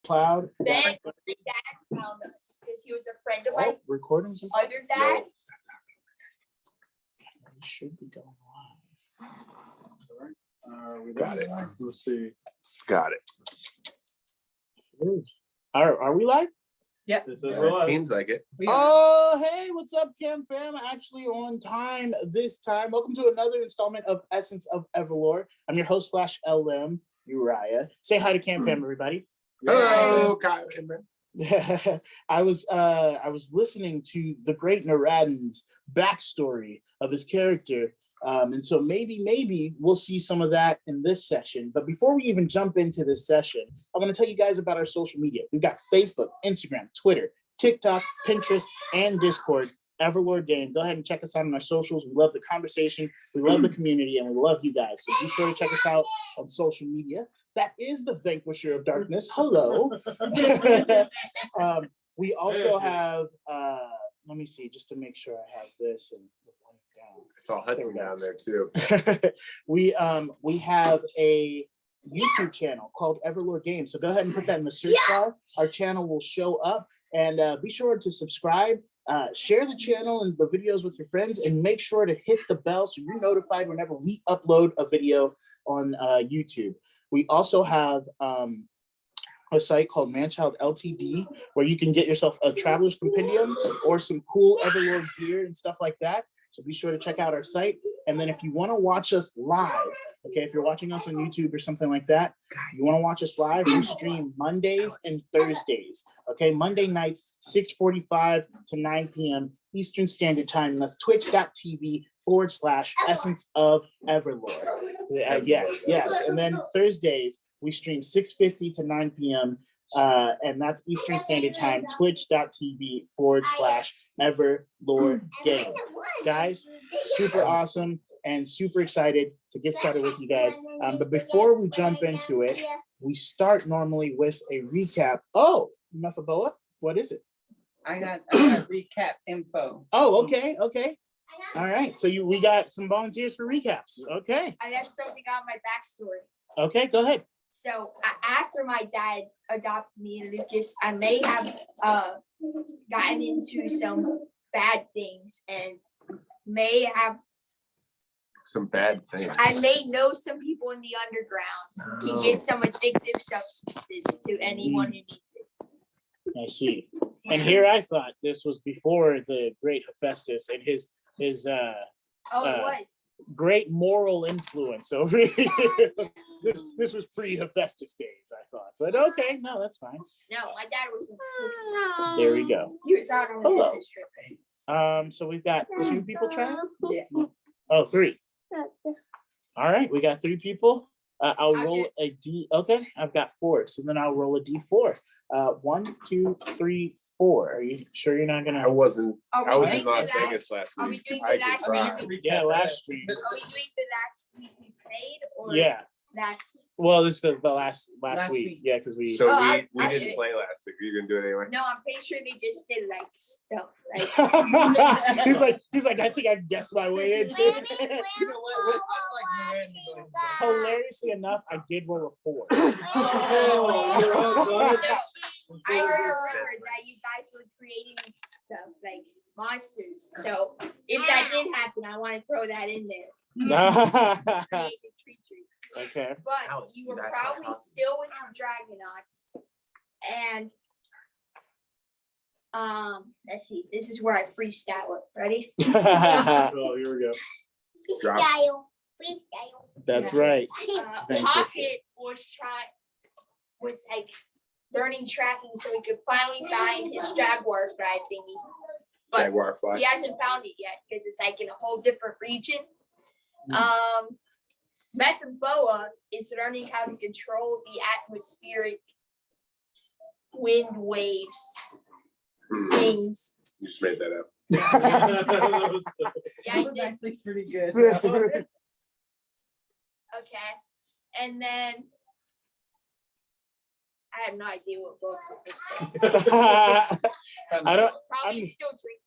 Cloud. Ben, my dad found us because he was a friend of my recordings. other dad. We should be going live. We got it. Let's see. Got it. Are we live? Yep. It seems like it. Oh, hey, what's up, Cam fam? Actually on time this time. Welcome to another installment of Essence of EverLore. I'm your host / LM, Uriah. Say hi to Cam fam, everybody. Hello, Kyle. I was listening to the great Naradin's backstory of his character. And so maybe we'll see some of that in this session. But before we even jump into this session, I want to tell you guys about our social media. We've got Facebook, Instagram, Twitter, TikTok, Pinterest, and Discord. EverLore Game. Go ahead and check us out on our socials. We love the conversation, we love the community, and we love you guys. So be sure to check us out on social media. That is the Vanquisher of Darkness. Hello. We also have, let me see, just to make sure I have this and I saw Hudson down there too. we have a YouTube channel called EverLore Games. So go ahead and put that in the search bar. Our channel will show up, and be sure to subscribe, share the channel and the videos with your friends, and make sure to hit the bell so you're notified whenever we upload a video on YouTube. We also have a site called Manchild Ltd, where you can get yourself a traveler's compendium or some cool EverLore gear and stuff like that. So be sure to check out our site. And then if you want to watch us live, okay, if you're watching us on YouTube or something like that, you want to watch us live, we stream Mondays and Thursdays. Okay, Monday nights, 6:45 to 9 p.m. Eastern Standard Time. And that's twitch.tv/Essence of EverLore. Yes. And then Thursdays, we stream 6:50 to 9 p.m. And that's Eastern Standard Time, twitch.tv/EverLore Game. Guys, super awesome and super excited to get started with you guys. But before we jump into it, we start normally with a recap. Oh, Mephiboa, what is it? I got recap info. Oh, okay. All right. So we got some volunteers for recaps. Okay. I have something on my backstory. Okay, go ahead. So after my dad adopted me and Lucas, I may have gotten into some bad things and may have Some bad things. I may know some people in the underground can get some addictive substances to anyone who needs it. I see. And here I thought this was before the great Hephaestus and his It was. great moral influence over here. This was pre-Hephaestus days, I thought. But okay, no, that's fine. No, my dad was. There we go. He was out on a Hello. business trip. So we've got 2 people trying? Yeah. Oh, 3. All right, we got 3 people. I'll roll a D. Okay, I've got 4. So then I'll roll a D4. 1, 2, 3, 4. Are you sure you're not gonna? I wasn't. Are we I was doing in the Las last- Vegas last Are we week. doing I the can last try. week? Yeah, last stream. Are we doing the last week we played or Yeah. last? Well, this is the last Last week. week. Yeah, because we. So Oh, we I didn't should- play last week. Are you gonna do it anyway? No, I'm pretty sure they just did like stuff. Like he's like, I think I guessed my way into it. Hilariously enough, I did roll a 4. So, I remember that you guys were creating stuff like monsters. So if that did happen, I want to throw that in there. Created creatures. Okay. But Alex, you you were guys probably have still with the Dragonauts. And let's see, this is where I freestyle it. Ready? Oh, here we go. Freestyle. That's Yeah. right. Pocket was like learning tracking so he could finally find his jaguar fly thingy. But Jaguar fly. he hasn't found it yet because it's like in a whole different region. Mephiboa is learning how to control the atmospheric wind waves things. You just made that up. Yeah, I That was did. actually pretty good. Okay. And then I have no idea what book this thing. I don't. Probably I'm- still drinking.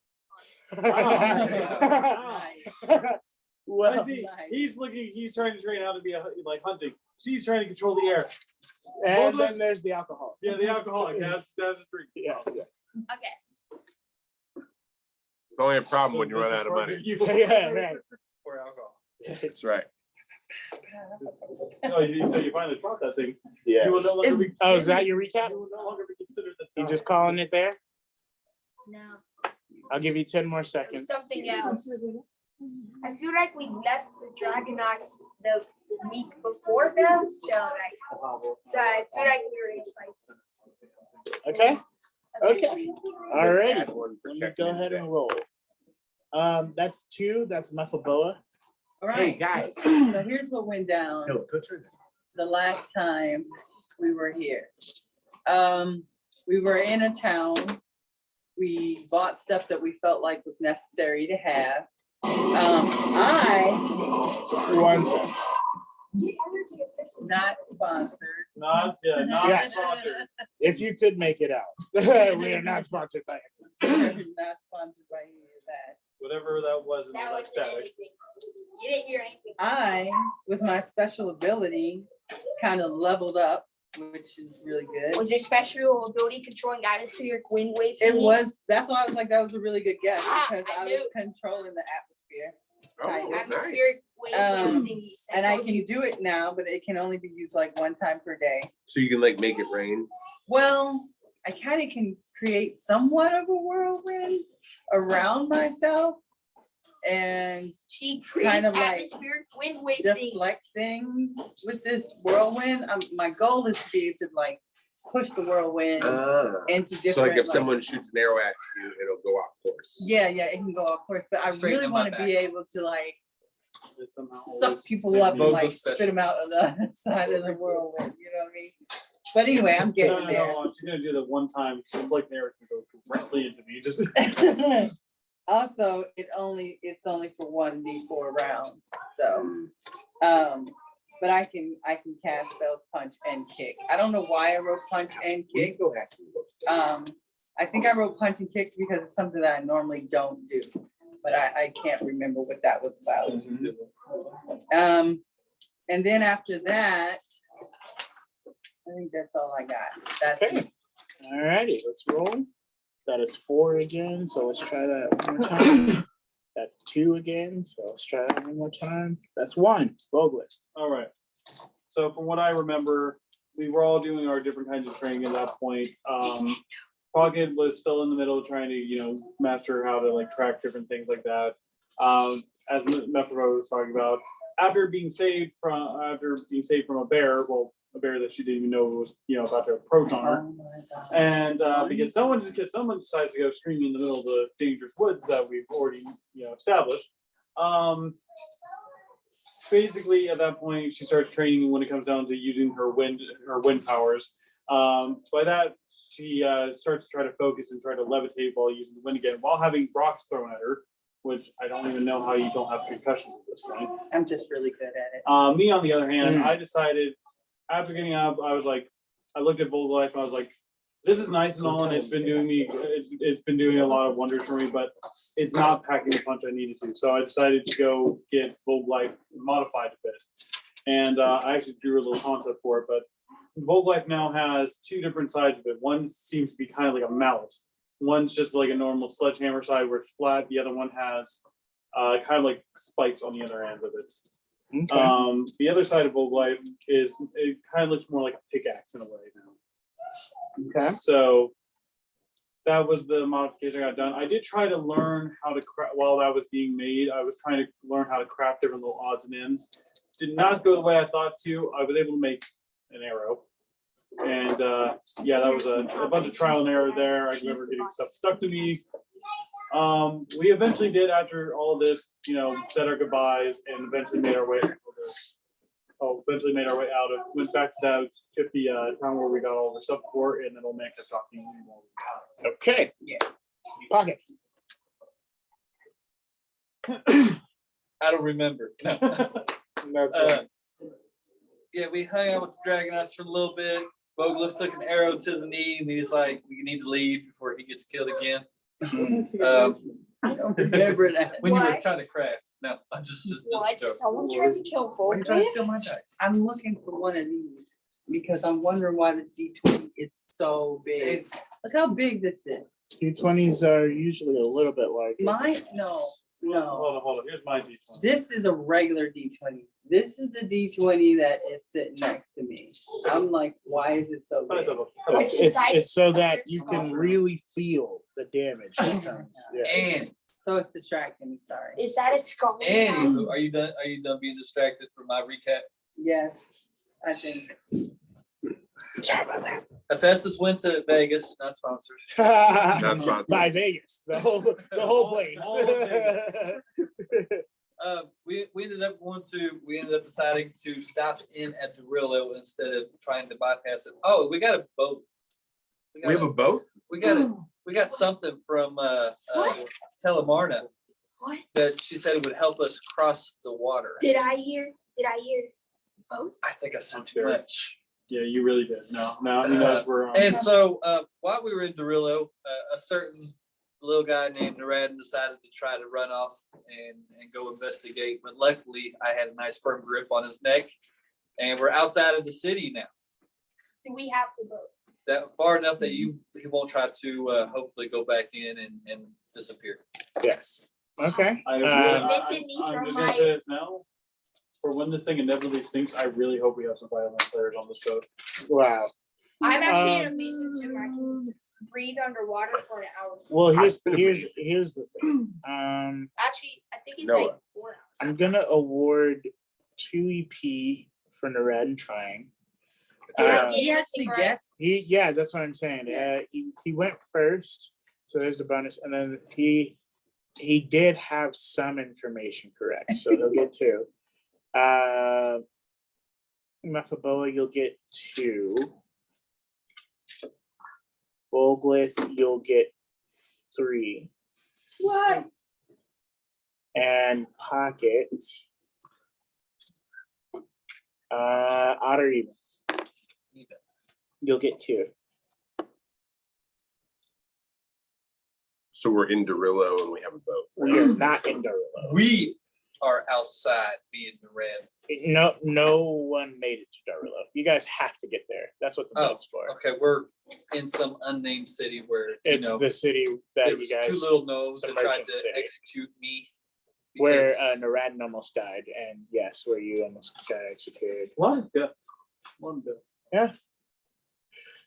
Nice. Well, Nice. He's trying to train how to be like hunting. she's trying to control the air. And then there's the alcohol. Yeah, the alcoholic. That's a drink. Yes, yes. Okay. It's only a problem when you run out of money. Yeah, right. Or alcohol. That's right. Oh, so you finally brought that thing. Yes. You will no longer be. Oh, is that your recap? You will no longer be considered the. You just calling it there? No. I'll give you 10 more seconds. Something else. I feel like we left the Dragonauts the week before them, so I feel like we were in like. Okay. Okay. All righty. Add one Let me protector go ahead today. and roll. That's 2. That's Methoboa. All right, guys. so here's what went down No, go turn the last time we were here. We were in a town. We bought stuff that we felt like was necessary to have. One second. Not sponsored. Not Yeah. sponsored. If you could make it out. We are not sponsored by it. Not sponsored by any of that. Whatever that was in That the like wasn't static. anything. You didn't hear anything. I, with my special ability, kind of leveled up, which is really good. Was your special ability controlling guidance to your wind waves? It was, that's why I was like, that was a really good guess, because I I was knew. controlling the atmosphere. Oh, Kind of. nice. Atmospheric wave thingies. And I told can you. do it now, but it can only be used like one time per day. So you can like make it rain. Well, I kind of can create somewhat of a whirlwind around myself and She creates kind of like atmospheric wind wave deflect things. things with this whirlwind. My goal is to be able to like push the whirlwind into different. So like if like- someone shoots an arrow at you, it'll go off course. Yeah, it can go off course, but I Straighten really them want up to be able to like It somehow suck always- people up and Vocal like special. spit them out on the other side of the whirlwind. You know what I mean? But anyway, I'm getting there. No, she's gonna do the one time. It's like the arrow can go directly into me. Just Also, it's only for 1d4 rounds. So, but I can cast spells punch and kick. I don't know why I wrote punch and kick. Go ask them upstairs. I think I wrote punch and kick because it's something that I normally don't do, but I can't remember what that was about. And then after that, I think that's all I got. That's Okay. it. All righty, let's roll. That is 4 again, so let's try that one more time. That's 2 again, so let's try that one more time. That's 1. Voglet. all right. So from what I remember, we were all doing our different kinds of training at that point. Pocket was still in the middle of trying to, master how to like track different things like that. As Mephro was talking about, after being saved from a bear, a bear that she didn't even know was, about to approach on her. Oh my God. And because someone decides to go screaming in the middle of the dangerous woods that we've already, established. Basically, at that point, she starts training when it comes down to using her wind powers. By that, she starts to try to focus and try to levitate while using the wind again, while having rocks thrown at her, which I don't even know how you don't have concussions at this point. I'm just really good at it. Me, on the other hand, I decided after getting up, I looked at Bold Life and I was like, this is nice and all, and it's been doing a lot of wonders for me, but it's not packing the punch I needed to. So I decided to go get Bold Life modified a bit. And I actually drew a little concept for it, but Bold Life now has 2 different sides of it. One seems to be kind of like a mallet. One's just like a normal sledgehammer side where it's flat. The other one has kind of like spikes on the other end of it. Okay. The other side of Bold Life it kind of looks more like a pickaxe in a way now. Okay. So that was the modification I got done. I did try to learn how to craft while that was being made. I was trying to learn how to craft different little odds and ends. Did not go the way I thought to. I was able to make an arrow. And yeah, that was a bunch of trial and error there. I remember getting stuff stuck to me. We eventually did, after all of this, said our goodbyes and eventually made our way out of, went back to that 50 town where we got all the stuff for, and then old man kept talking. Okay. Yeah. Pocket. I don't remember. No. That's right. Yeah, we hung out with the Dragonauts for a little bit. Vogeliff took an arrow to the knee, and he's like, "We need to leave before he gets killed again." I don't remember that. When you were What? trying to craft. No, I'm just a What? joke. Someone tried to kill Why are you trying to Volkman? steal my dice? I'm looking for one of these because I'm wondering why the D20 is so big. Look how big this is. D20s are usually a little bit larger. Mine, no. Hold on. Here's my D20. This is a regular D20. This is the D20 that is sitting next to me. I'm like, why is it so Size big? of a- What's the size? It's so that you can really feel the damage that comes. Yeah. And So it's distracting me, sorry. Is that a skull? anywho, are you done? Are you done being distracted from my recap? Yes, I think. Sorry about that. Hephaestus went to Vegas, not sponsored. Not sponsored. By Vegas, the whole place. All of Vegas. We ended up deciding to stop in at Derillo instead of trying to bypass it. Oh, we got a boat. We have a boat? We got something from What? Telemarna What? that she said would help us cross the water. Did I hear boats? I think I said too much. Yeah, you really did. No, you guys were. And so while we were in Derillo, a certain little guy named Naradin decided to try to run off and go investigate. But luckily, I had a nice firm grip on his neck, and we're outside of the city now. Do we have the boat? That far enough that he won't try to hopefully go back in and disappear. Yes. Okay. I'm Convincing me just from gonna my- say this now. For when this thing inevitably sinks, I really hope we have some violin players on this boat. Wow. I'm actually Um, an amazing swimmer. I can breathe underwater for an hour. Well, here's been here's the thing. Actually, I think it's Noah. like 4 hours. I'm gonna award 2 EP for Naradin trying. Did I Uh, get He anything actually right? guessed. Yeah, that's what I'm saying. He went first, so there's the bonus, and then he did have some information correct, so he'll get 2. Mephiboa, you'll get 2. Volglith, you'll get 3. What? And Pocket, odd or even, you'll get 2. So we're in Derillo and we have a boat. We are not in Derillo. We are outside being the red. No one made it to Derillo. You guys have to get there. That's what the Oh, boat's for. Okay, we're in some unnamed city where It's the city there that was you guys, two little gnomes the that tried merchant to city. execute me. where because- Naradin almost died, and yes, where you almost got executed. One death. Yeah.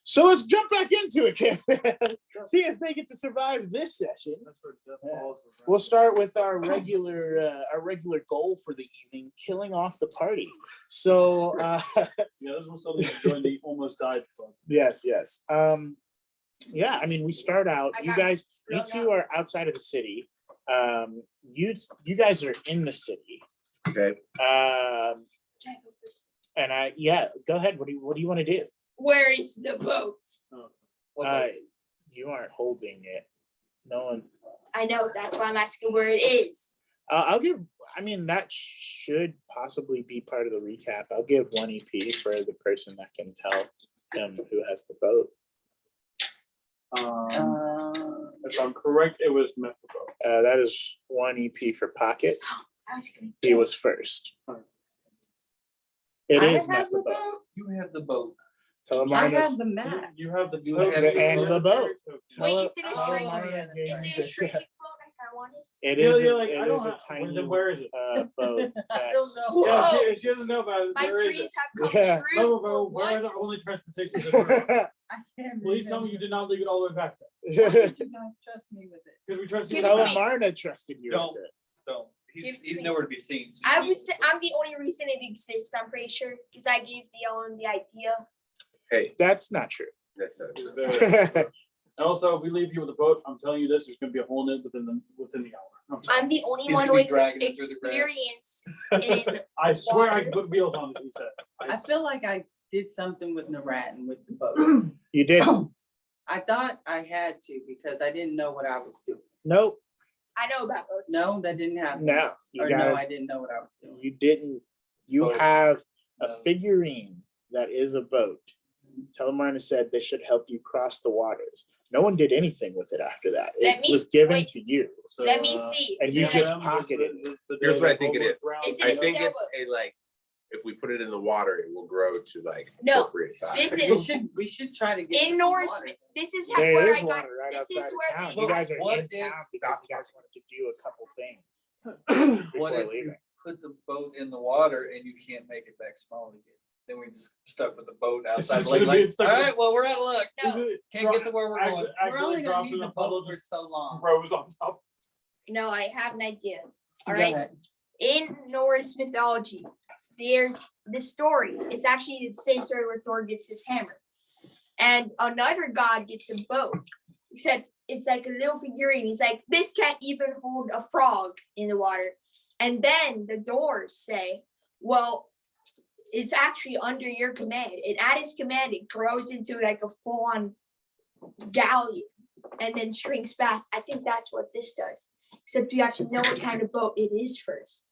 So let's jump back into it, Kim. See if they get to survive this session. We'll start with our regular goal for the evening, killing off the party. So Yeah, this was something to join the almost died club. yes. Yeah, I mean, we start out, I you got guys, you thrown two are outside of the city. You guys are in the city. Okay. Can I go first? And go ahead. What do you want to do? Where is the boat? You aren't holding it. No one. I know, that's why I'm asking where it is. That should possibly be part of the recap. I'll give 1 EP for the person that can tell them who has the boat. If I'm correct, it was Mephiboa. That is 1 EP for Pocket. I was gonna He was first. It I is have the Mephiboa. boat. You have the boat. I Telemarna's have the map. You have the. You have the boat. Wait, is it a Tele- shrinking? Telemarna Is gave it you a shrinking boat like I wanted? It Yeah, is. you're like, I It don't is a have- tiny then where is it? boat. I that- don't know. Yeah, Whoa. she doesn't know about it. My Where is dreams it? have come Yeah. true. No, for where is our once. only transportation? to Derillo? I can't Please tell me you remember. did not leave it all the way back there. Why did you guys trust me with it? Because we trust you. Give it to me. Telemarna trusted you Don't. with it. So he's Give it to he's me. nowhere to be seen. So I'm you- the only reason it exists, I'm pretty sure, because I gave Theon the idea. Hey, That's not true. that's not true. And also, if we leave you with a boat, I'm telling you this, there's gonna be a hole in it within the hour. I'm the only He's one gonna be with dragging it through the grass. experience in. I swear I water. can put wheels on it, he said. I feel like I did something with Naradin with the boat. You did. I thought I had to because I didn't know what I was doing. Nope. I know about boats. No, that didn't happen. No. You Or got no, it. I didn't know what I was doing. You didn't. You Boat. have a No. figurine that is a boat. Telemarna said this should help you cross the waters. No one did anything with it after that. Let It me- was given wait. to you. So, Let me see. and you Is just it- pocketed it. Here's what I think it is. Is it I a think it's sailboat? a like, if we put it in the water, it will grow to like No, appropriate size. this We is we should try to get. to in some Norris. water. This is There where is I got. water right This outside is of where town. the- You guys are What in if- town because you guys wanted to do a couple things What before if you leaving. put the boat in the water and you can't make it back small again? Then we just stuck with the boat outside. just Lake gonna be Lake. stuck All in- right, well, we're out of luck. No, Can't get to where we're going. We're only Actually gonna drops need in the a puddle, boat for just so long. grows on top. no, I have an idea. All Go right. ahead. In Norse mythology, there's this story. It's actually the same story where Thor gets his hammer, and another god gets a boat. Except it's like a little figurine. He's like, this can't even hold a frog in the water. And then the doors say, well, it's actually under your command. And at his command, it grows into like a full-on galleon and then shrinks back. I think that's what this does. Except you have to know what kind of boat it is first.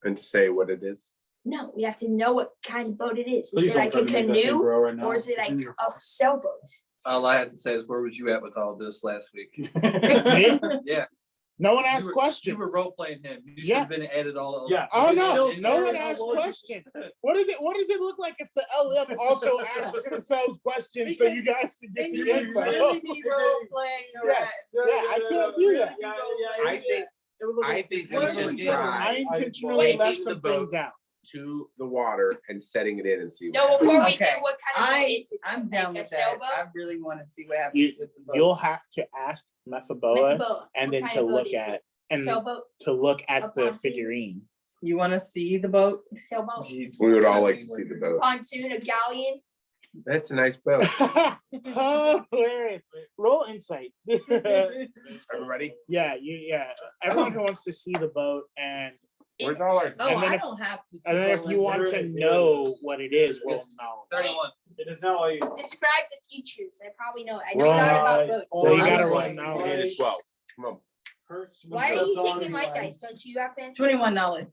And say what it is. No, we have to know what kind of boat it is. Is Please it don't like try a to make that thing canoe grow right now. or is it It's like in your a sailboat? All I have to say is, where was you at with all this last week? Me? Yeah. No one You asked were- questions. You were role playing him. You should Yeah. have been added all. Yeah. Oh, It's no, still no one scary how asked well you- questions. What does it look like if the LM also asks themselves questions so you guys can get Then the you info? really be role playing Yes. Yeah, I can't do that. I think, I think What we are should you try I intentionally Wait, left taking the some things boat out. to the water and setting it in and see. No, what before we do, Okay. what kind of boat is it? I'm Like down a with that. sailboat? I really want to see what happens You- with the boat. You'll have to ask Mephiboa Mephiboa. and What then kind to of boat look is it? at and Sailboat, to look A at the pontoon? figurine. You want to see the boat? sailboat, We would all like to see the boat. pontoon, a galleon. That's a nice boat. Oh, hilarious. Roll insight. Everybody, Yeah, everyone who wants to see the boat and where's It's- all our? Oh, And then I if- don't have to. see and then if the you boat. want to Really? know what it is, roll knowledge. 31. It is now a. Describe the features. I probably know. I know Roll. not about boats. So you I'm gotta going roll like- knowledge. Eight and 12. Come on. Why are you taking my dice? Don't you have fancy? 21 knowledge.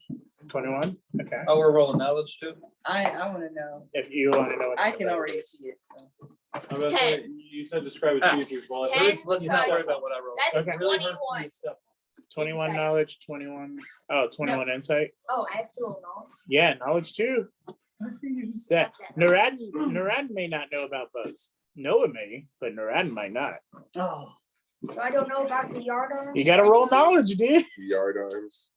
21? Okay. Oh, we're rolling knowledge too? I want to know. If you want to know what I the can boat already is. see it. So. I'm gonna say, you said describe the features. Well, I heard- Ten. Let's not worry about what I rolled. That's Okay. really hard for me 21. to step 21 Insight. knowledge, 21. Oh, 21 insight. Oh, I have to roll knowledge. Yeah, knowledge too. Yeah. Stop that. Narad may not know about boats. Noah may, but Narad might not. Oh, So I don't know about the yard arms. You gotta roll knowledge, dude. Yard arms.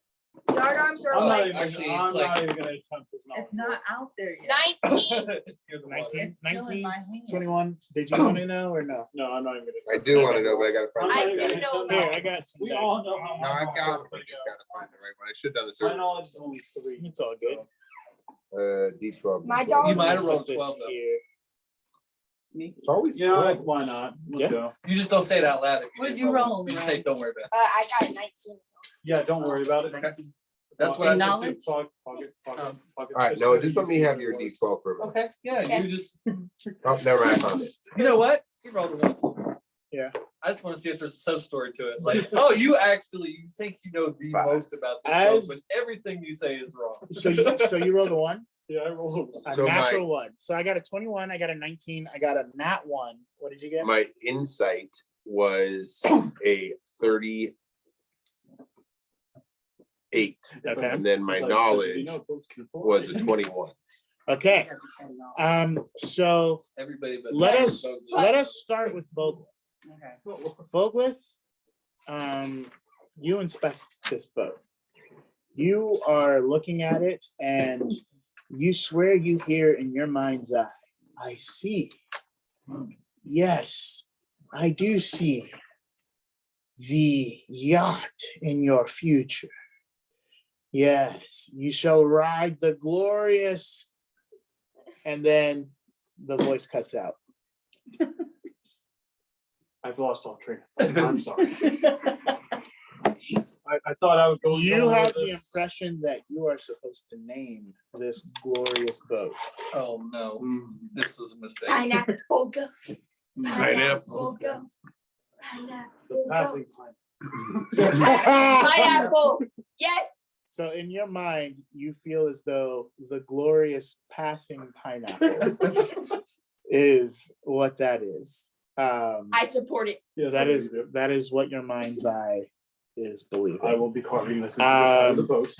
Yard arms are I'm not like even, Actually, I'm it's not like- even gonna attempt this knowledge. it's not out there yet. 19. It's near the water. 19, It's still in 19, my hand. 21. Did you want to know or no? No, I'm not even I gonna. do want to know, but I gotta I'm find. not I even the do gonna know attempt Here, it. I got some We dice. all know how. No, I've my got knowledge it. I is. just gotta find the right one. I should have done this My earlier. knowledge is only 3. It's all good. D12. My D12. dog- You might have Put rolled this 12 though. here. Me? It's always Yeah, 12. why not? Yeah. Let's go. You just don't say it out loud. What'd you roll, You just say, Ryan? don't worry about it. I got a 19. Yeah, don't worry about it. Okay. That's what I And said knowledge? too. Pocket. All right, no, just let me have your D12 for a minute. Okay, yeah, Okay. you just, Oh, never mind, I found it. you know what? You rolled a 1. Yeah. I just want to see if there's a sub story to it. Like, oh, you think you know the Five. most about this As- book, but everything you say is wrong. So you rolled a 1? Yeah, I rolled A So natural 1. So I got a 21, I got a 19, I got a nat 1. What did you get? My insight was a 38. Okay. And then my knowledge was a 21. Okay. So Everybody but. let us Bogus. let us start with Vogelith. Okay. Vogelith, you inspect this boat. You are looking at it and you swear you hear in your mind's eye, I see. Yes, I do see the yacht in your future. Yes, you shall ride the glorious. And then the voice cuts out. I've lost all train. of thought. I'm sorry. I thought I would go. You somewhere have with the this. impression that you are supposed to name this glorious boat. Oh, no, this was a mistake. Pineapple go. Pineapple. Go. The Pineapple go. passing time. Pineapple. Yes. So in your mind, you feel as though the glorious passing pineapple is what that is. I support it. Yes, That I is do. that is what your mind's eye is believing. I will be carving this into the side of the boat.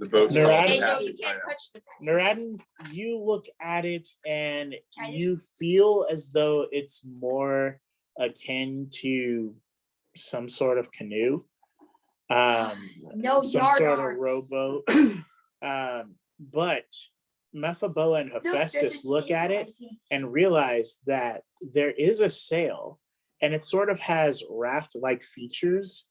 The boat's They're called at the And no, Passing you can't Pineapple. touch the passing. Naradin, you look at it and Can I you just- feel as though it's more akin to some sort of canoe. No Some yard sort arms. of rowboat. But Mephiboa and Look, there's a Hephaestus look snake, at I it see. and realize that there is a sail and it sort of has raft-like features.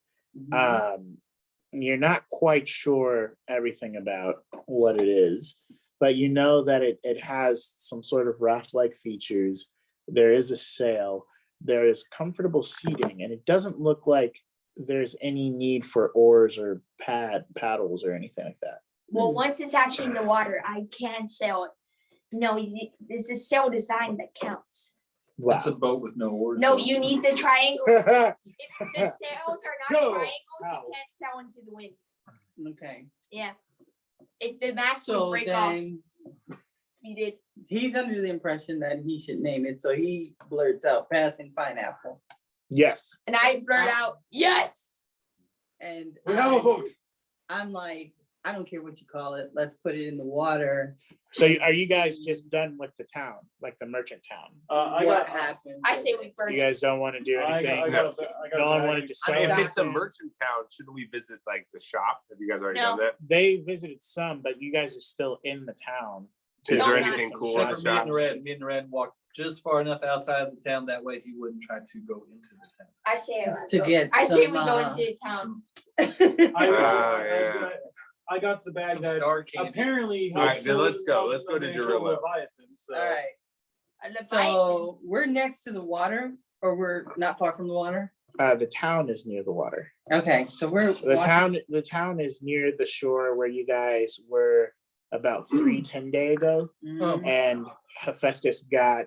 You're not quite sure everything about what it is, but you know that it has some sort of raft-like features. There is a sail, there is comfortable seating, and it doesn't look like there's any need for oars or paddles or anything like that. Well, once it's actually in the water, I can sail it. No, it's a sail design that counts. Wow. It's a boat with no oars. No, though. you need the triangle. If the sails are not No. triangles, Ow. you can't sail into the wind. Okay, Yeah. If the mast would so break off, then you did. he's under the impression that he should name it, so he blurts out passing pineapple. Yes. And I blurt out, yes. And We have a boat. I'm like, I don't care what you call it, let's put it in the water. So are you guys just done with the town, like the merchant town? I What got. happened? I say we burn You it. guys don't want to do I anything? got No one a wanted bag. to I say mean, if it's a anything? merchant town, shouldn't we visit like the shop? Have you guys already No. done that? They visited some, but you guys are still in the town. to Is there visit anything some cool in the shops. Except for me and Red walked just far enough outside of the town, that way he wouldn't try to go into the town. I say To get I say some, we go into the town. Some I got the bag that star candy. apparently. All right, has then let's go. killed Let's go to eventual Derulo. Leviathan, so. All right, A Leviathan. so we're next to the water, or we're not far from the water? The town is near the water. Okay, so we're. The town is near the shore where you guys were about 10 days ago. Mhm. And Hephaestus got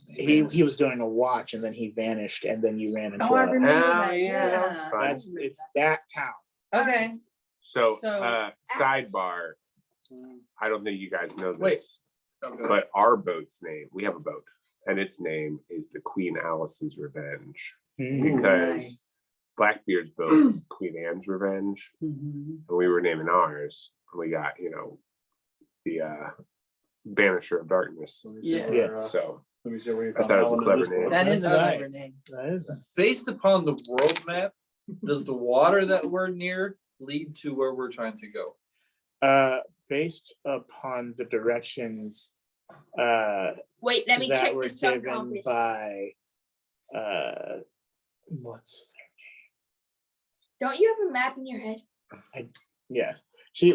he was doing a watch and then he vanished and then you ran into Oh, I a, remember Oh, that, yeah, that was yeah. fun. it's that town. Okay, So, So- sidebar, I don't think you guys know Wait. this, Oh, good. but our boat's name, we have a boat, and its name is the Queen Alice's Revenge. Mm. Because nice. Blackbeard's boat is Queen Anne's Revenge, Mhm. and we were naming ours, and we got, the Banisher of Darkness. Yeah. Yes. So, Let me see where you I found thought it was a one in clever this name. book. That is a That's clever nice. name. That is nice. Based upon the world map, does the water that we're near lead to where we're trying to go? Based upon the directions Wait, let me that check were the sun given compass. by what's Don't you have a map in your head? yes. She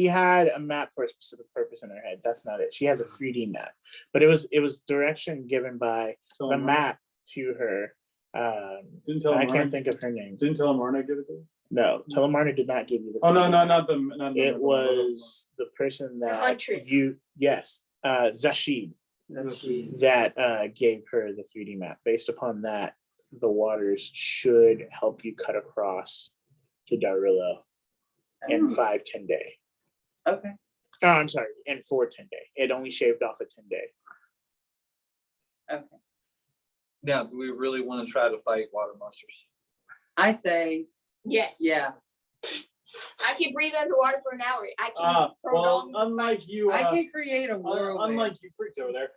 had a map for a specific purpose in her head. That's not it. She has a 3D map, but it was direction given by the map to her. Didn't tell I him. can't think of her name. Didn't tell him Marna give it to him? No, Telemarna did not give you the. Oh, no, 3D no, map. not the. not the- It not the- was the person that huntress. Zashid, That's she. that gave her the 3D map. Based upon that, the waters should help you cut across to Darillo in 5-10 day. Okay, Oh, I'm sorry, in 4-10 day. It only shaved off a 10 day. okay. Now, do we really want to try to fight water monsters? I say, Yes. yeah, I can breathe underwater for an hour. I can Well, prolong. the unlike fight. you, I can create a whirlwind. unlike you freaks over there,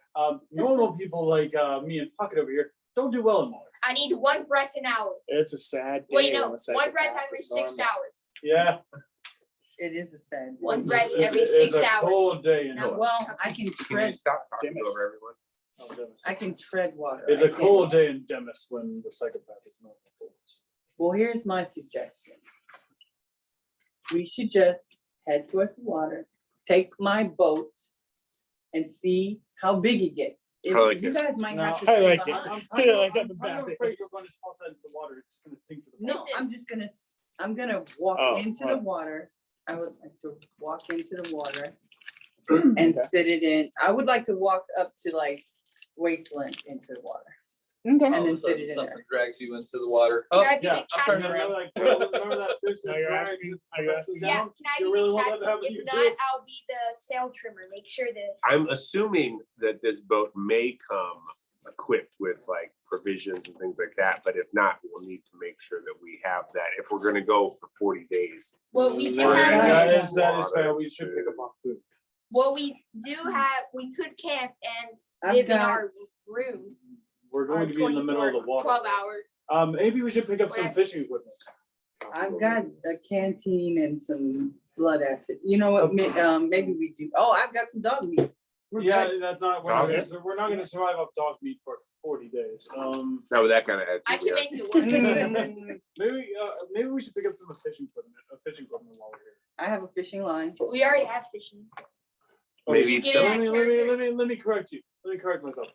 normal people like me and Pocket over here don't do well in water. I need one breath an hour. It's a sad day. Wait, on no, the one breath psychopath every is 6 normal. hours. Yeah. It is a sad. One day. breath every It's 6 a hours. cold day in Now- water. Well, I can can you tread, stop talking Dennis. over everyone? I can tread water. It's I a can't- cold day in Demis when the psychopath is normal. Well, here's my suggestion. We should just head towards the water, take my boat, and see how big it gets. I like You it. guys might have to. I stay like it. behind. I like that I'm about it. afraid you're going to toss that into the water. It's just going to sink to the No, Listen. I'm gonna walk Oh, into oh. the water. I would like to walk into the water and Okay. sit it in. I would like to walk up to like waist length into the water. Okay. All of then a sit sudden it in something there. drags you into the water. Oh, Can I be Yeah, the I'm captain? turning around like, remember that fish Now that you're dragged asking- the are you messes asking- Yeah, down? can I You be really the want that to captain? happen to you If not, too? I'll be the sail trimmer. Make sure that I'm assuming that this boat may come equipped with like provisions and things like that, but if not, we'll need to make sure that we have that if we're gonna go for 40 days. what we do That have. is fair. We should pick up on food. What we do have, we could camp and I've live in got- our room. We're going to be in the middle of the 24 water. 12 hours. Maybe we should pick up some fishing equipment. I've got a canteen and some blood acid. You know what, maybe we do. Oh, I've got some dog meat. We're Yeah, good. that's not, we're not gonna survive off dog meat for 40 days. No, but that kind of. I can make it work. Maybe we should pick up some fishing equipment while we're here. I have a fishing line. We already have fishing. Maybe You get some. it. Let me correct you. Let me correct myself.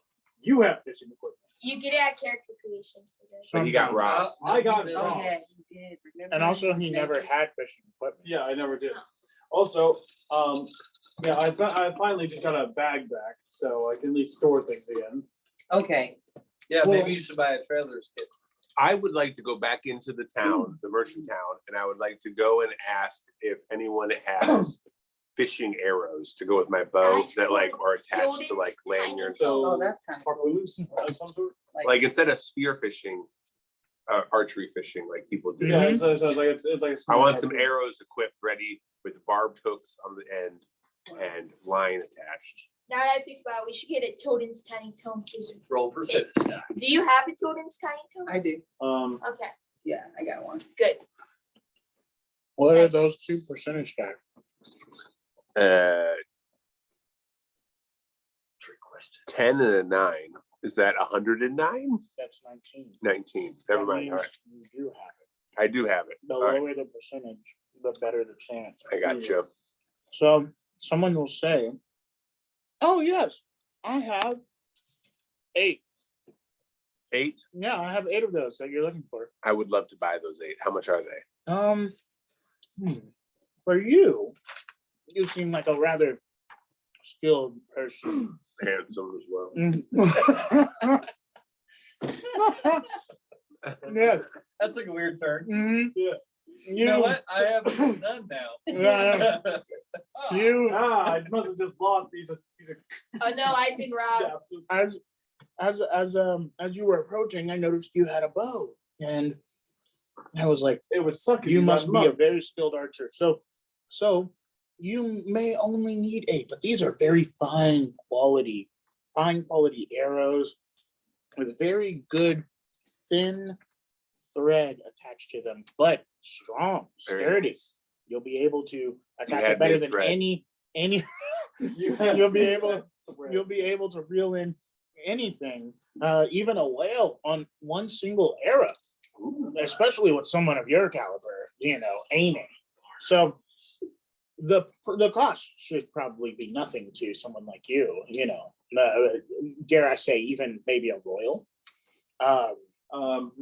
You have fishing equipment. You get it at character creation. But he got robbed. I got this. robbed. Oh, yeah, he did. Remember And also, he was never making- had fishing equipment. Yeah, I never did. Also, yeah, I finally just got a bag back, so I can at least store things again. Okay, Yeah, Well- maybe you should buy a trailer's kit. I would like to go back into the town, the merchant town, and I would like to go and ask if anyone has fishing arrows to go with my bow that like are attached to like lanyards. oh, So that's kind of harpoons of some sort. Like instead of spear fishing, archery fishing like people do. Yeah, so it's like it's like a I small want some harpoon. arrows equipped ready with barbed hooks on the end and line attached. Now that I think about it, we should get a Totem's Tiny Tome case. Roll percentage. Yeah. Do you have a Totem's Tiny Tome? I do. Okay, Yeah, I got one. good. What are those 2% tax? Uh, Trick question. 10 and a 9. Is that 109? That's 19. 19. Never That mind. All means right. You do have it. I do have it. The All right. lower the percentage, the better the chance. I got you. So someone will say, oh, yes, I have 8. 8. Yeah, I have 8 of those that you're looking for. I would love to buy those 8. How much are they? For you, you seem like a rather skilled person. Handsome as well. Mhm. Yeah. That's like a weird turn. Mhm. You know what? I have none now. Yeah. Oh, You, I must have just lost these. Oh no, I've been robbed. as you were approaching, I noticed you had a bow, and I was like, It would suck. if you got must be a mugged. very skilled archer. So you may only need 8, but these are very fine quality arrows with very good thin thread attached to them, but strong, Very sturdy. nice. You'll be able to attach had it better me than thread. any. You have- You'll be able to reel in anything, even a whale on one single arrow, especially with someone of your caliber, aiming. So the cost should probably be nothing to someone like you, dare I say, even maybe a royal.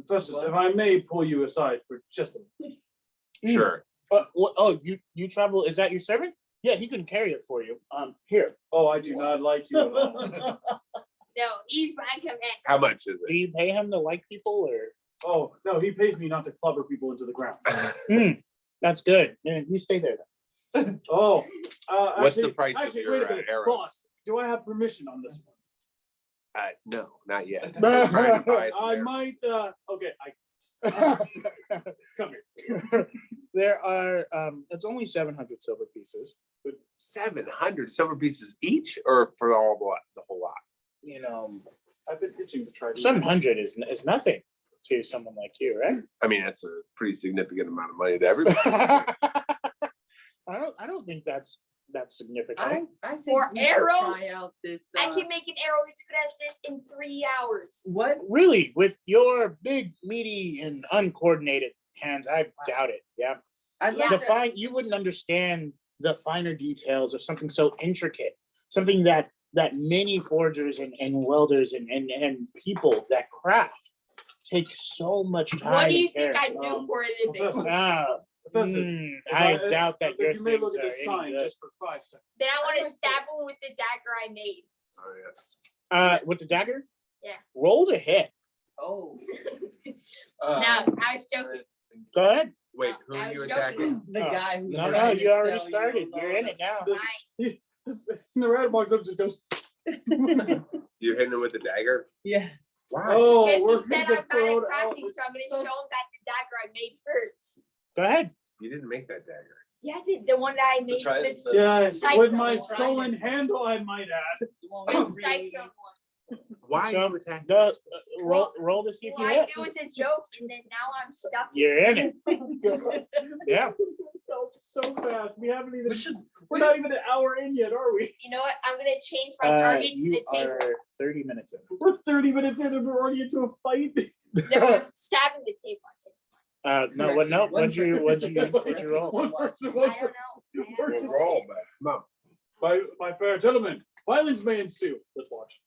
Festus, if I may pull you aside for just a minute. Sure. You travel, is that your servant? Yeah, he can carry it for you. Here, Oh, I do not like you at all. No, he's my command. How much is do you pay him to like people, or? Oh, no, he pays me not to clubber people into the ground. That's good. Yeah, you stay there then. Oh. What's the price of your, wait a minute. arrows? Boss, do I have permission on this one? No, not yet. I'm trying to buy some I arrows. might, okay, come here. There are, it's only 700 silver pieces. 700 silver pieces each, or for all the whole lot? I've been itching to try. these. 700 is nothing to someone like you, right? I mean, that's a pretty significant amount of money to everybody. I don't think that's significant. I think For we should arrows? try out this. I can make an arrow as good as this in 3 hours. What? Really, with your big, meaty, and uncoordinated hands, I doubt it. Yeah, I'd Yeah. like to- you wouldn't understand the finer details of something so intricate, something that many forgers and welders and people that craft take so much time. What do you and care. think I do for a living? Professor, Ah, Festus, I if doubt that your you may things look at are this any sign good. just for 5 seconds. Then I want to stab him with the dagger I made. Oh, yes. With the dagger? Yeah. Roll to hit. Oh, No, I was joking. Go ahead. Wait, who I are you was attacking? joking. the Oh, guy who's. No, no, trying to you already sell you started. a You're in it now. This- The red box up just goes. You're hitting him with the dagger? Yeah. Why? Oh, Because we're he said gonna I'm bad throw at it out. crafting, so I'm gonna show him that the dagger I made hurts. Go ahead. You didn't make that dagger. Yeah, I did. The one that I made. try it, The, so- Yes, Cyclone with my one. stolen handle, I might add. You want the me to read? cyclone one. Why So, are you attacking? Go, roll to see if you Well, hit. it was a joke, and then now I'm stuck. You're in it. Yeah. So fast. We haven't even. We should. We're not even an hour in yet, are we? You know what? I'm gonna change my target to You the table. are 30 minutes in. We're 30 minutes in and we're already into a fight. No, I'm stabbing the table. No, what? No, what'd you roll? One person, I one don't person. know. We're We'll just- roll, but come on. My fair gentlemen, violence may ensue. Let's watch.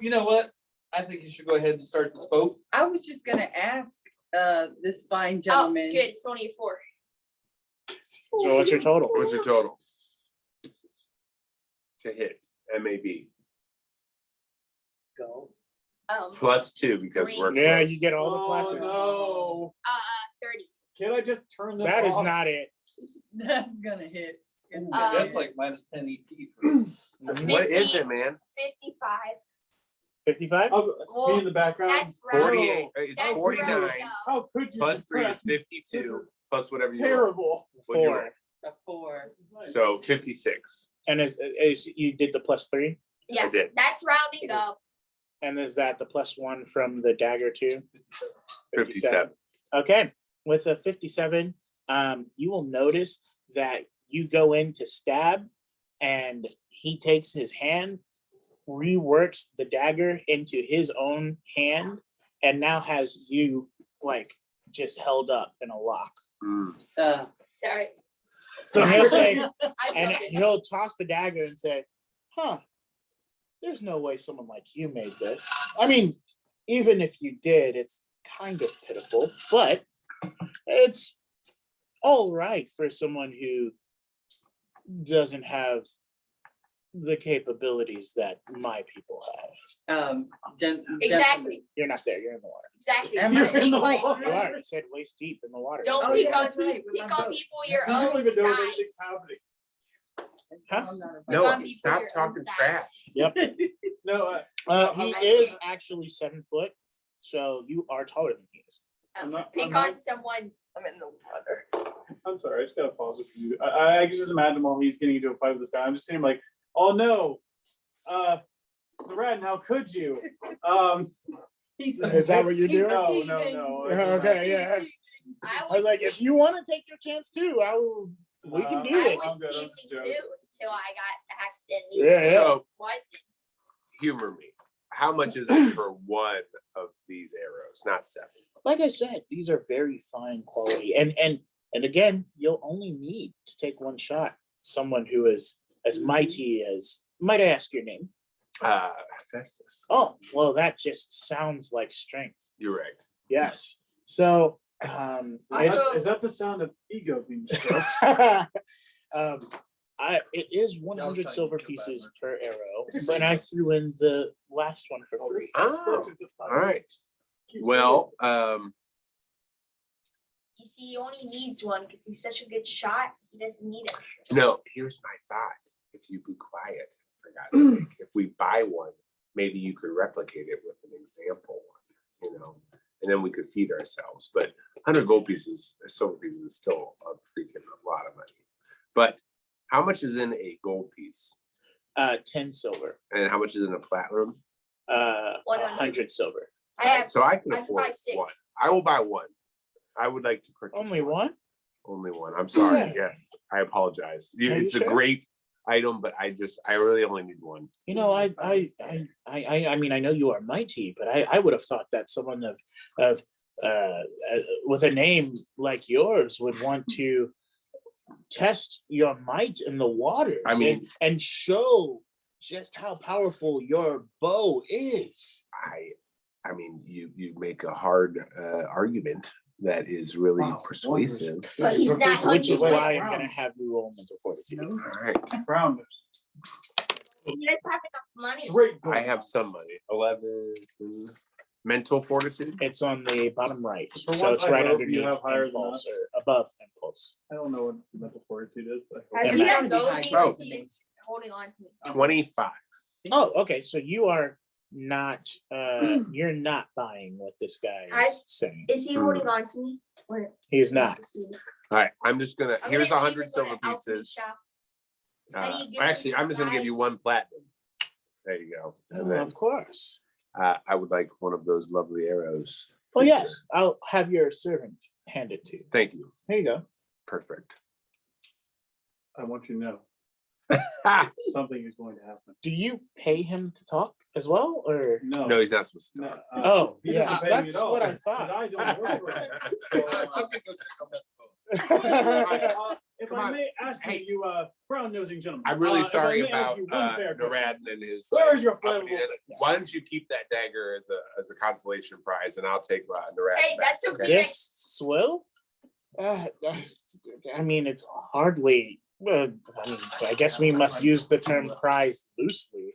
You know what? I think you should go ahead and start this vote. I was just gonna ask, this fine Oh, gentleman. good. It's only a 4. So what's your total? What's your total? To hit, MAB. Go. +2 because we're. Yeah, close. you get all the Oh, pluses. no. 30. Can I just turn this That is off? not it. That's gonna hit. It's Uh, gonna That's hit. like -10 EP. For What is it, man? 55. 55? Oh, me Well, in the background. that's round. 48, it's That's 49 round, How could you? +3 is depress me? 52 This is plus whatever you roll. terrible. What'd you 4. A 4. So 56. And is you did the +3? Yeah, did. that's rounding up. And is that the +1 from the dagger too? 57. Okay, with a 57, you will notice that you go in to stab and he takes his hand, reworks the dagger into his own hand, and now has you like just held up in a lock. Mm. Sorry. So he'll say, I'm and joking. he'll toss the dagger and say, huh, there's no way someone like you made this. I mean, even if you did, it's kind of pitiful, but it's all right for someone who doesn't have the capabilities that my people have. Exactly. You're not there, you're in the water. Exactly. Am You're I in the Like, water. You are, you said waist deep in the water. Don't Oh, pick yeah, on that's right, with pick my on boat. people your You don't own even know if size. anything's happening. Huh? No, on people stop your own talking size. trash. Yep. No, He I is can't. actually 7 foot, so you are taller than he is. I'm not- Pick I'm not- on someone. I'm in the water. I'm sorry, I just gotta pause it for you. I can just imagine while he's getting into a fight with this guy, I'm just seeing him like, oh no. Red, how could you? Is that what you do? No. Okay, yeah. I was like, if you want to take your chance too, we can do I it. was I'm good, I'm just teasing joking. too until I got accidentally. Yeah, yeah. So Wasn't. humor me. How much is it for one of these arrows? Not 7. Like I said, these are very fine quality, and again, you'll only need to take one shot. Someone who is as mighty as. Might I ask your name? Festus. Oh, well, that just sounds like strength. You're right. Yes. So, Is that the sound of ego being stroked? it is 100 silver pieces per arrow, and I threw in the last one for free. Oh, all right. Well, You see, he only needs one because he's such a good shot. He doesn't need it. no, here's my thought. If you be quiet, for God's sake, if we buy one, maybe you could replicate it with an example one, and then we could feed ourselves. But 100 gold pieces, silver pieces is still a freaking lot of money. But how much is in a gold piece? 10 silver. And how much is in a platinum? 100 silver. I have. So I can I can afford buy 6. one. I will buy one. I would like to purchase Only one? Only one. I'm sorry. Yeah. Yes, I apologize. Are you It's a sure? great item, but I really only need one. You know, I mean, I know you are mighty, but I would have thought that someone of with a name like yours would want to test your might in the waters. I mean- and show just how powerful your bow is. I mean, you make a hard argument that is really Wow, persuasive. But he's not Which is Wait, why I'm gonna have you roll mental fortitude. All right, Rounders. He doesn't have enough money. Straight gold. I have some money. 11. Mental fortitude. It's on the bottom right. For So once, it's I right hope you underneath have higher than impulse us. or above impulse. I don't know what mental fortitude is, but I Has Yeah, he Matt. let go of me Oh. because he is holding on to me? 25. Oh, okay. So you are not you're not buying what this guy I- is saying. Is he holding on to me? Or He's not. All right, I'm just gonna. I'm Here's gonna leave 100 it for the silver alchemy pieces. shop. And he gives Actually, us I'm just gonna give you supplies. 1 platinum. There you go. And Oh, then of course. I would like one of those lovely arrows. Well, yes, I'll have your servant hand it to you. Thank you. There you go. Perfect. I want you to know Ah, something is going to happen. Do you pay him to talk as well, or? No. no, he's not supposed to. No, talk. Oh, he doesn't yeah, pay me that's at all, what I 'cause thought. I don't work for him. I'm gonna go check on that phone. If Come I on. may ask Hey. you, brown nosing gentleman. I'm really if I sorry may ask about you one fair question. Naradin and his. Where's your company. flammable things? Why don't you keep that dagger as a consolation prize, and I'll take Naradin Hey, back. that's okay. This swill? I mean, it's hardly. I mean, I guess we must use the term prize loosely.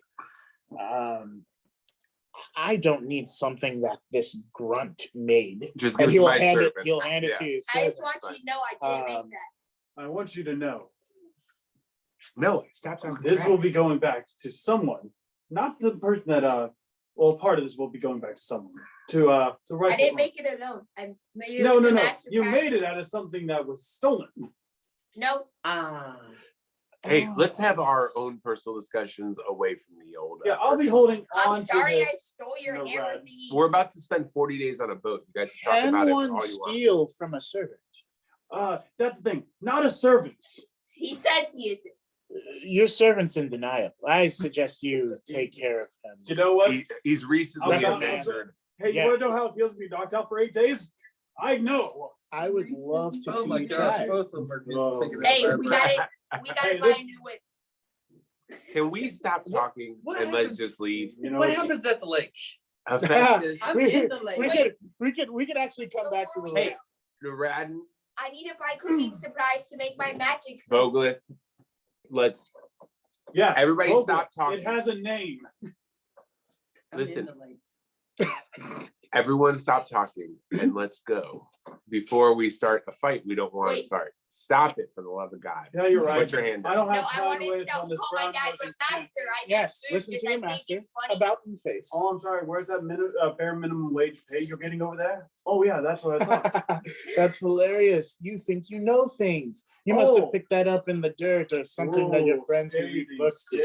I don't need something that this grunt made. Just And give it to he'll my hand it. servant. He'll hand it Yeah. to his I just servant. want you to know I didn't Um, make that. I want you to know, No, stop talking. this crap. will be going back to someone, not the person that, well, part of this will be going back to someone, to I right. didn't make it alone. I made it No, with no, the no, master you made craftsman. it out of something that was stolen. No, Hey, let's have our yes. own personal discussions away from the old. Yeah, I'll be person. holding I'm on to sorry I this. stole your No, hair right. with me. We're about to spend 40 days on a boat. You guys can talk Can about it one all you want. steal from a servant? That's the thing, not a servant. He says he isn't. Your servant's in denial. I suggest you take care of him. You know what? He's recently I'm not- indentured. Hey, you Yeah. wanna know how it feels to be knocked out for 8 days? I know. I would love to Oh see my you gosh, try. both of them are getting Oh. figured out. Hey, by we Brett. got it. We gotta Hey, buy this- a new whip. Can we stop talking What and let's happens- just leave? You know, What happens at the lake? Hephaestus, I'm we, in the lake. we could actually come back to the Hey. lake. Naradin, I need to buy cooking supplies to make my magic. Voglith, let's, yeah. everybody Vogel, stop talking. It has a name. Listen. Everyone stop talking and let's go. Before we start a fight, we don't want to Wait. start. Stop it for the love of God. Yeah, you're right. Put your hand I down. don't No, have I time want to to waste sell, on this call my brown dad nosing but master. I Yes, need food listen to because your I think master. it's funny. About in face. Oh, I'm sorry. Where's that bare minimum wage pay you're getting over there? Oh, yeah, that's what I thought. That's hilarious. You think you know things. You must Oh. have picked that up in the dirt or something that your Whoa, friends who read Stady, books do.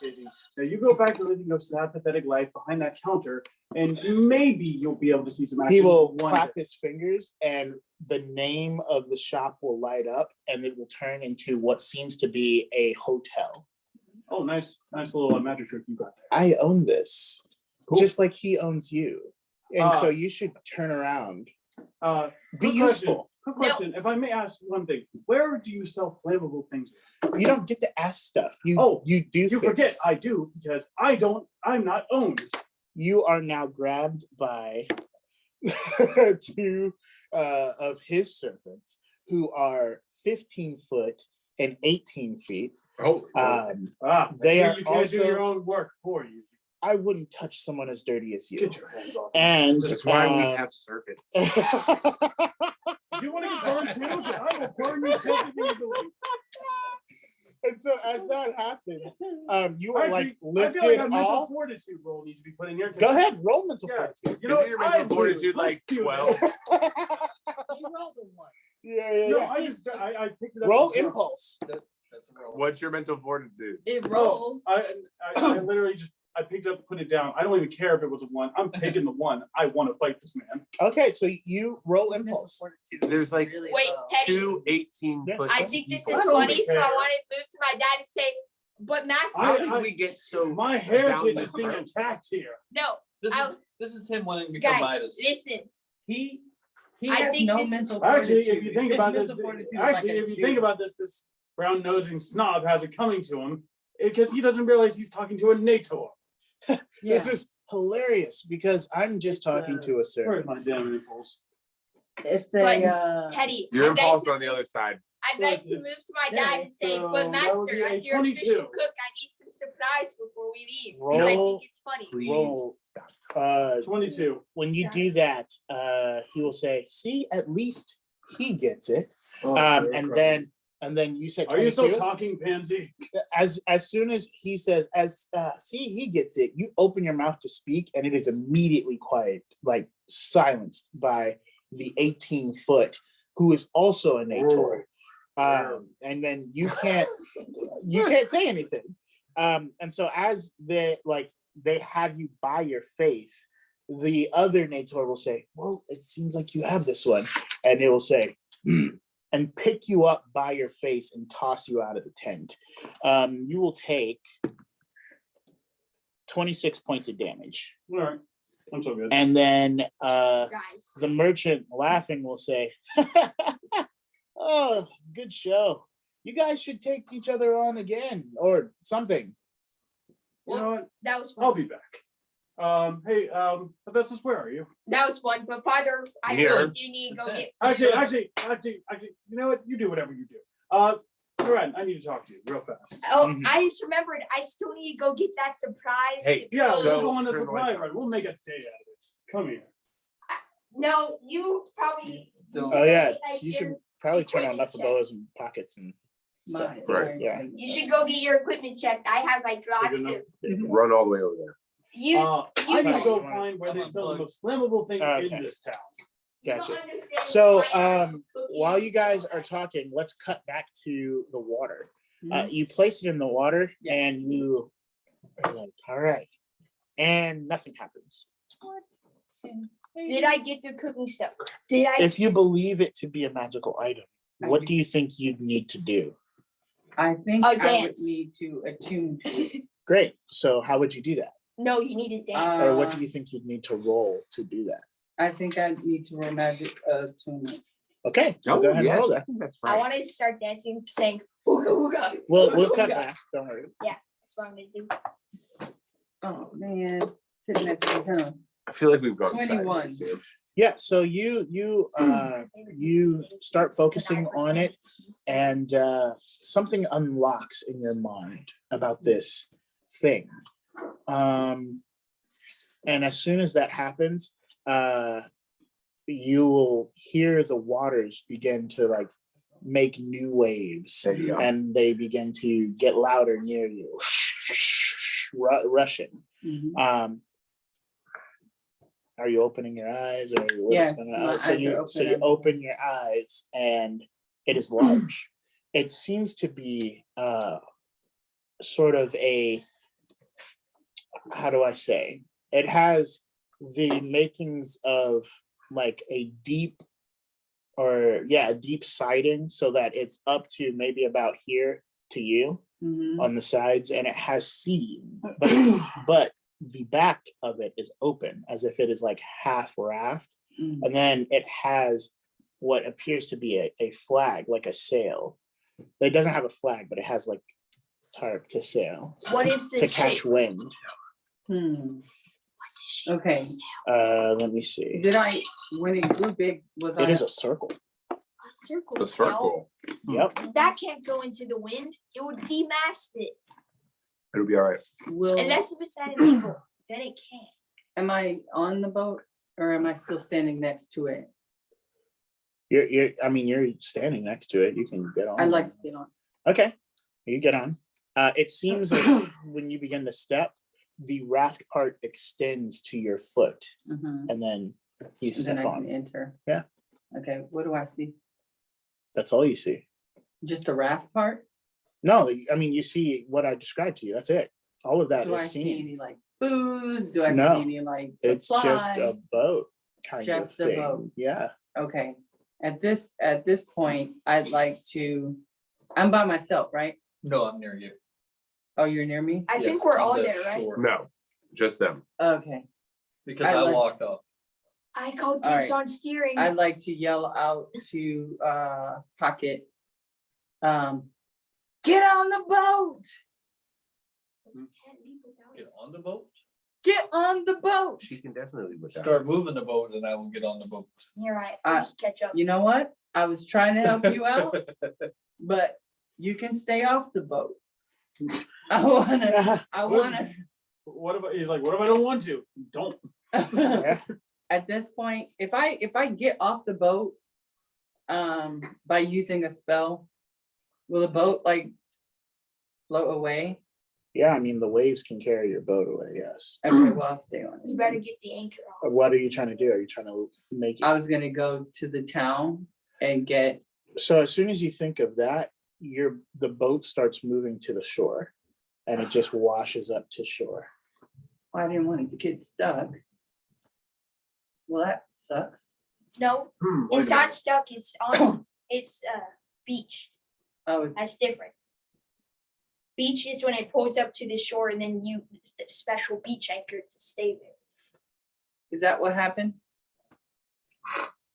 Stady. Now you go back to living your sad, pathetic life behind that counter, and maybe you'll be able to see some action. He will one clap day. his fingers and the name of the shop will light up and it will turn into what seems to be a hotel. Oh, nice little magic trick you got there. I own this, Cool. just like he owns you. And so Ah. you should turn around. Uh, Be quick useful. Quick question. If I may ask one thing, where do you sell flammable things? You don't get to ask stuff. You Oh, you do You things. forget I do because I'm not owned. You are now grabbed by two of his servants who are 15 foot and 18 feet. Oh, They So are you can't do also- your own work for you. I wouldn't touch someone as dirty as you. Get your hands off. me. And that's why we have servants. You want to get burned too? 'Cause I will burn you just as easily. And so as that happened, you are Actually, like I feel lifted like a mental off. fortitude roll needs to be put in here. 'cause- Go ahead, roll mental Yeah. fortitude. You know, Isn't your mental I lose. fortitude Let's like do 12? this. You rolled a one. Yeah, yeah, No, yeah. I picked it up. Roll as a zero. impulse. That's a roll. What's your mental fortitude? It Oh, rolled. I literally just picked it up, put it down. I don't even care if it was a one. I'm taking the one. I want to fight this man. Okay, so you roll His mental impulse. fortitude There's like really Wait, low. Teddy. two 18-foot. I think this people. is I don't funny, so I care. want to move to my dad and say, but master, How did we get so? My down heritage this is being road? attacked here. no, This is him wanting to become guys, Midas. listen. He I has think no this is- mental Actually, fortitude. if you think His about this, mental fortitude is like a if you two. think about this brown nosing snob has it coming to him because he doesn't realize he's talking to a Nator. This is hilarious because I'm just It's, talking to a Where's my servant. damn impulse? It's But- a Teddy, Your I beg impulse to on the other side. I I'd like to move to my dad and say, so but that would be master, a as your 22. official cook, I need some supplies before we leave. Because I Roll. think it's funny. Please Roll. stop. 22. When you do that, he will say, see, at least he gets it. Oh, And then you said Are you still 22. talking, Pansy? As soon as he says, see, he gets it, you open your mouth to speak, and it is immediately quiet, like silenced by the 18-foot, who is also a Nator. And then you can't say anything. And so as they have you by your face, the other Nator will say, well, it seems like you have this one. And it will say, and pick you up by your face and toss you out of the tent. You will take 26 points of damage. All right. I'm so good. And then Guys. the merchant laughing will say, oh, good show. You guys should take each other on again or something. You know what? That was I'll fun. be back. Hey, Augustus, where are you? That was fun. But Father, I Here. really do need to go get Actually, you know what? You do whatever you do. Duran, I need to talk to you real fast. Oh, Mhm. I just remembered. I still need to go get that surprise. Hey, to Yeah, go. we'll Go. go on the Turn the supply lights run. We'll make a day out of it. Come here. No, you probably. Don't- Oh, yeah. Like, You should your probably turn on equipment enough of check. those in pockets and stuff. My- Right. Yeah. You should go get your equipment checked. I have like lots enough. of. Run all the way over there. You. I you need to go know. find where they Come on, sell the bud. most flammable thing Okay. in this town. don't Gotcha. understand So why I'm cooking while you guys so are much. talking, let's cut back to the water. Mhm. You place it in the water Yes. and you are like, all right. And nothing happens. Did I get the cooking stuff? Did I? If you believe it to be a magical item, I what do. do you think you'd need to do? I think A I would dance. need to attune to it. Great. So how would you do that? No, you need to dance. Or what do you think you'd need to roll to do that? I think I need to roll magic attunement. Okay, so go ahead and roll that. That's I right. wanted to start dancing, saying ooga ooga. We'll ooga, cut ooga. back. Don't worry. That's what I'm gonna do. Oh, man, sitting next to him. I feel like we've gone 21. sideways here. Yeah, so you start focusing on it, and something unlocks in your mind about this thing. And as soon as that happens, you will hear the waters begin to like make new waves, There you go. and they begin to get louder near you, rushing. Mhm. Are you opening your eyes, or what is Yes, going my on? So eyes are you open. I'm- open your eyes, and it is large. It seems to be sort of a, how do I say? It has the makings of like a deep siding, so that it's up to maybe about here to you Mhm. on the sides, and it has seating, but the back of it is open, as if it is like half raft, Mhm. and then it has what appears to be a flag, like a sail. It doesn't have a flag, but it has like tarp to sail What is the to catch shape? wind. Hmm. What's the shape? Okay. Let me see. Did I, when it grew big, was I? It is a circle. A circle. The sail? circle. Yep. That can't go into the wind. It would demast it. It'll be all right. Will, Unless if it's at an angle, then it can't. am I on the boat or am I still standing next to it? You're standing next to it. You can get on. I'd like to get on. Okay, you get on. It seems as when you begin to step, the raft part extends to your foot, Mhm. and then you And then step I can on. enter. Yeah. Okay, what do I see? That's all you see. Just the raft part? No, you see what I described to you. That's it. All of that Do I is see seen. any like food? Do I see No, any like It's just a supplies? boat kind of Just a thing. boat. Yeah. Okay, at this point, I'd like to, I'm by myself, right? No, I'm near you. Oh, you're near me? I Yes, think we're on all the there, right? shore, No, just them. Okay, Because I I like- walked off. I go All dibs right. on steering. I'd like to yell out to Pocket, get on the boat, Get on the boat. get on the boat. She can definitely look Start moving the boat and I will get on the boat. You're right. Uh, We should catch up. You know what? I was trying to help you out, but you can stay off the boat. I wanna, What if he's like, what if I don't want to? Don't. Yeah. at this point, if I get off the boat, by using a spell, will the boat like float away? Yeah, I mean, the waves can carry your boat away, yes. Okay, well, I'll stay on You it. better get the anchor on. What are you trying to do? Are you trying to make I it? was gonna go to the town and get, So as soon as you think of that, the boat starts moving to the shore and it just washes up to shore. well, I didn't want to get stuck. Well, that sucks. No, Wait it's a not minute. stuck. It's on. It's beach. Oh, That's different. Beach is when it pulls up to the shore, and then you special beach anchor to stay there. is that what happened?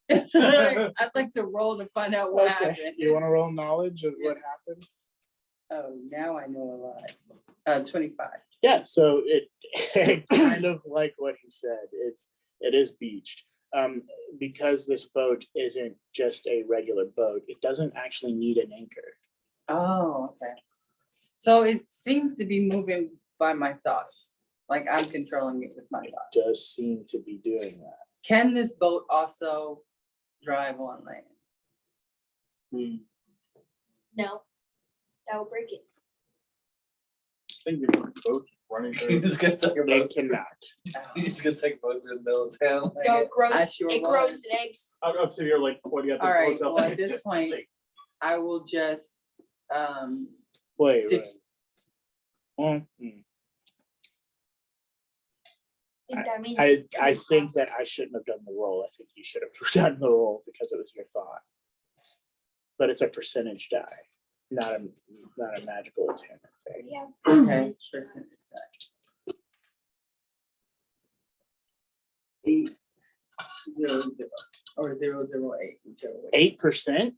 I'd like to roll to find out what Okay, happened. you want to roll knowledge of what happened? Oh, now I know a lot. 25. Yeah, so it kind of like what he said, it is beached. Because this boat isn't just a regular boat, it doesn't actually need an anchor. Oh, okay. So it seems to be moving by my thoughts, like I'm controlling it with my It thoughts. does seem to be doing that. Can this boat also drive on land? No, that will break it. I think your boat running through. He's gonna take a It boat. cannot. He's gonna take a boat to the middle of town. No, I it grows. sure It was. grows eggs. Up to your like, what do you have? All right, well, at this point, I will just, Wait, Six. wait. That means I think that I shouldn't have done the roll. I think you should have done the roll because it was your thought. But it's a percentage die, not a magical enchantment thing. Yeah. okay, sure, since that. 8, 0, 0, or 0, 0, 8, whichever way. 8%?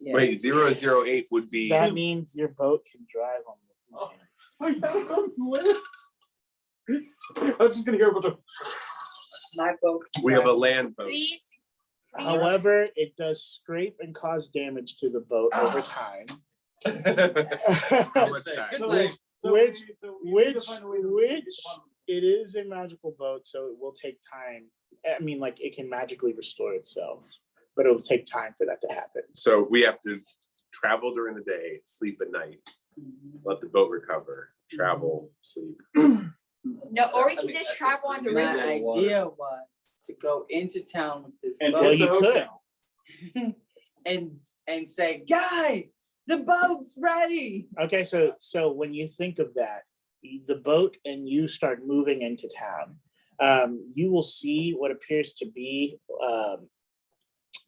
Yeah. Wait, 008 would be, That means your boat can drive on the land. I'm just gonna hear a bunch of. My boat. we have a land boat. Please. However, it does scrape and cause damage to the boat over time. How much thing, time? good So- thing. so Which- we need to which- find a way to which- make it fun. It is a magical boat, so it will take time. I mean, like, it can magically restore itself, but it will take time for that to happen. So we have to travel during the day, sleep at night, let the boat recover, travel, sleep. No, or we I can mean, just that's travel on the pretty My river. good. Water. idea was to go into town with this And Well, boat hit you the could. hotel. and say, guys, the boat's ready. Okay, so when you think of that, the boat and you start moving into town, you will see what appears to be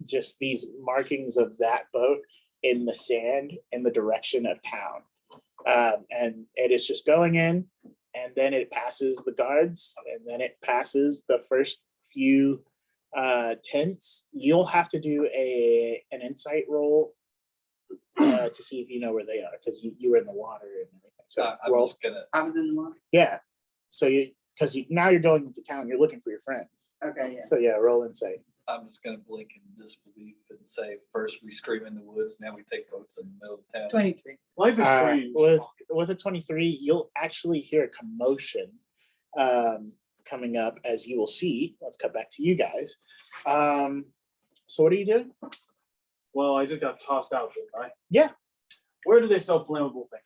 just these markings of that boat in the sand in the direction of town. And it is just going in, and then it passes the guards, and then it passes the first few tents. You'll have to do an insight roll to see if you know where they are, because you were in the water and everything. So I'm roll, just gonna, I was in the water. yeah. So now you're going into town, you're looking for your friends. Okay, yeah. So yeah, roll insight. I'm just gonna blink in disbelief and say, first we scream in the woods, now we take boats in the middle of town. 23. Life is strange. With a 23, you'll actually hear a commotion coming up, as you will see. Let's cut back to you guys. So what are you doing? Well, I just got tossed out, didn't I? Yeah. Where do they sell flammable things?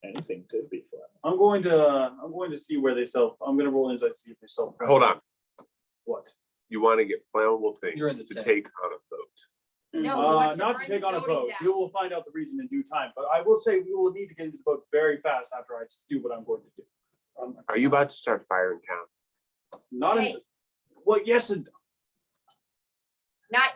Anything could be fun. I'm going to see where they sell. I'm gonna roll insight to see if they sell. Hold on, What? you want to get flammable You're in things the to tent. take on a boat. No, he wants to Not burn to the take on a building boat. down. You will find out the reason in due time. But I will say we will need to get into the boat very fast after I do what I'm going to do. Are you about to start fire in town? Not in, Hey. well, yes and Not.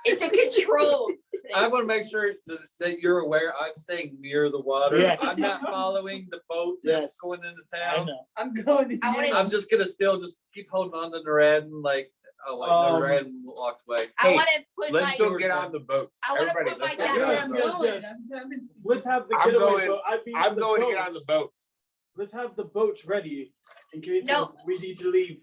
It's a control. I wanna make sure that you're aware, I'm staying near the water. Yeah. I'm not following the boat Yes. that's going into I town. know. I'm going to. I wanna- use- I'm just gonna still just keep holding on to Naradin, like, oh, wait, Um, Naradin walked away. I Hey, want to put Let's my. go get on the boat. I wanna Everybody, put my let's go dad get on Yes, the yes, boat. yes. I'm coming. let's have the I'm getaway going- boat. I'm going to get on the boat. Let's have the boats ready in case No. we need to leave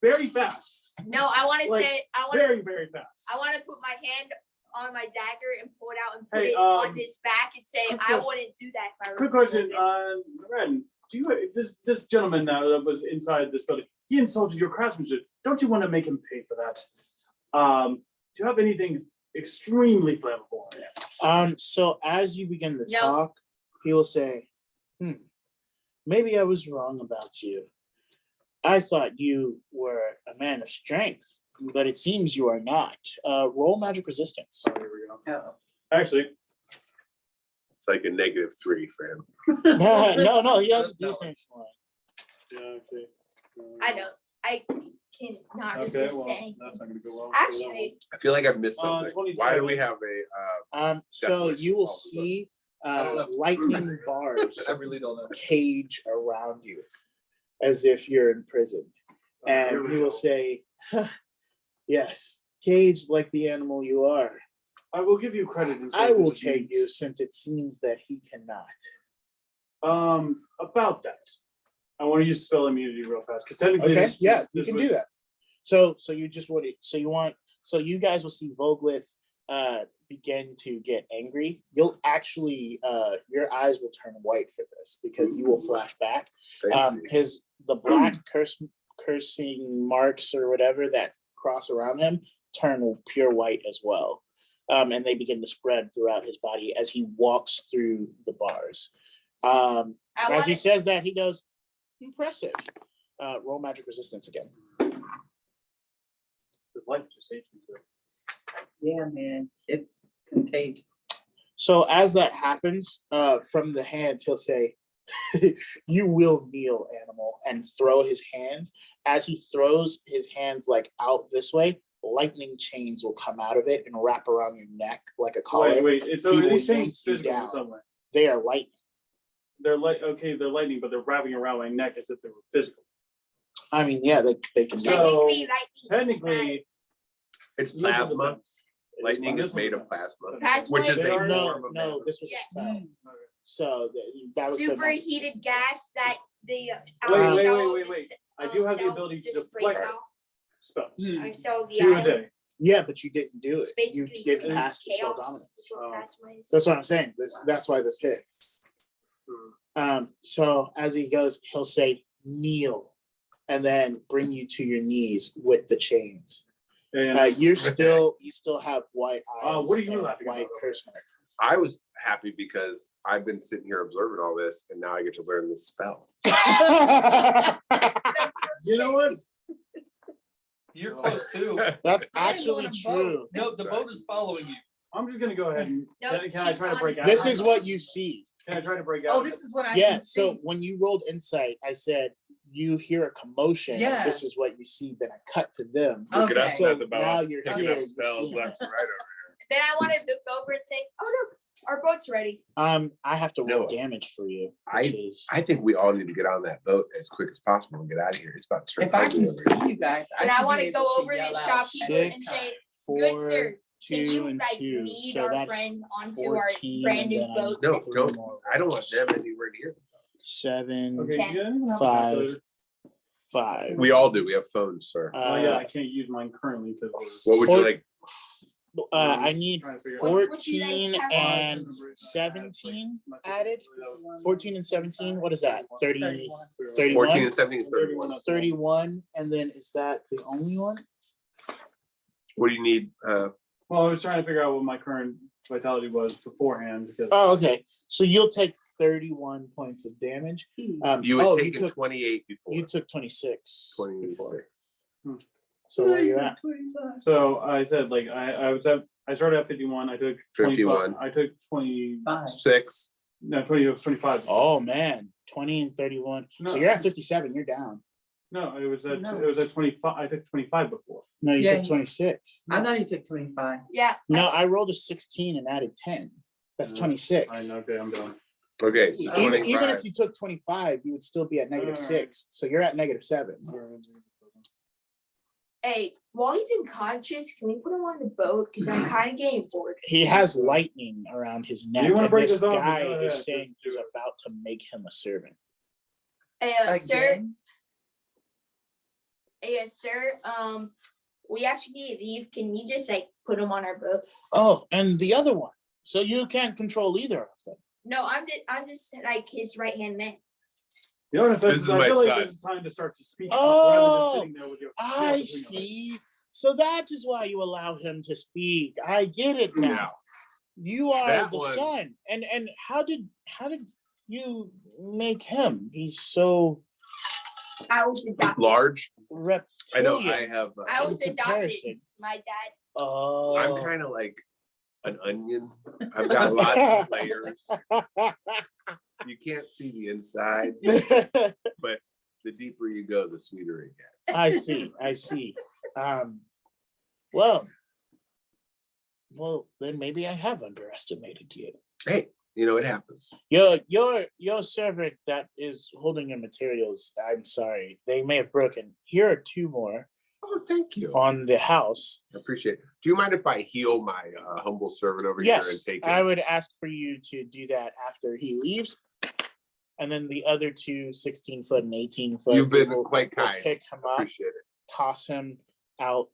very fast. No, I want to Like, say. I want. Very, very fast. I want to put my hand on my dagger and pull it out and put Hey, it on his back and say, quick I question. wouldn't do that if I were. Quick you, question, Logan." Ren, do you, this gentleman now that was inside this building, he insulted your craftsmanship. Don't you want to make him pay for that? Do you have anything extremely flammable on you? So as you begin to No. talk, he will say, maybe I was wrong about you. I thought you were a man of strength, but it seems you are not. Roll magic resistance. Oh, here we go. Oh. Actually, It's like a -3 for him. No, he has a That's not decent one. yeah, okay. I know. I can not Okay, resist well, anything. that's not gonna go well. Actually, I feel like I've missed something. 27. Why do we have a, So Definitely. you will see don't know. lightning bars I really don't know. cage around you as if you're in prison. And he will say, yes, caged like the animal you are. I will give you credit. in I saying will this is take you neat. since it seems that he cannot. About that, I want to use spell immunity real fast because technically, Okay, this- yeah, this you can was- do that. So you just want it. So you guys will see Voglith begin to get angry. You'll actually your eyes will turn white for this because you will flash back. fancy? The black cursing marks or whatever that cross around him turn pure white as well. And they begin to spread throughout his body as he walks through the bars. I As he want says that, he goes, impressive. Roll magic resistance again. His life just hates me too. Yeah, man, it's contagious. So as that happens, from the hands, he'll say, you will kneel, animal, and throw his hands. As he throws his hands like out this way, lightning chains will come out of it and wrap around your neck like a collar. Wait, it's He over will these yank things you physical down. in some way. They are lightning. They're like, okay, they're lightning, but they're wrapping around my neck as if they were physical. I mean, yeah, they can do So, that. technically, Technically, It's this is a plasma. fence. Lightning This is made a of fence. plasma, Plasma which is is- a No, form of no, matter. this was Yes. a spell. So that was the superheated magic resistance. gas that the Wait, shell wait. of the I do have the cell ability to just breaks deflect out. spells. And so the 2 a island day. Yeah, but you didn't do is it. You basically didn't pass the spell chaos. dominance. That's what plasma is. That's what I'm saying. That's why this hits. So as he goes, he'll say, kneel, and then bring you to your knees with the chains. And You still have white eyes. what are you and laughing white about? curse mark. I was happy because I've been sitting here observing all this, and now I get to learn this spell. you know what? You're close too. That's I didn't actually want a true. No, the boat is following you. I'm just gonna go ahead and No, can I she's try to on break it. out? This is what you see. Can I try to break out? Oh, this is what I Yeah, can so see. when you rolled insight, I said you hear a commotion. Yeah. And this is what you see. Then I cut to them. Look at Okay. us So at the boat, now you're picking here, up you're spells seeing left and right over Then I want to look over and say, "Oh look, our boat's ready." I have to roll No. damage for you, I- which is I think we all need to get on that boat as quick as possible and get out of here. It's about to turn If I ugly can over here. see you guys, And I should want be to able go over to yell the out shopkeeper at and Six, say, four, "Good sir, can 2, you and like 2. lead So our that's friend onto our 14, brand and new then I boat?" No, Three don't. more I don't want them anywhere near. 7, Okay, Okay. you don't even have a 5, calculator. 5. We all do. We have phones, sir. Oh yeah, I can't use mine currently because. What would you four- like? I need Trying to figure it out. Would you like 14 to have- and 17 added. 14 and 17. What is that? 30, 31? 14 and 17 and 31. 31. And then is that the only one? What do you need? Well, I was trying to figure out what my current vitality was beforehand because. Oh, okay. So you'll take 31 points of damage. You oh, had taken took 28 before. You took 26. before. 26. So where are you at? So I said like I started at 51. I took 51. 25. I took 20. 6. No, 20. It was 25. Oh man, 20 and 31. So No. you're at 57. You're down. No, it was at No. 25. I took 25 before. No, you Yeah, took 26. I thought he took 25. Yeah. No, I rolled a 16 and added 10. That's No, 26. I know. Okay, I'm done. Okay, so Even 25. if you took 25, you would still be at negative Alright. 6. So you're at negative 7. Hey, while he's unconscious, can we put him on the boat? Because I'm kind of getting bored. He has lightning around his neck. wanna And break this this off? guy Go ahead, is saying just he's do it. about to make him a servant. Hey, sir. Again? Hey, sir. We actually need to leave. Can you just like put them on our boat? Oh, and the other one. So you can't control either of them. No, I'm just like his right hand man. You know what? This is I my feel like son. this is time to start to speak up rather than just Oh, sitting there with your. tail I between your legs. see. So that is why you allow him to speak. I get it now. Yeah. You are That the one- son. And how did you make him? He's so I was adopted. Large. reptilian. I know. I have. I was in adopted. comparison. My dad. Oh, I'm kind of like an onion. I've got lots of layers. You can't see the inside, but the deeper you go, the sweeter it gets. I see. Well, then maybe I have underestimated you. Hey, it happens. Your servant that is holding your materials, I'm sorry, they may have broken. Here are 2 more Oh, thank you. on the house. I appreciate it. Do you mind if I heal my humble servant over here and Yes, take I him? would ask for you to do that after he leaves. And then the other 2, 16-foot and 18-foot. You've been will quite kind. Pick him up, Appreciate it. toss him out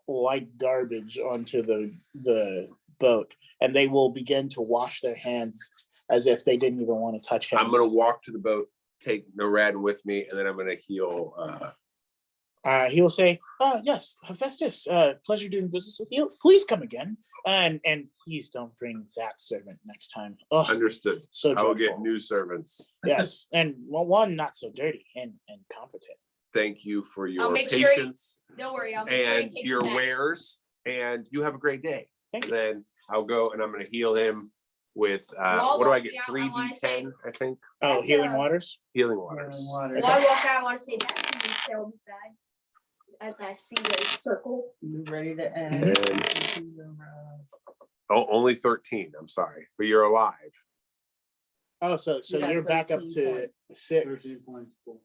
like garbage onto the boat, and they will begin to wash their hands as if they didn't even want to touch him. I'm gonna walk to the boat, take Norad with me, and then I'm gonna heal. He will say, yes, Hephaestus, pleasure doing business with you. Please come again. And please don't bring that servant next time. Oh, Understood. so I will dreadful. get new servants. Yes, and one not so dirty and competent. Thank you for your make sure you- patience Don't worry. I'll make sure he and takes your it back. wares, and you have a great day. Thank And you. then I'll go and I'm gonna heal him with Well, what do I well, get? yeah, I 3d10, wanna say- I think. Oh, Yes, healing waters. Healing waters. Water. While I walk out, I want to say that to Michelle beside as I see the circle. You ready to end? And only 13. I'm sorry, but you're alive. Oh, so You got you're back up 13 to points. 6. 13 points. Cool.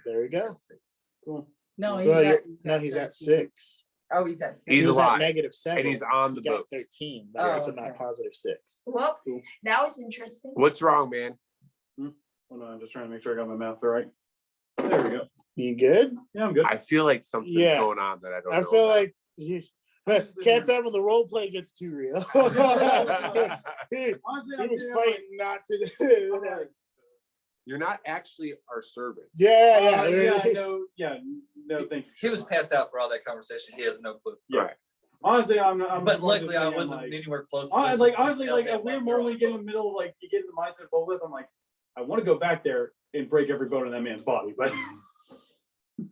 There we go. Cool. No, He's at 6. Oh, he's at 6. He's He was alive, at -7. and he's on He the got boat. 13, but Oh, it's a okay. not +6. Well, Cool. that was interesting. What's wrong, man? Hold on, I'm just trying to make sure I got my math right. There we go. You good? Yeah, I'm good. I feel like something's Yeah. going on that I don't know. I feel about. like you can't tell when the role play gets too real. he Honestly, was fighting not to. You're not actually our servant. Yeah. No, thank you. He was passed out for all that conversation. He has no clue. Yeah. Right. Honestly, I'm But going to luckily, say I I'm wasn't like- anywhere close. to Honestly, listening to tell like them a weird about their moment, own you get in boat. the middle, like you get in the mindset of both. I'm like, I want to go back there and break every bone in that man's body, but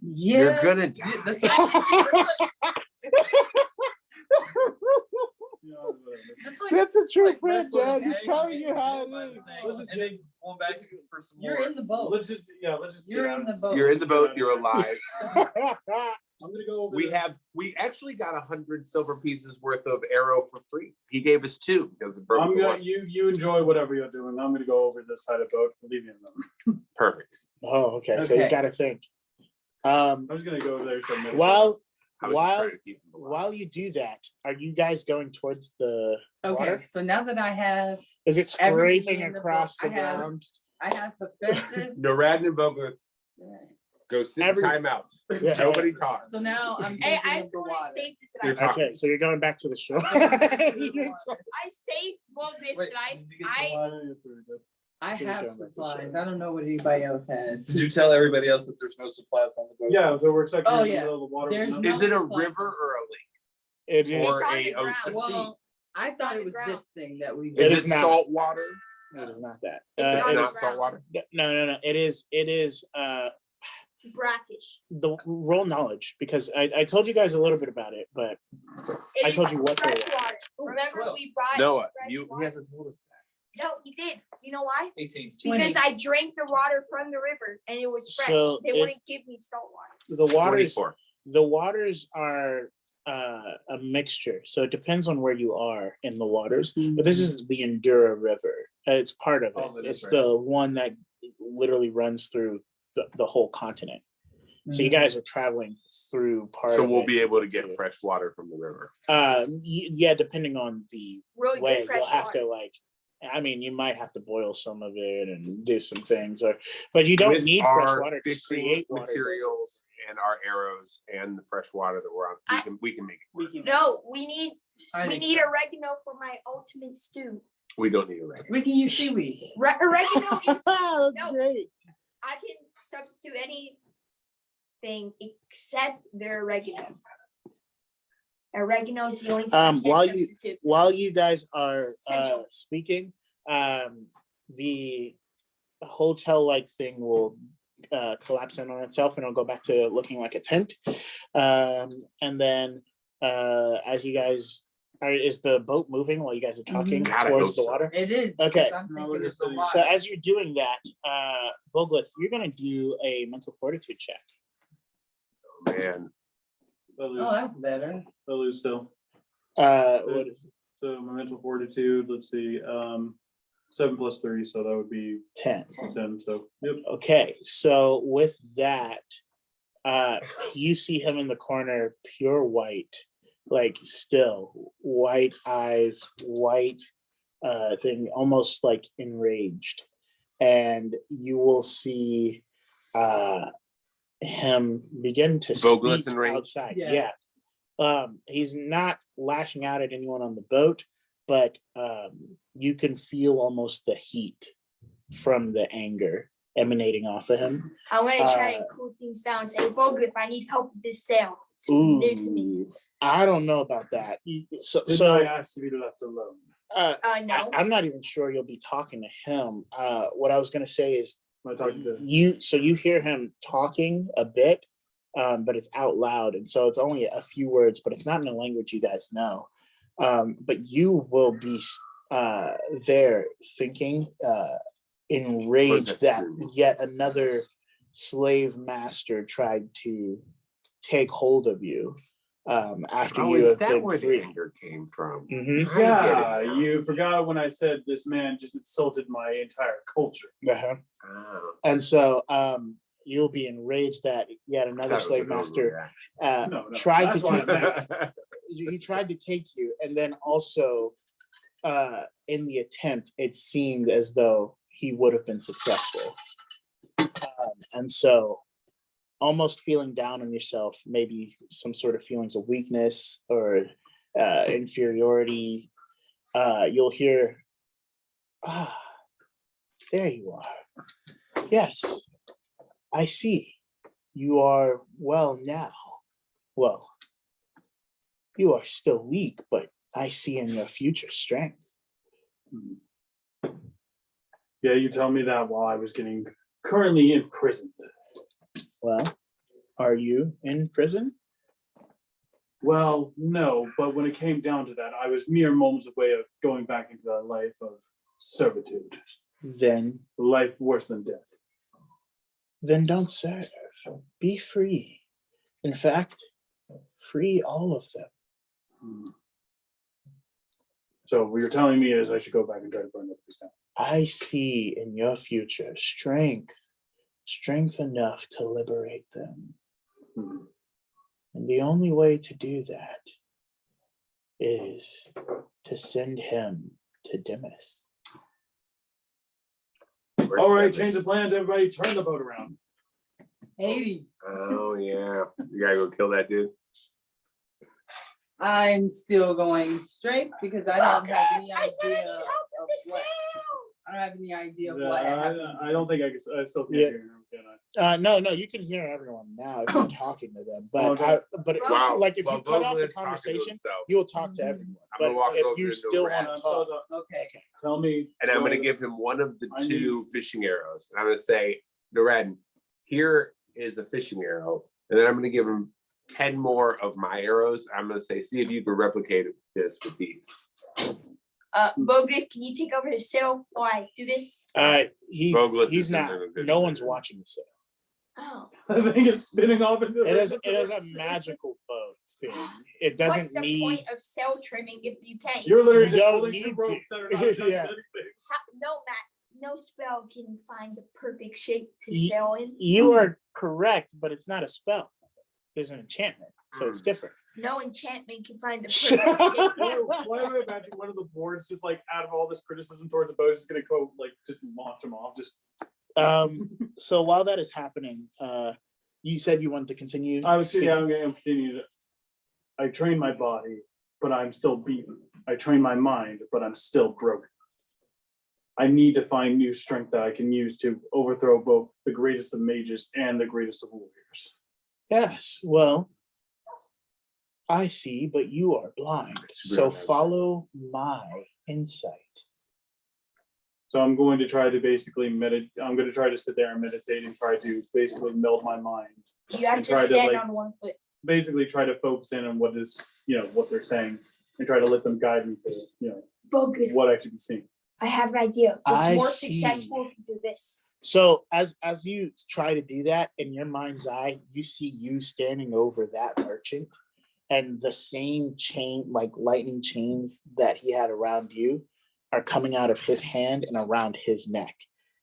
You're Yeah. gonna die. Yeah, that's you know, whatever. That's like, That's a true like friend, wrestling Dad. is He's hanging telling and you how getting by it the is. thing, and then going back for some more. You're in the boat. Let's just You're get in the out. boat. You're in the boat. You're alive. I'm gonna go over. We actually got 100 silver pieces worth of arrow for free. He gave us 2 because of broken I'm gonna one. you enjoy whatever you're doing. I'm gonna go over this side of the boat. Leave me alone. Perfect. Oh, okay. So he's Okay. got to think. I'm just gonna go over there. For a minute. While I was just while trying to keep him alive. while you do that, are you guys going towards the water? Okay, so now that I have Is it Everything scraping in the across the book, I have- ground? Hephaestus. No, Radin and Boga, go sit in Every- timeout. Yeah. Nobody talks. So now I'm Hey, thinking I of just the want to water. save this. You're That talking. Okay, so you're going back to the shore. I saved both this. Wait, That did you get I I So you're have going back to supplies. shore. I don't know what anybody else has. Did you tell everybody else that there's no supplies on the boat? Yeah, so we're stuck Oh, in the yeah. middle of the water. There's with no- Is it a supplies. river or a lake? It is. Or on a the ground. ocean? Well, I It's thought on it the was ground. this thing that we. It Is is it not. salt water? It is not that. It's It's on the not ground. salt water. No. It is brackish. the roll knowledge because I told you guys a little bit about it, but It I is told you what they fresh were. water. Remember 12. we brought Noah, fresh he water? hasn't told us that. No, he did. Do you know why? 18. 20. Because I drank the water from the river and it was fresh. So They wouldn't give me salt water. The waters are a mixture, so it depends on where you are in the waters. But this is the Endura River. It's part of it. Oh, that is It's right. the one that literally runs through the whole continent. So you guys are traveling through part. So of we'll it be to able to get get fresh water from the river. Yeah, depending on the Really way, good fresh you'll have water. to like. I mean, you might have to boil some of it and do some things, but you don't With need fresh our water to fishing create water. materials and our arrows and the fresh water that we're on, we can make it work. No, we need I we think need so. oregano for my ultimate stew. We don't need a regular. We can use seaweed. Oregano is That's No. great. I can substitute anything except the oregano. Oregano is the only thing I can't While you- substitute. While you guys are Essential. speaking, the hotel-like thing will collapse in on itself and it'll go back to looking like a tent. And then as you guys is the boat moving while you guys are talking God, I towards hope the so. water? It is. Okay. because I'm thinking it's a lot. So as you're doing that, Voglith, you're gonna do a mental fortitude check. Oh, man. I lose. Oh, that's better. I lose still. What is it? So my mental fortitude, let's see, 7 + 3, so that would be 10. 10, so, yep. Okay, so with that, you see him in the corner, pure white, like still white eyes, white thing, almost like enraged. And you will see him begin to Vogel's speak enraged? outside. Yeah. Yeah. He's not lashing out at anyone on the boat, but you can feel almost the heat from the anger emanating off of him. I'm gonna try and cool things down. Say, Vogel, if I need help with this sail, it's new to me. Ooh, I don't know about that. So, Didn't so I ask to be left alone? No. I'm not even sure you'll be talking to him. What I was gonna say is Am I talking to? you hear him talking a bit, but it's out loud, and so it's only a few words, but it's not in a language you guys know. But you will be there thinking, enraged that yet another slave master tried to take hold of you after Oh, you is have that been where the free. anger came from? Mhm. I get Yeah, it now. you forgot when I said this man just insulted my entire culture. Uh-huh. Oh, And so you'll be enraged that yet I another thought it was slave an master No, no, tried to that's what I take meant. he tried to take you, and then also in the attempt it seemed as though he would have been successful. And so almost feeling down on yourself, maybe some sort of feelings of weakness or inferiority, you'll hear, there you are. Yes, I see. You are well now. Well, you are still weak, but I see in your future strength. Yeah, you tell me that while I was getting currently imprisoned. Well, are you in prison? Well, no, but when it came down to that, I was mere moments away of going back into that life of servitude, Then life worse than death. don't serve. Be free. In fact, free all of them. Hmm. So what you're telling me is I should go back and try to burn up this town. I see in your future strength enough to liberate them. Hmm. And the only way to do that is to send him to Demis. where's All right, Dennis? change the plans, everybody, turn the boat around. Hades. Oh, yeah. You gotta go kill that dude. I'm still going straight because I don't have any I said I idea need help of with this what, sail. I don't have any idea of Yeah, what happened. I don't think I can, I still can't Yeah. hear him, can I? No, you can hear everyone now if you're talking to them. But Okay. Wow. like if Well, you cut off the Vogel's talking to conversation, himself. you will talk to everyone. I'm gonna But walk if over you to still Rat. want to talk, Okay. Tell me. And I'm gonna so- give him one of the I two fishing arrows. And I'm gonna say, Nared, here is a fishing arrow. And then I'm gonna give him 10 more of my arrows. I'm gonna say, see if you can replicate this with these. Vogel, can you take over the sail while I do this? Vogelith he's is not. in a good No one's position. watching the sail. Oh. The thing is spinning off into. It is a magical boat thing. It What's doesn't the need. point of sail trimming if you can't? You're literally You just don't holding two need ropes to. that are not touching Yeah. anything. No, Matt. No spell can find the perfect shape to Ye- sail in. You are correct, but it's not a spell. There's an enchantment, so it's different. No enchantment can find the perfect shape. Why do I imagine one of the boards just like out of all this criticism towards the boat is gonna go like just launch them off? Just So while that is happening, You said you wanted to continue. I was speaking? yeah, I'm going to continue to. I train my body, but I'm still beaten. I train my mind, but I'm still broken. I need to find new strength that I can use to overthrow both the greatest of mages and the greatest of warriors. Yes, well, I see, but you are blind. So follow my insight. So I'm going to try to basically meditate. I'm going to try to sit there and meditate and try to basically meld my mind. You have And to try to, stand like, on one foot. Basically try to focus in on what is, what they're saying and try to let them guide me to, Focus. what I should be seeing. I have an idea. It's I more see. successful if you do this. So as you try to do that, in your mind's eye, you see you standing over that merchant, and the same chain, like lightning chains that he had around you, are coming out of his hand and around his neck.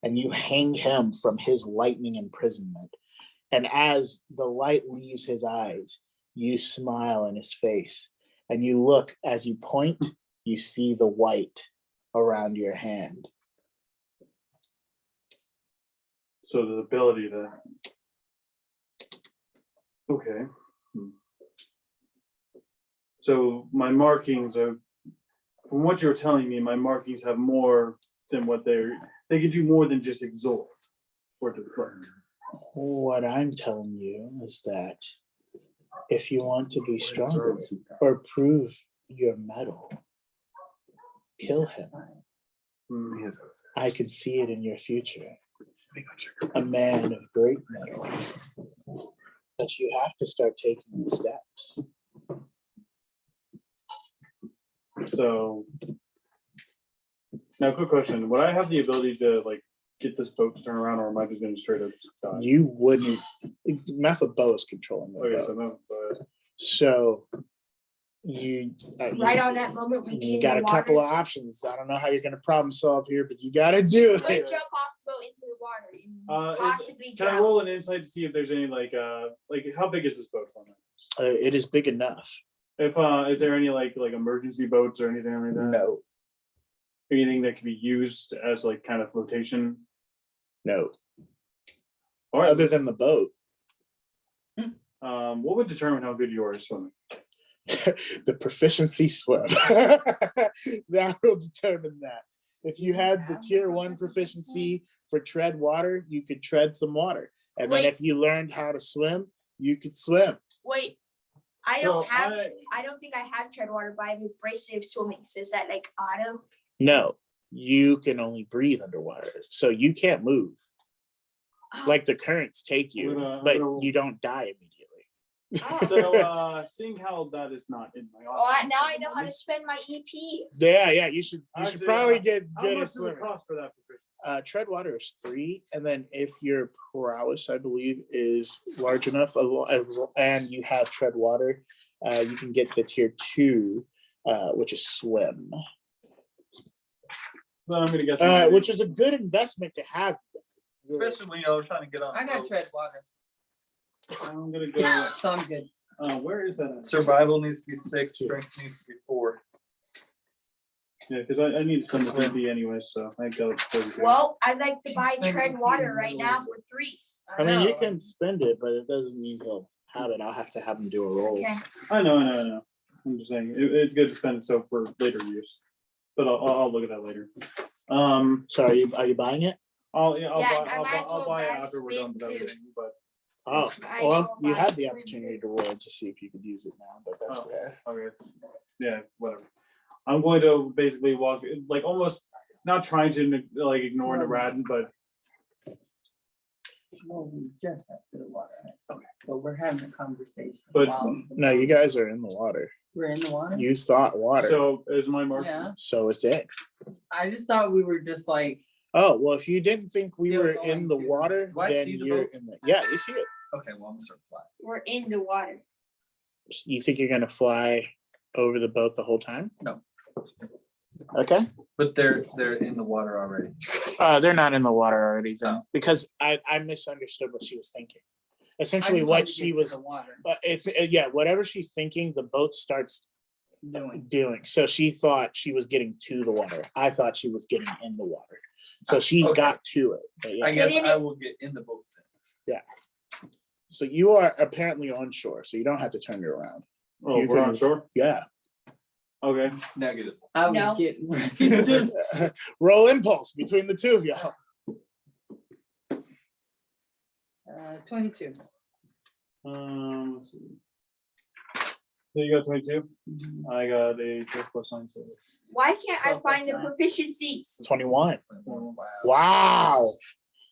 And you hang him from his lightning imprisonment. And as the light leaves his eyes, you smile in his face. And you look, as you point, you see the white around your hand. So the ability to. Okay. So my markings are, from what you're telling me, my markings have more than what they can do more than just exalt or deflect. What I'm telling you is that if you want to be stronger or prove your mettle, kill him. I can see it in your future. A man of great mettle. But you have to start taking the steps. So now, quick question: would I have the ability to get this boat to turn around, or am I just going to straight up die? You wouldn't. Method bow is controlling the Okay, so boat. no, but So you Right on that moment, we you got a couple of options. I don't know how you're going to problem solve here, but you got to do could it. jump off the boat into the water and possibly can I drown. roll an insight to see if there's any how big is this boat? It is big enough. If is there any like emergency boats or anything like that? No, Anything that can be used as kind of flotation? no. All right. Other than the boat. What would determine how good you are at swimming? The proficiency swim. That will determine that. If you had the tier 1 proficiency for tread water, you could tread some water. And then Wait. if you learned how to swim, you could swim. Wait, I So don't have. I don't think I have tread water, but I have abrasive swimming. So is that like auto? No, you can only breathe underwater. So you can't move. Like the currents take you, but you don't die immediately. Oh. So seeing how that is not in my Oh, options now at I the know how to moment, spend my EP. Yeah, you should Actually, probably get how good much at does it swimming. cost for that proficiency? Tread water is 3, and then if your prowess, I believe, is large enough, and you have tread water, you can get the tier 2, which is swim, Well, I'm gonna guess. which is a good investment to have. Especially when you're trying to get on. I the got boat. tread water, I'm gonna go. so I'm good. Where is that? At? Survival needs to be 6, strength needs to be 4. Yeah, because I need to spend the CP anyway, so I got 30. Well, I'd like to buy Spend tread EP water in right the now middle. for 3. I mean, you know. can spend it, but it doesn't mean he'll have it. I'll have to have him do a roll. Okay. I know. I'm just saying it's good to spend it so for later use, but I'll look at that later. So are you buying it? I'll Yeah, I might as I'll well buy it buy after we're done with spin too. everything. But Oh, I well, will you buy had the swim opportunity too. to roll to see if you could use it now, but that's Oh. fair. okay, yeah, whatever. I'm going to basically walk almost not trying to ignore Naradin, but Well, we just have to the water. Okay, but we're having a conversation. But- while No, you guys are in the water. we're in the water. You thought water, so is my mark. Yeah, so it's it. I just thought we were just like, Oh, well, if you didn't think we Still were going in the to- water, Do I then see the you're boat? in the, yeah, you see it. Okay, well, I'm gonna start flying. We're in the water. You think you're gonna fly over the boat the whole time? No. Okay. But they're in the water already. They're not in the water already then, Oh. because I misunderstood what she was thinking. I Essentially, just wanted what to she get to was, the water it's, yeah, whatever she's thinking, the boat starts doing. So she thought she was getting to the water. I thought she was getting in the water. So she Okay. got to it. But yeah. I guess in I it. will get in the boat then. So you are apparently on shore, so you don't have to turn it around. Oh, You we're can- on shore? Yeah. Okay. Negative. I was No. getting ready to. Roll impulse between the two of y'all. 22. Let's see. So you got 22? I got a 12+9. So Why can't I 12 find the plus proficiencies? 21. Wow. Wow.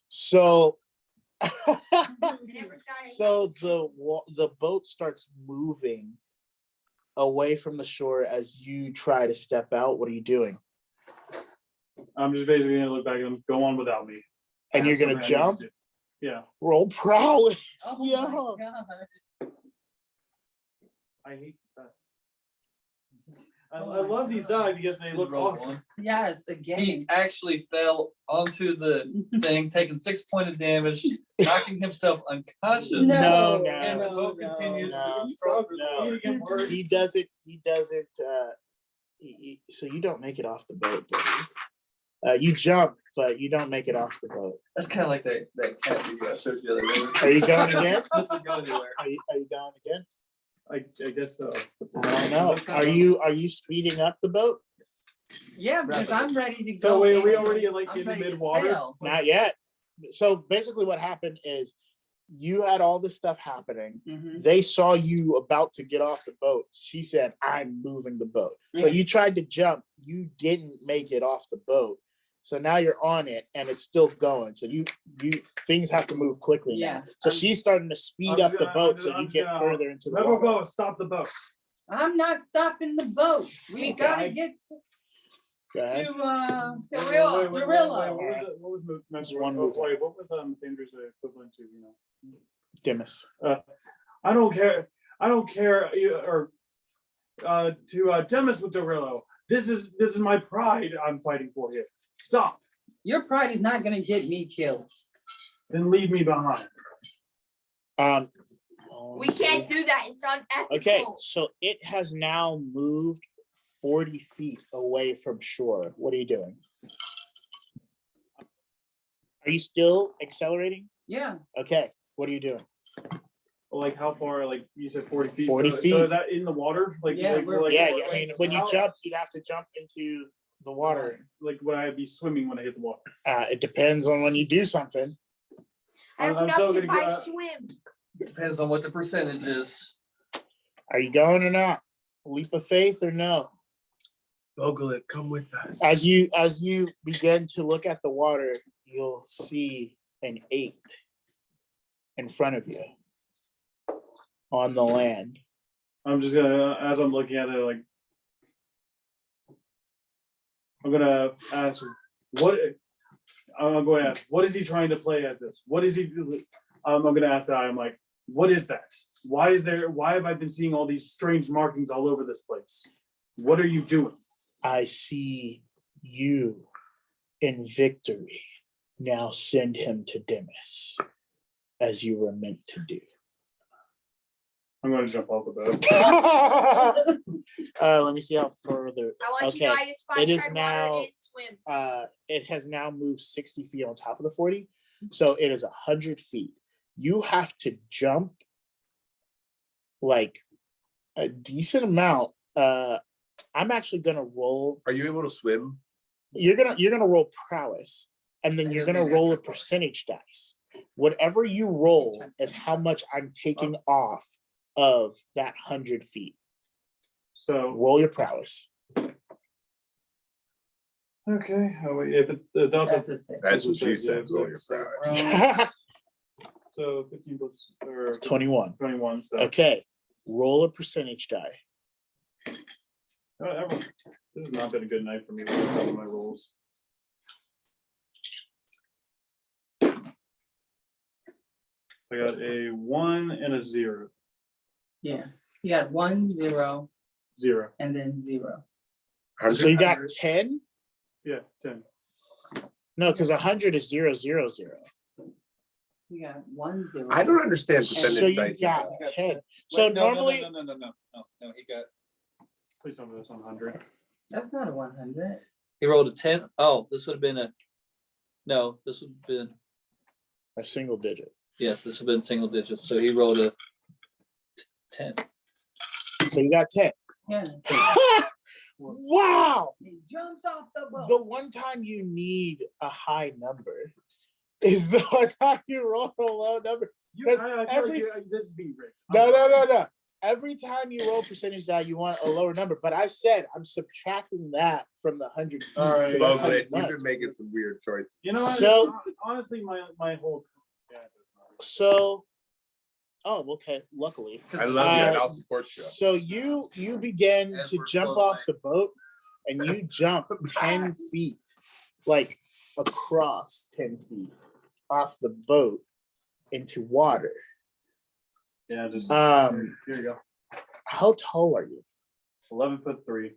So Never done it. so the boat starts moving away from the shore as you try to step out. What are you doing? I'm just basically gonna look back and go on without me. And you're gonna Something I need jump? to do. Yeah, Roll prowess. Oh Yeah. my God. I hate this die. I love these die because they look Roll awesome. one. Yes, He again. actually fell onto the thing, taking 6 points of damage, knocking himself unconscious. No, no. And the boat no, continues no. to struggle. No. He doesn't so you don't make it off the boat, buddy. You jump, but you don't make it off the boat. That's kind of like that cat video I showed you the other day. Are you going again? Doesn't go anywhere. Are you going again? I guess so. I don't know. Are you speeding up the boat? Yeah, because I'm ready to go. So wait, are we into- already like I'm in the ready to mid-water? sail. Not yet. So basically what happened is you had all this stuff happening. Mhm. They saw you about to get off the boat. She said, I'm moving the boat. So Yeah. you tried to jump. You didn't make it off the boat. So now you're on it and it's still going. So you things have to move quickly now. Yeah. So she's starting to speed up the boat so you get further into the Rebel water. boat, stop the boats. I'm not stopping the boat. We Okay. gotta get Go ahead. to, The real. Gorilla. What was the Just one oh, move. wait, what was Dangerous equivalent to, you know? Dimas. I don't care. Or to Demis with Dorillo. This is my pride I'm fighting for here. Stop. your pride is not gonna get me killed. Then leave me behind. We can't do that. It's unethical. Okay, so it has now moved 40 feet away from shore. What are you doing? Are you still accelerating? Yeah, Okay, what are you doing? Like how far? Like you said, 40 feet. 40 So feet. is that in the water? Like Yeah, we're- like, Yeah, I mean, when you how- jump, you'd have to jump into the water. Like would I be swimming when I hit the water? It depends on when you do something. I have I'm enough still to gonna buy go- swim. Depends on what the percentage is. Are you going or not? Leap of faith or no? Bogolet, come with us. As you begin to look at the water, you'll see an 8 in front of you on the land. I'm just gonna, as I'm looking at it, like, I'm gonna ask, I'm going to ask, what is he trying to play at this? What is he, I'm gonna ask that, I'm like, what is that? Why have I been seeing all these strange markings all over this place? What are you doing? I see you in victory. Now send him to Demis, as you were meant to do. I'm gonna jump off the boat. Let me see how further. I want Okay, you guys to it is tread water now- and swim. It has now moved 60 feet on top of the 40. So it is 100 feet. You have to jump like a decent amount. I'm actually gonna roll. Are you able to swim? You're gonna roll prowess, and then It you're doesn't gonna even roll a have to roll. percentage dice. Whatever you roll is how much I'm taking off of that 100 feet. So, Roll your prowess. okay, oh, wait, if the dots are, that's a 6. That's what she Yeah, said. so- Roll your prowess. so 15 plus, or 21. 21, so. Okay, roll a percentage die. This has not been a good night for me with my rolls. I got a 1 and a 0. Yeah, you got 1, 0, 0. and then 0. So you got 10? Yeah, 10. No, because 100 is 0, 0, 0. You got 1, 0. I don't understand So percentage you dice. got You got 10. So Wait, no, normally, no, he got, Please tell me that's 100. That's not a 100. he rolled a 10. Oh, this would have been no, this would have been, a single digit. Yes, this has been single digits. So he rolled a 10. So you got 10. Yeah. Wow. He jumps off the boat. The one time you need a high number is the one time you roll a low number. You, Because I feel every- like this is being rigged. No. Every time you roll percentage die, you want a lower number. But I said I'm subtracting that from the 100. All right. So Well, that's how but much. you've been making some weird choices. You know what? So- honestly, my whole. Yeah, So, oh, okay. Luckily, I love you, and Uh, I'll support you. so you begin As to we're jump floating off the boat, and you jump 10 feet, like across 10 feet off the boat into water. yeah, just Um, here you go. How tall are you? 11'3".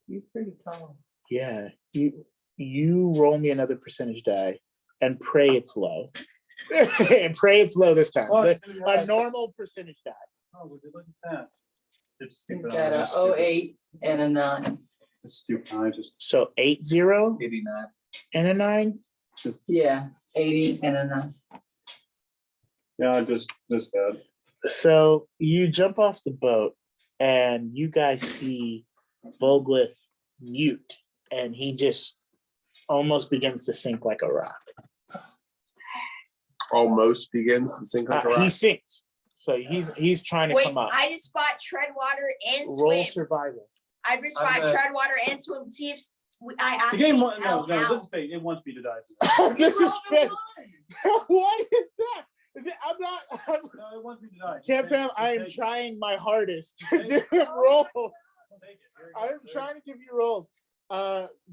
He's pretty tall. Yeah, you roll me another percentage die and pray it's low. And pray it's low this time. Plus, A normal percentage die. oh, would you look at that? It's He's stupid. got a 08 and a 9. It's stupid. I just. So 80 89. and a 9. Yeah, 80 and a 9. Yeah, just bad. So you jump off the boat and you guys see Voglith mute, and he just almost begins to sink like a rock. Almost begins to sink like a He rock. sinks. So he's trying to Wait, come up. I just spot tread water and Roll swim. survival. I just I'm spot gonna- tread water and swim. See if I The actually game wants know no, how. this is fake. It wants me to die. This is fake. What is that? Is it, I'm not. No, it wants me to die. Camp Fam, I am trying my hardest to give him rolls. I'm trying to give you rolls.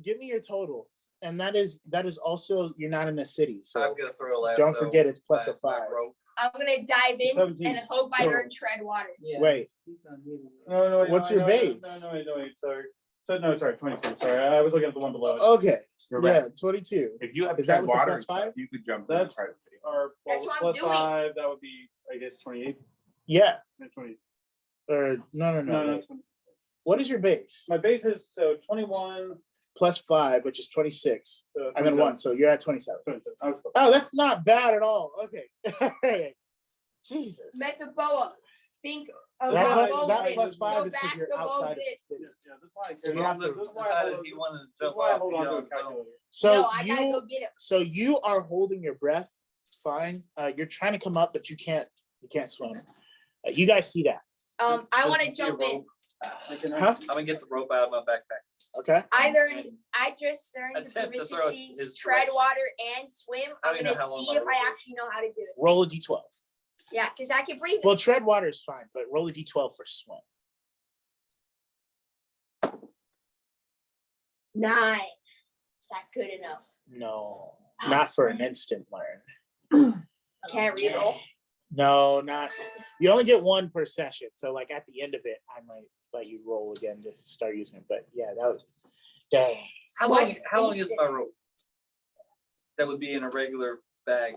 Give me your total. And that is also, you're not in a city. So I'm gonna throw a lasso. don't forget it's plus a my 5. rope. I'm gonna dive in 17. and hope I So- earn tread water. Yeah. Wait, He's on his- No, wait, What's no, your no, base? No, wait, sorry. So, no, sorry, 22. Sorry, I was looking at the one below. it. okay. You're Yeah, right. 22. If you have Is that tread with the water plus and stuff, 5? you could jump in That's- and try to save. Or That's what I'm plus doing. 5, that would be, I guess, 28. Yeah. 20. Or no. No, wait. What is your base? My base is so 21. Plus 5, which is 26. And then 27. 1. So you're at 27. 27. I was close. Oh, that's not bad at all. Okay. All right. Jesus. Methaboa. Think of That plus- Voldis. that plus 5 Go is because back you're to outside of the Voldis. city. Yeah, that's why. So you have to- That's why I Decided hold- he wanted to that's jump why I off. hold on to a beyond the zone. calculator. So No, I gotta go get him. So you are holding your breath. Fine. You're trying to come up, but you can't swim. You guys see that? I Does want he to see a jump in. rope? Huh? I'm gonna get the rope out of my backpack. Okay. I just learned the Attempt to throw it proficiencies, his tread direction. water and swim. I I'm don't know gonna how long see my if rope I is. actually know how to do it. Roll a d12. Yeah, because I can breathe. Well, tread water is fine, but roll a d12 for swim. 9. Is that good enough? No, not for an instant learn. Can't reroll. No, not. You only get 1 per session. So like at the end of it, I might let you roll again to start using it. But yeah, that was dang. How long What's is instant? my rope? That would be in a regular bag.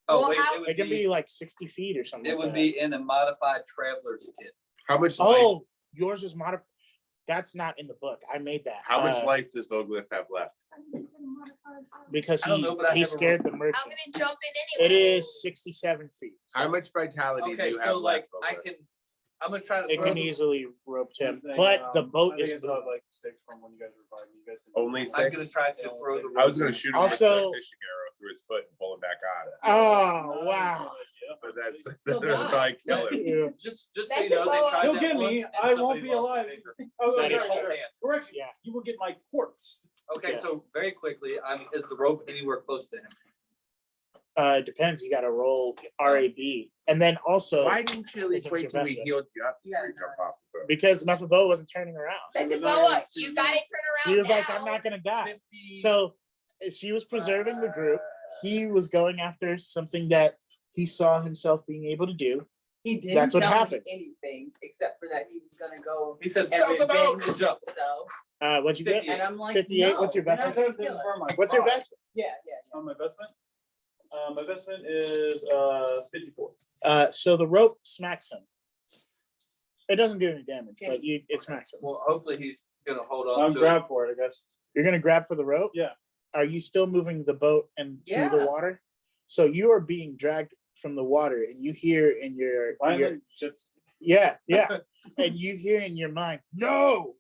Oh, Well, wait, how- It can be like 60 feet or something. it like would that. be in a modified traveler's kit. How much life? Oh, yours was modified. That's not in the book. I made that. How much life does Voglith have left? Because I don't know, but I he have a scared the I'm merchant. gonna jump in It anyway. is 67 feet. How much vitality do Okay, you have so like left? I can, I'm gonna try to It throw can the, easily rope him, I think, but the I boat think is it's moving. like 6 from when you guys were fighting. You guys didn't- Only I'm 6? gonna try to throw the. I was gonna shoot him with Also- a fishing arrow through his foot and pull him back on. Oh, wow. But that's Well, that'll probably kill him. Yeah. Just so you know, they Methaboa. tried He'll that get me. once and I won't somebody be lost their alive. finger. Oh, That sorry, is- sorry. Correction. Yeah. You will get my corpse. Okay, Yeah. so very quickly, is the rope anywhere close to him? It depends. You got to roll RAB, and then also Why didn't you at least It's wait till we Sylvester. healed you up before you jump off the boat? because Methaboa wasn't turning around. Methaboa, you gotta turn around. She was like, now. "I'm not gonna die." 50. So she was preserving the group. He was going after something that he saw himself being able to do. He didn't That's what tell me happened. anything except for that he was gonna go He said, and stop the boat revenge and jump. himself. What'd you get? 58. And I'm like, 58, no, what's your you're best not This gonna is- this kill is us. for my What's your pride. best? Yeah. On my vestment? My vestment is 54. So the rope smacks him. It doesn't do any damage, but it smacks him. Well, hopefully he's gonna hold on I'm to it. grab for it, I guess. You're gonna grab for the rope. Yeah. are you still moving the boat into Yeah. the water? So you are being dragged from the water, and you hear in your Finally, just yeah, and you hear in your mind, no,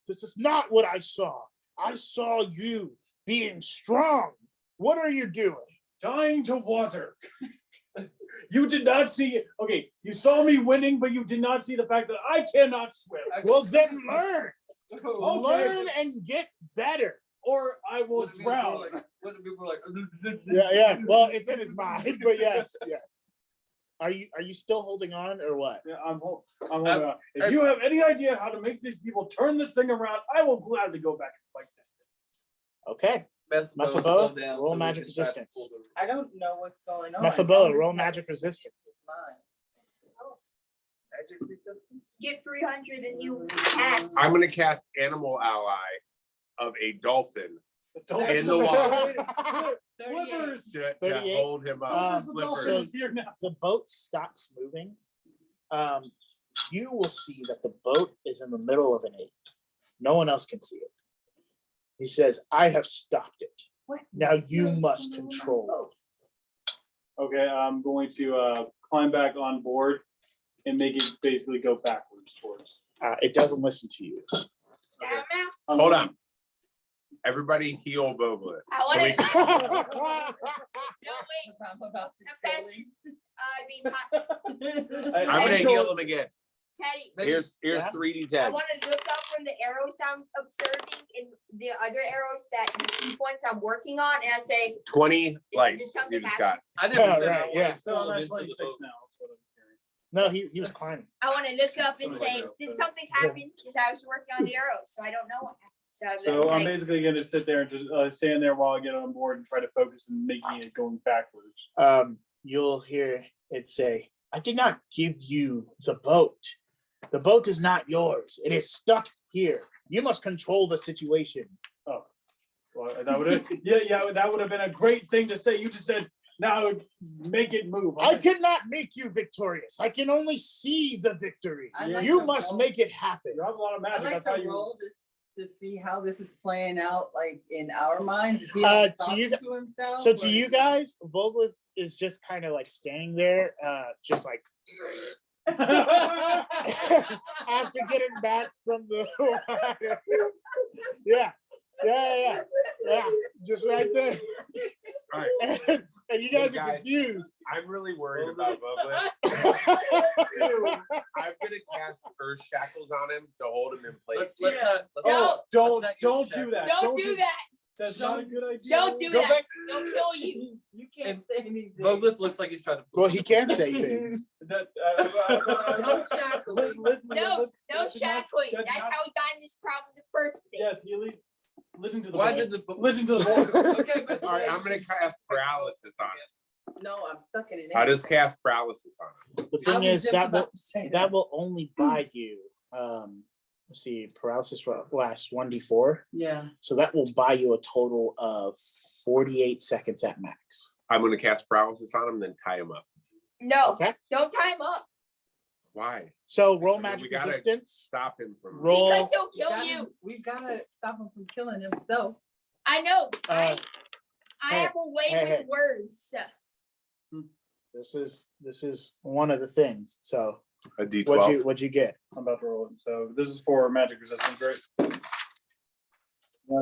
this is not what I saw. I saw you being strong. What are you doing? dying to water. You did not see it. Okay, you saw me winning, but you did not see the fact that I cannot swim. Well, then learn. Okay. Learn and get better. Or I will drown. What if people are like? Yeah. Well, it's in his mind, but yes. Are you still holding on or what? Yeah, I'm holding on. If you have any idea how to make these people turn this thing around, I will gladly go back and fight them. Okay. Mephiboa, roll magic resistance. I don't know what's going on. Mephiboa, roll magic resistance. Magic resistance. Get 300 and you pass. I'm gonna cast Animal Ally of a dolphin in the water Flippers. to 38. hold him up. The Flippers. dolphin is here now. The boat stops moving. You will see that the boat is in the middle of an 8. No one else can see it. He says, I have stopped it. Now you must control it. Okay, I'm going to climb back on board and make it basically go backwards towards. It doesn't listen to you. Hold on. Everybody heal Boglet. I want So we- to. No, wait. I'm about to I'm fast. I mean, I'm gonna heal him again. Teddy. Here's Yeah. 3d10. I want to look up from the arrows I'm observing and the other arrows that the key points I'm working on, and I say, 20 life. Did You something just happen? got. I never Yeah, said right, I wanted yeah. to So pull I'm him at into the 26 boat. now. That's what I'm hearing. No, he was climbing. I want to look up and Something say, like that. did something happen? Because I was working on the arrows, so I don't know what happened. So So I'm like, basically going to sit there and just stand there while I get on board and try to focus and making it going backwards. You'll hear it say, I did not give you the boat. The boat is not yours. It is stuck here. You must control the situation. Well, that would have, that would have been a great thing to say. You just said, now make it move. I cannot make you victorious. I can only see the victory. I'd like You to must roll- make it happen. You have a lot of I'd magic. like That's how to you roll to see how this is playing out, like in our minds. Is he like, to you talking to himself? So to or- you guys, Vogelith is just kind of like standing there, just like after getting back from the water. Yeah, just right there. All right. And you guys Hey, are guys. confused. I'm really worried about Boglet. I'm gonna cast Earth Shackles on him to hold him in place. Let's not. let's No. not- don't let's not don't get do shackled. that. don't do that. That's not a good idea. Don't do Go that. back. They'll kill you. You can't say anything. Boglip looks like he's trying to. Well, he can say things. That, Don't shackle him. No that's not- shackling. that's That's not- how we got in this problem in the first place. Yes, you listen to the Why boy. did the? Listen to the boy. Okay, but. All right, I'm gonna cast paralysis on him. No, I'm stuck in it. How does cast paralysis on him? The I thing was is just that about to say that will only buy you. Let's see, paralysis lasts 1d4, Yeah. so that will buy you a total of 48 seconds at max. I'm gonna cast paralysis on him, then tie him up. No, Okay, don't tie him up Why? so roll I mean, we magic gotta- resistance. Stop him from. Roll. because he'll kill you. We've got to stop him from killing himself. I know. Uh, I have a way hey, with hey. words. This is one of the things. So A D12. what'd you get? I'm about to roll it. So this is for magic resistance, right?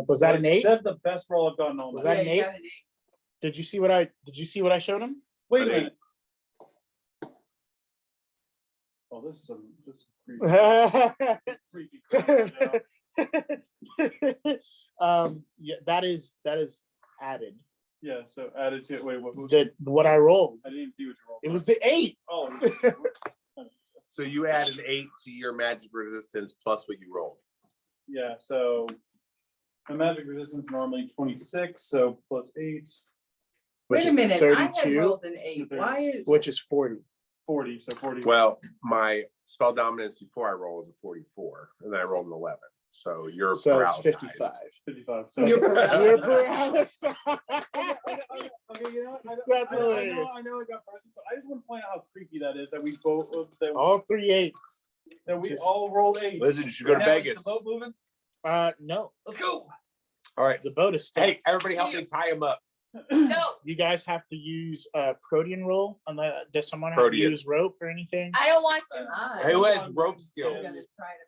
Was that an 8? That's the best roll I've gotten all Was night. that an you 8? got an 8. Did you see what I showed him? Wait a An minute. Oh, this is creepy crap right now. Yeah, that is added. Yeah, so added to it. Wait, what was What I rolled. I didn't see what you rolled. It was the 8. Oh, So you add an 8 to your magic resistance plus what you rolled. yeah. So my magic resistance normally 26, so plus 8, Which Wait a is minute. I had 32, rolled an 8. Why is which is 40. 40. So 40. Well, my spell dominance before I roll was a 44, and then I rolled an 11. So you're So it's paralyzed. 55. 55. So You're You're paralyzed. paralyzed. Okay, you know, That's hilarious. I know I got present, but I just want to point out how creepy that is that we both that, All 3 8s. that we just- all rolled 8s. Listen, you should go to Now, is Vegas. the boat moving? No. Let's go. All right. The boat is stuck. Hey, everybody help me tie him up. No, You guys have to use a protean roll. Does someone have to Protean. use rope or anything? I don't want to. Who has rope skills?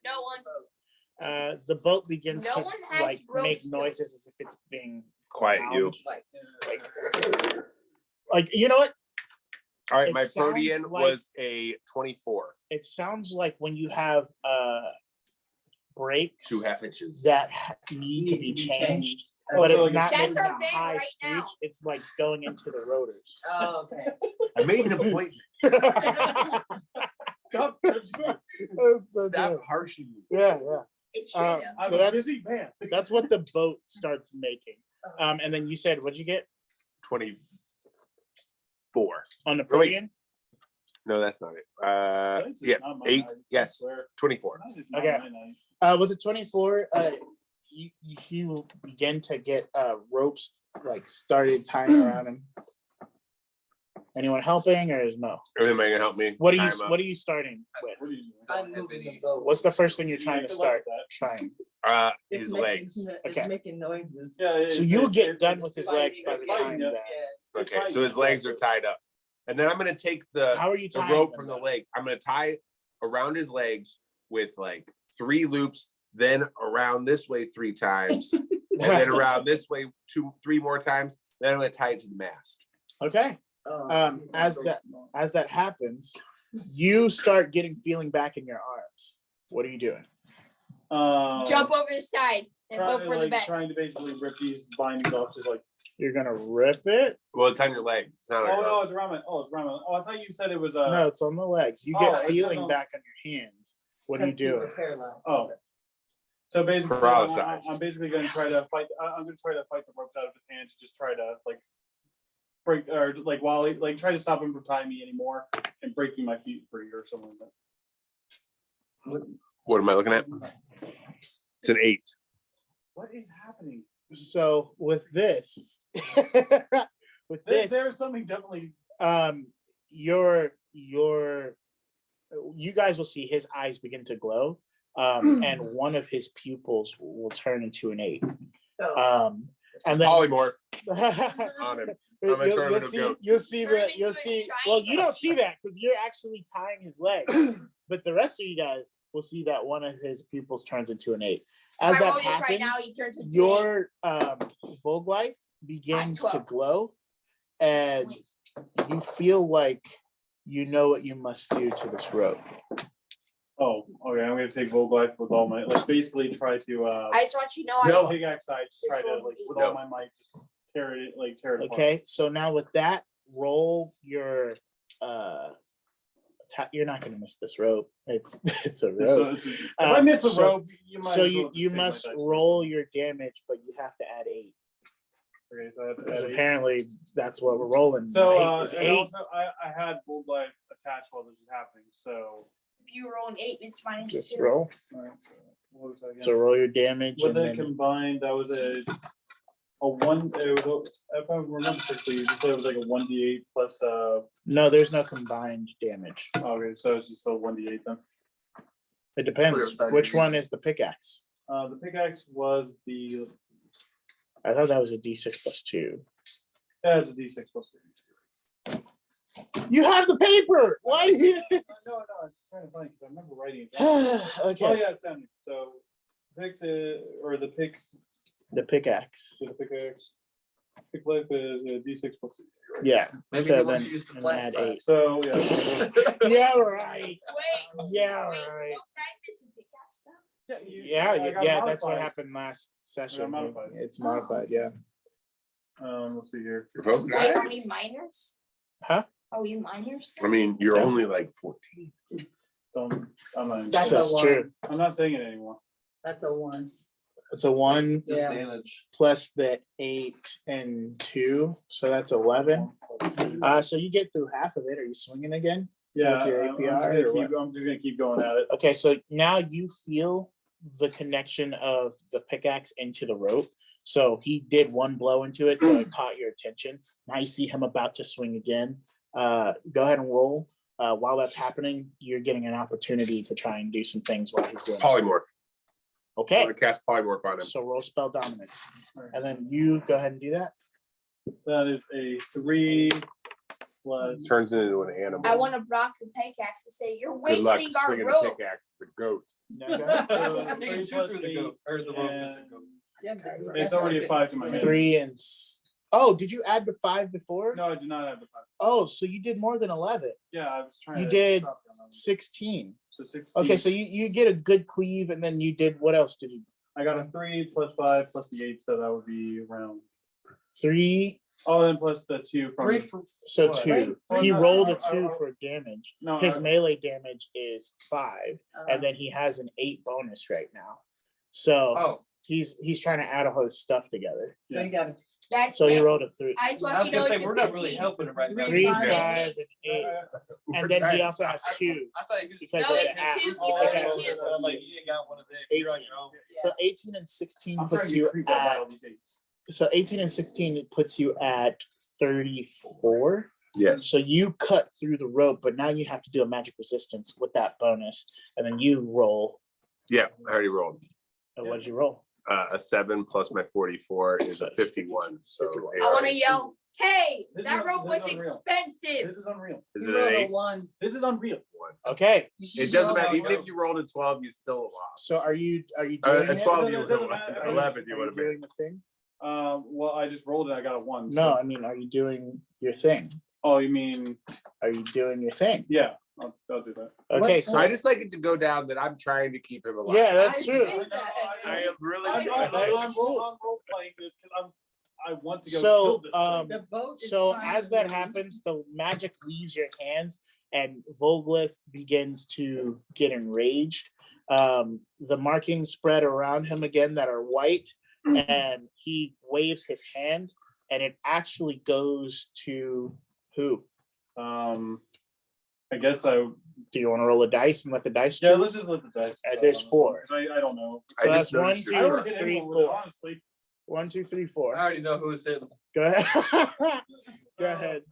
No one. The boat begins No to one has like rope make skills. noises as if it's being Quiet you. like you know what? All right, It my sounds protean like- was a 24. It sounds like when you have brakes 2 half inches. that need to be changed, but Also, it's like, not That's making our a van high right now. screech. It's like going into the rotors. Oh, okay. I made an appointment. Stop. Stop harshing me. Yeah, yeah. It's true. Um, though. I'm So a that's- busy man. That's what the boat starts making. And then you said, what'd you get 24. on the Oh, wait. protean? No, that's not it. Thanks, it's Yeah, not my 8. night, I Yes, swear. 24. Tonight is not Okay. my night. With the 24, you begin to get ropes like started tying around him. Anyone helping or is no? Everybody gonna help me? What are tie you him up? what are you starting with? What are you doing? I'm Don't have moving any- the boat. What's the first thing you're trying to Good luck start with that. trying? It's His making- legs. It's Okay. making noises. Yeah. So you'll get done with his legs by the fighting, time yeah. that. It's Okay, fine, so his yeah. legs are tied up. And then I'm gonna take the How are you the tying rope them, from the though? leg. I'm gonna tie around his legs with like 3 loops, then around this way 3 times, and then around this way 3 more times. Then I'm gonna tie it to the mast. Okay. As that happens, you start getting feeling back in your arms. What are you doing? Jump over the side and hope for the best. Trying to basically rip these bindings off, just like. You're gonna rip it? Well, it's on your legs. It's not on Oh your no, arm. it's around my. Oh, it's around my. Oh, I thought you said it was. No, it's on the legs. You Oh, get it's feeling on- back on your hands. What are you doing? Oh. So basically, Paralyzed. I'm basically going to try to fight. I'm going to try to fight the ropes out of his hand to just try to like break or like while he like try to stop him from tying me anymore and breaking my feet free or something like that. What am I looking at? It's an 8. What is happening? So with this, with this, There's something definitely. your you guys will see his eyes begin to glow, and one of his pupils will turn into an 8. And then Polymorph on him. I'm gonna turn him into a goat. you'll see Turn him you'll into a see well you triangle. don't see that because you're actually tying his legs, but the rest of you guys will see that one of his pupils turns into an 8. As If I that roll this right happens, now, he turns into an your Volglife begins to 12. glow, and you feel like you know what you must do to this rope. Oh, okay. I'm going to take Volglife with all my like basically try to. I just want you to know No. Pickaxe side, just try to like with all my might just tear it apart. Okay, so now with that, roll your you're not gonna miss this rope. It's a So rope. if I miss the so- rope, you might. So as well just you take my must dice. roll your damage, but you have to add 8. Okay, so I have to Because add 8. apparently that's what we're rolling. So My 8 is and 8. also I had Volglife attached while this was happening. So If you roll an 8, it's minus Just 2. roll. all right, so what was that again? So roll your damage. When And they then, combined, that was a one. It was if I remember correctly, you said it was like a 1d8 plus. no, there's no combined damage. Okay, so it's just a 1d8 then. It depends. Clear side Which you're one using. is the pickaxe? The pickaxe was the. I thought that was a D6 plus 2. Yeah, it's a d6 plus 2. You have the paper. Why do you? No, I was trying to find because I remember writing it down. Oh Okay. yeah, it's down here. So picks or the picks. The pickaxe. So the pickaxe. Pick life is a d6 plus 2. Yeah. Maybe so he wants then to use the and flat add side. 8. So yeah. Yeah, right. Wait. Yeah, Wait, right. don't practice and pickaxe stuff. Yeah, that's what happened last I session. got modified. It's modified, yeah. Let's see here. Wait, are we minors? Huh? Are we minors? I mean, you're only like 14. Don't. I'm not. That's That's a true. I'm not saying it anymore. That's a 1. It's a 1 Yeah. Disadvantage. plus the 8 and 2, so that's 11. So you get through half of it. Are you swinging again? Yeah, With your I'm just APR gonna or keep- I'm just gonna keep going at it. Okay, so now you feel the connection of the pickaxe into the rope. So he did one blow into it, so it caught your attention. Now you see him about to swing again. Go ahead and roll. While that's happening, you're getting an opportunity to try and do some things while he's doing it. Polymorph. I'm Okay, gonna cast polymorph on him. so roll spell dominance. And then you go ahead and do that. That is a 3 plus. Turns into an animal. I want to block the pickaxe to say you're Good luck wasting our swinging a rope. pickaxe. It's a goat. Okay. So, You can 3 shoot plus through the 8, goats, or the rope is a and goat. Yeah, but It's already a 5 to my man. 3 and oh, did you add the 5 before? No, I did not have the 5. Oh, so you did more than 11. Yeah, I was trying. You to did stop you on that. 16. So 16. Okay, so you get a good cleave, and then you did what else did you? I got a 3 plus 5 plus the 8, so that would be around. 3, Oh, then plus the 2 from. 3 for so What? 2. Right. He No, rolled no, a 2 no. for damage. No, His I- melee damage is 5, and then he has an 8 bonus right now. So Oh, he's trying to add all his stuff together. So you got That's So he it. rolled a 3. I just I want was you to know gonna say, it's a we're not really 15. helping him right now. 3, Five, 5, six. and 8. And then he also has 2 I thought you could because No, of it's the app. twos, Oh, give him Okay. the twos. I'm like, you ain't got one of them. You're on your own. So 18 and 16 I'm trying puts to you get creeped out by all at these apes. so 18 and 16 it puts you at 34. Yes. So you cut through the rope, but now you have to do a magic resistance with that bonus, and then you roll. Yeah, I already rolled. What did you roll? A 7 plus my 44 is a 51. So 51. they I are- want to yell, hey, This that is- rope this was is unreal. expensive. This is unreal. Is you it an rolled a 8? 1. This is unreal. Okay. It doesn't matter. Even if you rolled a 12, you still lost. So are you doing A it? 12, It you would doesn't have matter. won. Are you- 11, you Are would have been. doing the thing? Well, I just rolled it. I got a 1. No, so- I mean, are you doing your thing? Oh, you mean, Are you doing your thing? yeah, I'll do that. Okay, What- so I just like it to go down that I'm trying to keep him alive. yeah, that's I true. see that. I am really I'm trying. That is true. role playing this because I want to go So, build this thing. The boat is So trying as to that move. happens, the magic leaves your hands, and Volglith begins to get enraged. The markings spread around him again that are white, and he waves his hand, and it actually goes to who? I guess I, Do you want to roll a dice and let the dice yeah, choose? let's just let the dice. There's 4. I don't know. I So just that's 1, noticed 2, your I don't get 3, anyone with it, 4. honestly. 1, 2, 3, I 4. already know who's hitting. Go ahead. Go So, ahead.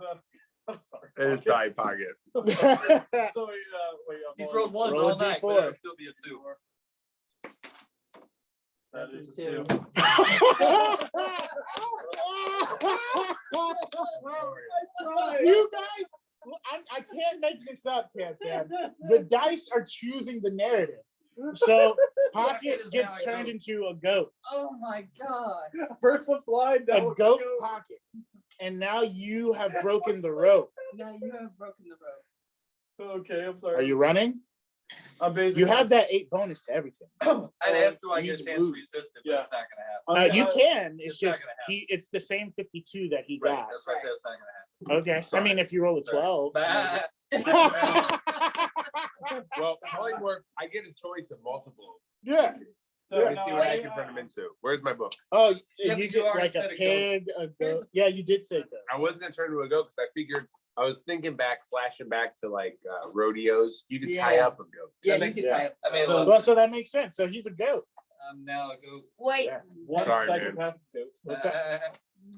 I'm sorry. It is probably pocket. So, wait, wait, He's I'm rolled rolling. ones Roll a all night, but D4. it'll still be a 2. That That's is a a 2. 2. You guys, I can't make this up, Cam. The dice are choosing the narrative. So Pocket gets turned into a goat, Oh my God. First the fly, now a it's goat go. Pocket, and now you have broken the rope. Now you have broken the rope. Okay, I'm sorry. Are you running? I'm basically. You have that 8 bonus to everything. I'd ask, do I You get need a to chance to move. resist it, Yeah. but it's not gonna happen. You can. It's It's not just gonna happen. it's the same 52 that he Right, got. that's why I said it's not gonna happen. Okay. I Sorry. mean, if you roll a 12. Bah. Well, polymorph, I get a choice of multiple. Yeah. So Let me now see what I I- can turn him into. Where's my book? Oh, Yeah, you but get you already like said a a goat. pig, a goat. Yeah, you did say goat. I was gonna turn to a goat because I figured I was thinking back, flashing back to like rodeos. You could tie Yeah. up a goat. Yeah, makes you can sense. type. I mean, So- Well, so that makes sense. So he's a goat. I'm now a goat. Wait, Yeah. One Sorry, man. psychopath goat. What's up?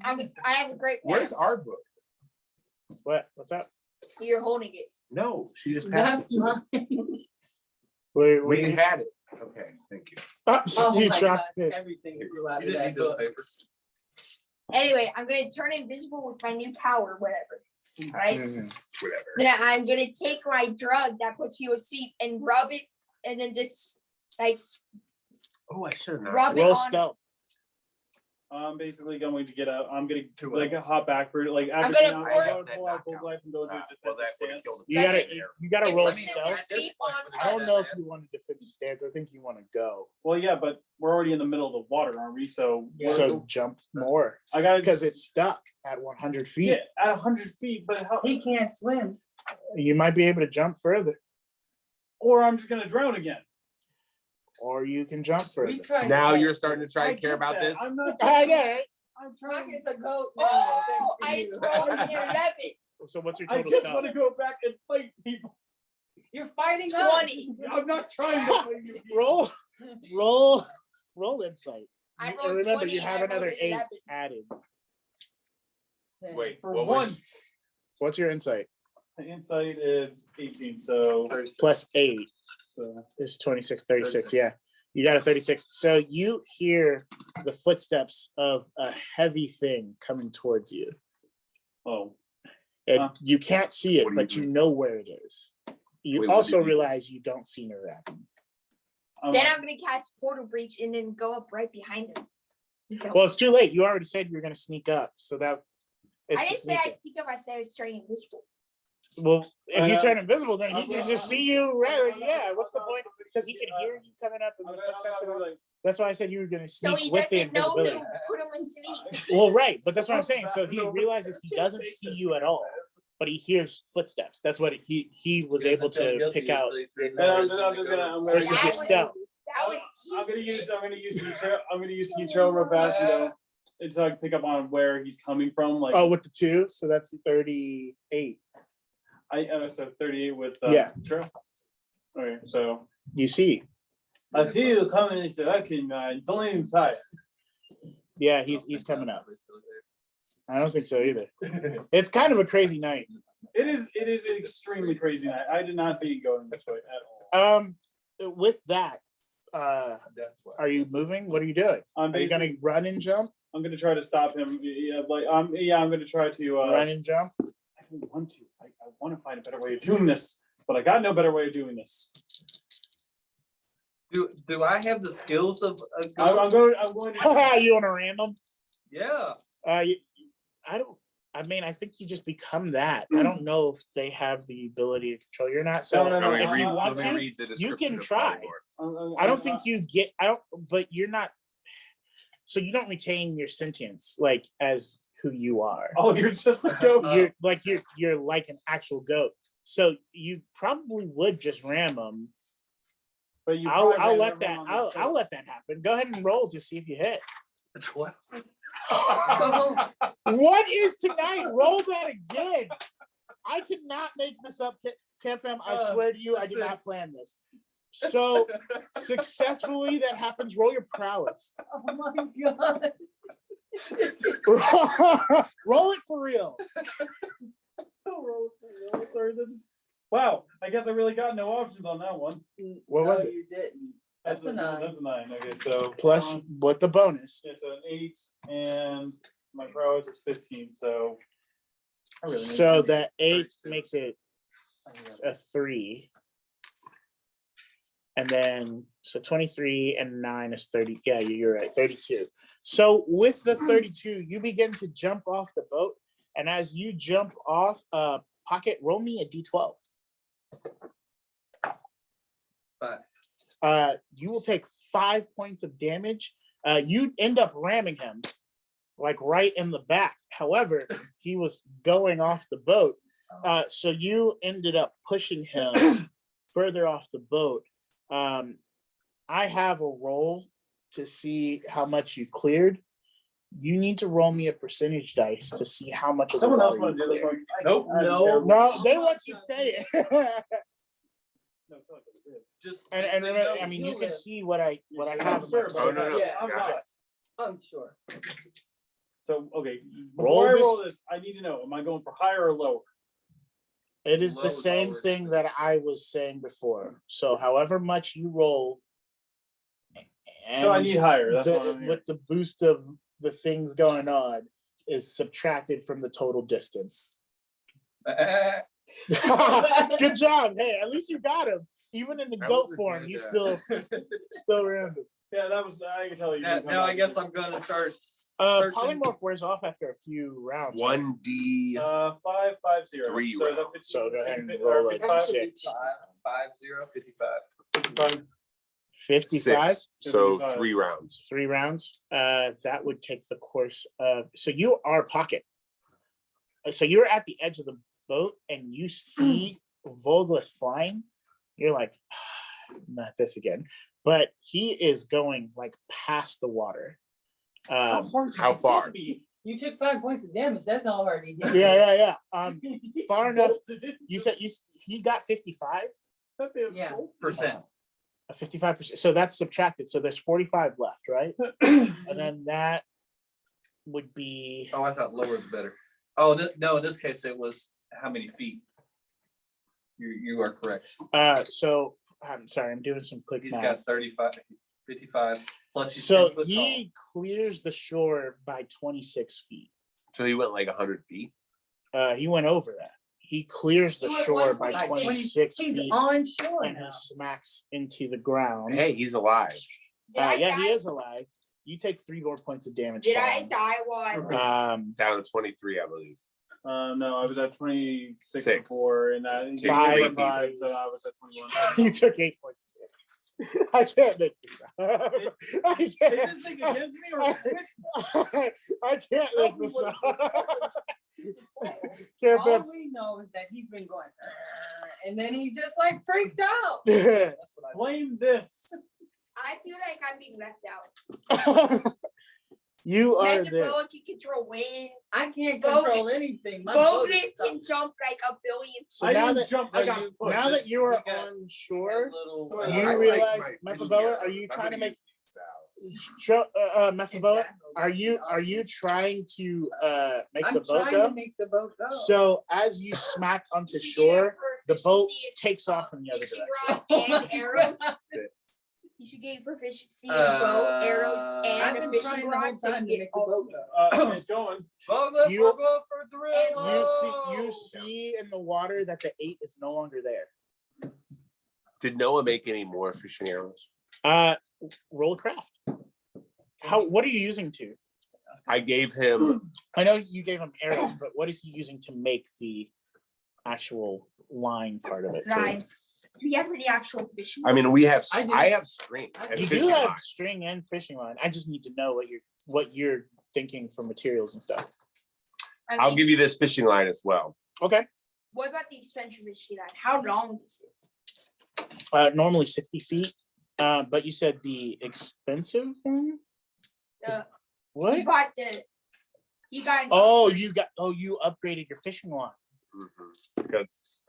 I have a great plan. Where's our book? What? What's up? You're holding it. No, she just passed That's it to me. mine. Where, We had it. Okay, thank you. Oh you my dropped gosh, it. everything flew out You of didn't that need those book. papers. Anyway, I'm gonna turn invisible with my new power, whatever. All right. Mhm. Whatever. Then I'm gonna take my drug that puts you asleep and rub it, and then just like Oh, I should have. rub it Roll on. stealth. I'm basically going to get out. I'm gonna To like hop back for like. I'm after gonna you know, pour- I'm gonna pull out Gold Life and go do a Well, defensive that would have stance. killed You him. gotta you gotta It roll wasn't stealth. asleep on I don't know if you want a defensive stance. I think you want to go. Well, yeah, but we're already in the middle of the water, aren't we? So, So jump more I gotta because it's stuck at 100 feet. yeah, at 100 feet. But how? He can't swim. You might be able to jump further, Or I'm just gonna drown again. or you can jump further. We tried. Now that. you're starting to try I and care get about that. this. I'm not. I know, right? I'm trying. Pocket's a goat. now, Oh, I thanks to just you. rolled an 11. So what's your I total just stealth? want to go back and fight people. You're fighting us. 20. I'm not trying to fight you. people. Roll insight. I You- rolled remember, 20 you and have I rolled another an 8 11. added. Wait, For what was- once, What's your insight? the insight is 18. So, Plus 8 so is 26, 36. Yeah. You got a 36. So you hear the footsteps of a heavy thing coming towards you. Oh, And Huh. you can't see it, What do but you you do? know where it is. You Wait, what also did you do? realize you don't see Narab. Then I'm gonna cast portal breach and then go up right behind him. Well, it's too late. You already said you were going to sneak up. So that is I the didn't say I sneak sneak up. I said I was turning invisible. up. Well, if you Uh, turn invisible, then he I'm can gonna- just see you. Right? Yeah. What's the point? Because he can hear you coming up in the footsteps. And all. That's why I said you were going to So sneak he with the doesn't know invisibility. you put him asleep. Well, right, but that's what I'm saying. So he realizes he doesn't see you at all, but he hears footsteps. That's what he was able to pick out I'm just gonna versus That your was- stealth. That was I'm gonna easy. use Heat real fast, until I can pick up on where he's coming from. Like, Oh, with the 2, so that's 38. so 38 with Yeah. Trail. Okay, so You see, I see you coming into that king man. Don't even tie yeah, he's coming up. I don't think so either. It's kind of a crazy night. It is an extremely crazy night. I did not see it going this way at all. With that, are you moving? What are you doing? I'm Are you gonna basically, run and jump? I'm gonna try to stop him. Yeah, I'm gonna try to. Run and jump. I don't want to. I want to find a better way of doing this, but I got no better way of doing this. Do I have the skills of a I'm goat? going to. You want a random? Yeah. I don't. I mean, I think you just become that. I don't know if they have the ability to control you or not. So No, Let me if you read- want let me to, read the you can description of try. polymorph. I don't think you get. I don't. But you're not. So you don't retain your sentience like as who you are. Oh, you're just a goat. You're like an actual goat. So you probably would just ram them. But you. I'll probably let ran that. everyone on the I'll let that happen. Go ahead and roll to see if you hit. What? What is tonight? Roll that again. I could not make this up, KFM. I swear to you, I did not 6. plan this. So successfully that happens. Roll your prowess. Oh my God. Roll it for real. Sorry, wow, I guess I really got no options on that one. What was No, it? You didn't. That's a 9. That's a 9. Okay, so Plus what the bonus. it's an 8, and my prowess is 15. So I really need So to- that 8 32. makes it a 3. And then so 23 and 9 is 30. Yeah, you're right. 32. So with the 32, you begin to jump off the boat. And as you jump off, Pocket, roll me a D12. 5. You will take 5 points of damage. You end up ramming him like right in the back. However, he was going off the boat. So you ended up pushing him further off the boat. I have a roll to see how much you cleared. You need to roll me a percentage dice to see how much of the Someone else water want you to do this cleared. one? Nope. I'm No. terrible. No, they want you staying. No, it's not good. Just And so you remember, know, I mean, you you'll can live. see what I have. in my Sure, Oh, no, no. Yeah, I'm Gotcha. not. I'm sure. So okay, Roll before I this- roll this, I need to know: am I going for higher or lower? It is Low the is same always thing good. that I was saying before. So however much you roll. So I and need higher. That's what I'm hearing. with the boost of the things going on is subtracted from the total distance. Good job. Hey, at least you got him. Even in the That goat was a form, good, you uh, still rammed him. Yeah, that was. I can tell you. now I guess I'm gonna start. Searching. Polymorph wears off after a few rounds. right? 1D. 550. 3 So is that rounds. 50 So go ahead and 50 roll or a 55? d6. 55. 55. 6. So 55. 3 rounds. 3 rounds. That would take the course of. So you are Pocket. So you're at the edge of the boat and you see Volglith flying. You're like, not this again. But he is going like past the water. How far? You took 5 points of damage. That's already. Yeah. Far enough. You said he got 55. Yeah. Percent. 55%. So that's subtracted. So there's 45 left, right? And then that would be. Oh, I thought lower the better. Oh, no, in this case, it was how many feet? You are correct. So I'm sorry, I'm doing some quick He's math. got 35. 55 plus. he's So 10 foot he clears the shore by 26 feet. So he went like 100 feet. He went over that. He clears the He went shore by 1.6. 26 He's feet on shore and now. he smacks into the ground. Hey, he's alive. Did I Yeah, he die? is alive. You take 3 more points of damage. Did I falling. die while I was? Down to 23, I believe. No, I was at 26 Six. before, and that So you Five. take 5, so I was at 21. You took 8 points of damage. I can't make this up. I Is can't. this thing against me or with me? I can't make this up. Can't All we know is that he's been going, and then he just like freaked out. bet. That's what I. Blame this. I feel like I'm being left out. You are Mega there. Boa can control wind. I can't Boat- control anything. My boat is Boglet stuck. can jump like a billion. So I now didn't that jump. I No, got you- pushed. now that you are We got- on shore, Little, So you I like realize, my fishing Mephiboa, arrows. are you I'm trying to gonna make use these now. Mephiboa, are you trying to make I'm the boat trying to go? make the boat go. So as you smack onto You shore, get a the boat proficiency in, takes off in the other fishing direction. rod and arrows. You should get proficiency in a bow, arrows, I've and a been fishing trying the whole rod. So time you to get make the all boat two. go. It's going. Boglet, You- we're going for You thrill. see in the water that the 8 is no longer there. Did Noah make any more fishing arrows? Roll a craft. What are you using to? I gave him. I know you gave him arrows, but what is he using to make the actual line part of it? too? Line. Do you have any actual fishing? I mean, we have. I do. I have string. I and You fishing do have line. string and fishing line. I just need to know what you're thinking for materials and stuff. I I'll mean, give you this fishing line as well. Okay. What about the expensive fishing line? How long this is? Normally 60 feet, but you said the expensive one? Is- Uh, What? You bought the. You got. You upgraded your fishing line. Because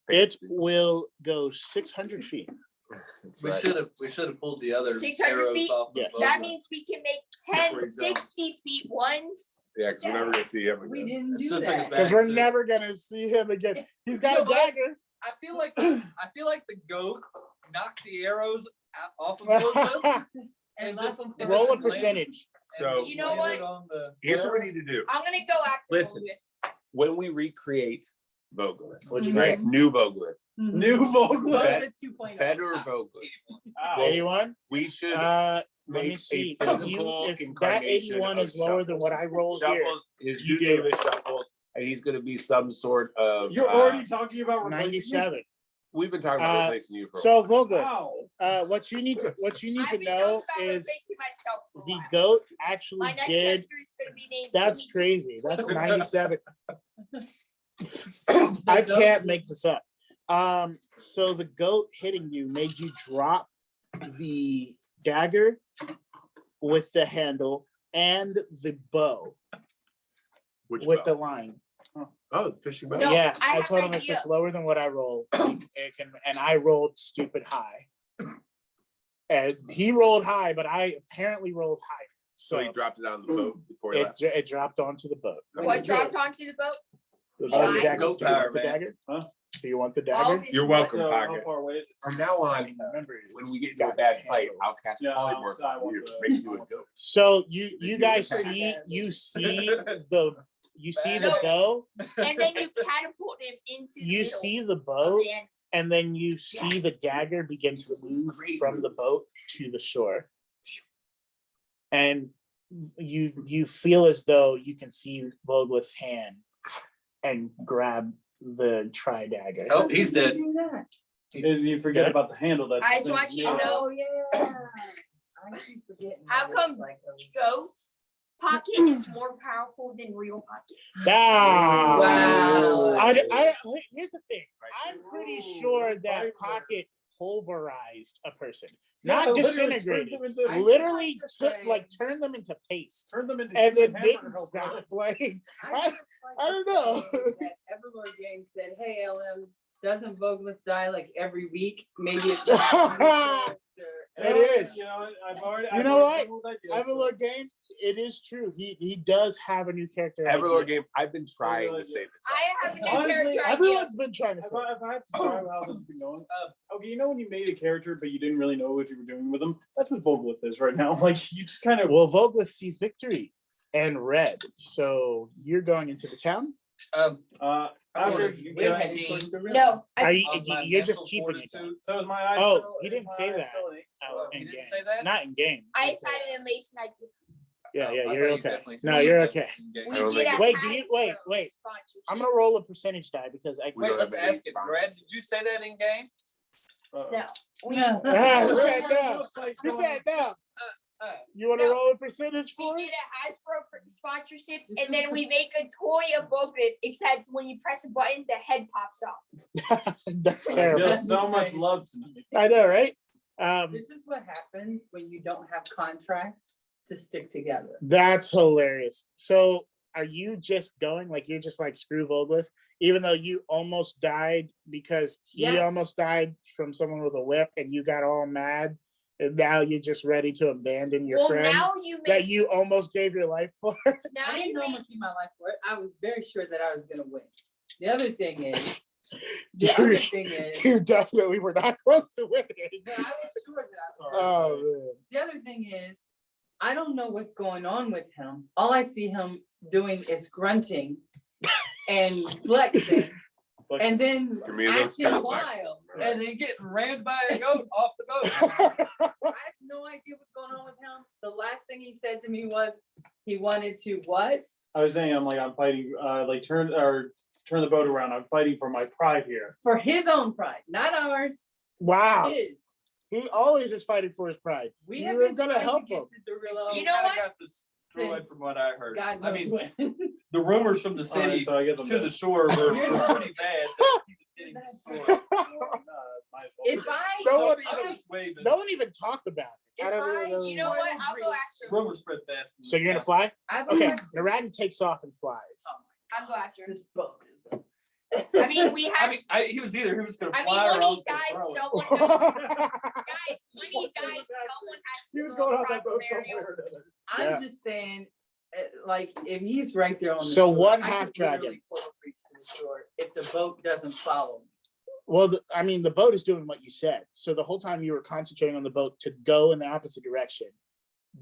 It will go 600 feet. We should have pulled the other 600 arrows feet? off. the Yes. boat. That means we can make 10 Before he jumps. 60 feet ones. Yeah, because we're never gonna see him We again. didn't do Should've took that. it Because back we're to- never gonna see him again. He's got a You know what? dagger. I feel like the goat knocked the arrows off of Boglet and left just him and Roll just a landed- percentage. So- and You know landed what? on the- Here's what we need to do. I'm gonna go after. Listen. Boglet. When we recreate Vogler, What'd you right? get? New Vogler, New Vogler. Voglet 2.0. better Vogler. Ow. 81? We should Let make me a see. physical If that incarnation 81 of is lower than what I rolled here, Shuffles, his you new name is Shuffles, and he's gonna be some sort of. You're already talking about replacing me? 97. We've been talking about replacing you for. So Vogler, Wow. what you need to I've been know talking about is replacing myself for a the while. goat actually My next did. character is gonna be named. That's Timmy. crazy. That's 97. I can't make this up. So the goat hitting you made you drop the dagger with the handle and the bow Which with bow? the line. Oh, the fishing bow. No, Yeah, I I have told an him if idea. it's lower than what I rolled, it can, and I rolled stupid high. And he rolled high, but I apparently rolled higher. So So he dropped it on the boat before he it, left. it dropped onto the boat. What dropped onto the boat? The Yeah, dagger. I- Goat Do you want power, the man. dagger? Huh? Do you want the All dagger? of his You're blood. welcome, So how Pocket. far away is it? From now on, Remember, when it's we get into a got bad fight, handle. I'll cast Yeah, polymorph I on want you, the- make you a goat. So you guys Pretty see bad. you see the No. bow, And then you catapult him into the you middle see the of bow, the end. and then you see the dagger begin to move from the boat to the shore. And you feel as though you can see Voglet's hand and grab the tri dagger. Oh, he's dead. Do that. You forget about the handle that. I just want you to know, Oh, yeah. I keep forgetting. How that come it's like a- goats pocket is more powerful than real pocket. Ah. Wow. Here's the thing. I'm pretty sure that Pocket pulverized a person, not Yeah, literally disintegrated. turned them into- Literally I took think like turned them into paste, Turned them into. and then human didn't hamburger stop. helper. Like I I- just like I don't to know. say That EverLore game said, "Hey LM, doesn't Voglet die like every week? Maybe it's a new character It is. You know, I've already. You I've know already what? come with ideas, so- EverLore game, it is true. He does have a new character. EverLore idea. game. I've been trying to say this. I have a new Honestly, character idea. Everyone's been trying to If say. I have to describe how this has been going, okay, you know when you made a character but you didn't really know what you were doing with them? That's what Vogelith is right now. Like you just kind of. Well, Vogelith sees victory and red. So you're going into the town? After Wait, you wait, guys- wait. No, Are you, On my you're just mental keeping it. fortitude. So is my eye. Oh, still- he is didn't my say eye that. still an eight? Oh, he in didn't game. say that? Not in game. I He said decided that. in Mason I did. Yeah, yeah, Oh, I you're thought you okay. definitely- No, you're okay. We I don't did think a Wait, do you- wait, Hasbro wait. sponsorship. I'm gonna roll a percentage die because I. We Wait, don't let's have any ask it. sponsors. Brad, did you say that in game? Uh-oh. No. We, No. Ah, he Really, said what it no. looks like He going said no. You want to No. roll a percentage we for did it? a Hasbro sponsorship, This and then is- we make a toy of Bogut, except when you press a button, the head pops off. That's I terrible. feel so much love tonight. I know, right? This is what happens when you don't have contracts to stick together. That's hilarious. So are you just going like you're just like screw Vogelith, even though you almost died because he Yes. almost died from someone with a whip and you got all mad and now you're just ready to abandon your Well, friend now you that make. you almost gave your life for? Now I you didn't make. almost see my life for it. I was very sure that I was gonna win. The other thing is, you, you definitely were not close to winning. but I was sure that I was. Oh man. The other thing is, I don't know what's going on with him. All I see him doing is grunting and flexing, and then For me, those acting kind of flex. wild. And then getting ran by a goat off the boat. I have no idea what's going on with him. The last thing he said to me was he wanted to what? I was saying I'm fighting. Like turn the boat around. I'm fighting for my pride here. For his own pride, not ours. Wow. His. He always is fighting for his pride. We You have were been gonna trying help to get him. to Derillo. You know what? Got destroyed from what I heard. God I knows mean, when. the rumors from the Alright, city so I guess I'm to the dead. shore were pretty bad. That he was getting destroyed. If I, No So one I'm even- just waving. No one even talked about it. If I don't I- even know. You know what? I'll go after him. Rumors spread fast. So you're gonna fly? I have a Okay, question. Naradin takes off and flies. I'll go after him. This boat is. I mean, we I have. mean, he was gonna I mean, fly when or I he was gonna dies, throw it. someone has. Guys, when he dies, someone has to. He was go going on on that boat burial. somewhere or another. I'm Yeah. just saying, like, if he's right there on the So shore, one I could half dragon. literally pull a creek to the shore if the boat doesn't follow me. Well, I mean, the boat is doing what you said. So the whole time you were concentrating on the boat to go in the opposite direction,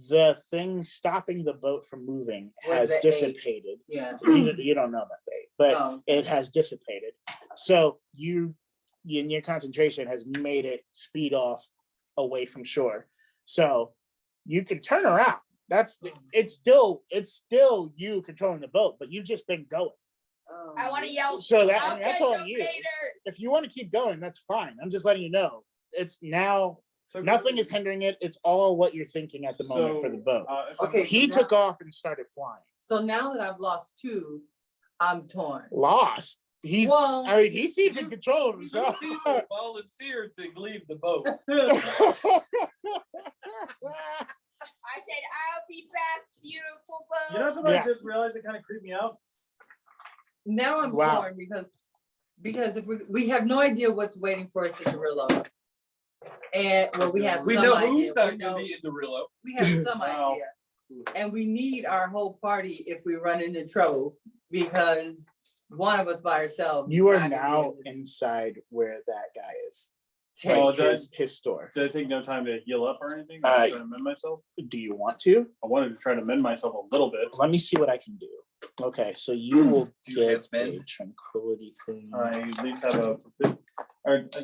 the thing stopping the boat from moving Was has the eight. dissipated. Yeah. You don't know about that, but Um, it has dissipated. So you in your concentration has made it speed off away from shore. So you can turn around. It's still you controlling the boat, but you've just been going. I want to yell. So that's catch on up you. later. If you want to keep going, that's fine. I'm just letting you know. It's now So nothing is hindering it. It's all what you're thinking at the moment for the boat. if I'm- Okay. He took off and started flying. So now that I've lost two, I'm torn. Lost. He seems in control of Two himself. people volunteered to leave the boat. I said, I'll be back, beautiful boat. You know something Yeah. I just realized that kind of creeped me out? Now I'm Wow. torn because if we have no idea what's waiting for us at Derillo. And well, we have We some know idea. who's not We gonna know- be in the Rillo. We have some Wow. idea. And we need our whole party if we run into trouble because one of us by ourselves. You is are not gonna be now able to inside where that guy is. take Oh, Like that- his store. Did I take no time to heal up or anything? Uh, Trying to mend myself? Do you want to? I wanted to try to mend myself a little bit. Let me see what I can do. Okay, so you will Do you get have a men? tranquility thing. I at least have a. Or I don't.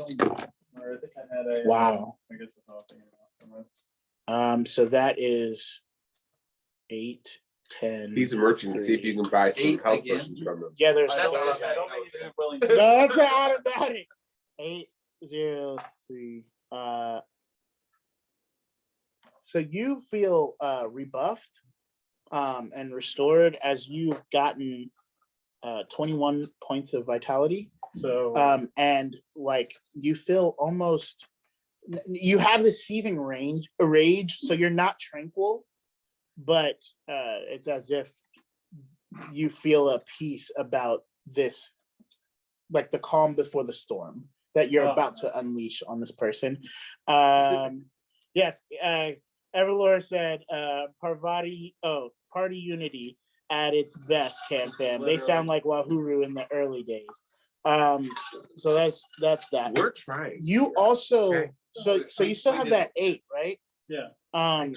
Or I think I had a. Wow. I guess that's not a thing. Anymore. So that is 8, 10. He's a merchant to see if you can buy some 8 health again. potions from him. Yeah, there's That's no. automatic. I don't think he's willing No, to. that's an automatic. 8, 0, 3. So you feel rebuffed and restored as you've gotten 21 points of vitality. So. And like you feel almost you have this seething rage, so you're not tranquil, but it's as if you feel a peace about this, like the calm before the storm that you're Oh. about to unleash on this person. Yes, Everlore said, Party Unity at its best, Cam Fam. They sound like Wahoo in the early days. So that's that. We're trying. You also, Okay. so you still have that 8, right? Yeah. I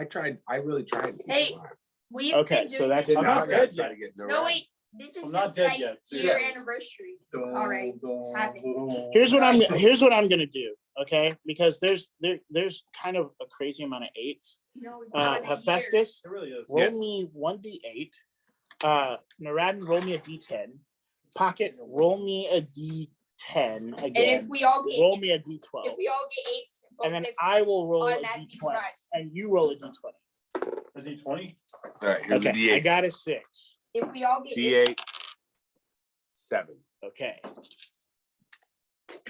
tried. I really tried. to keep Hey, it alive. We've Okay, been so doing that's this I'm for- not dead yet. No, wait, this is I'm not the dead like yet, so year yes. anniversary. Alright. Here's what I'm gonna do, okay? Because there's kind of a crazy amount of 8s. No, it's more than a year. Hephaestus, It really is. roll Yes. me 1d8. Naradin, roll me a d10. Pocket, roll me a d10 And if again. we all get, Roll me a d12. if we all get 8s, And then both I will roll a on that d20. describes. And you roll a d20. A D20? All right, here's Okay, the I D8. got a 6. If we all get D8. 7. Okay,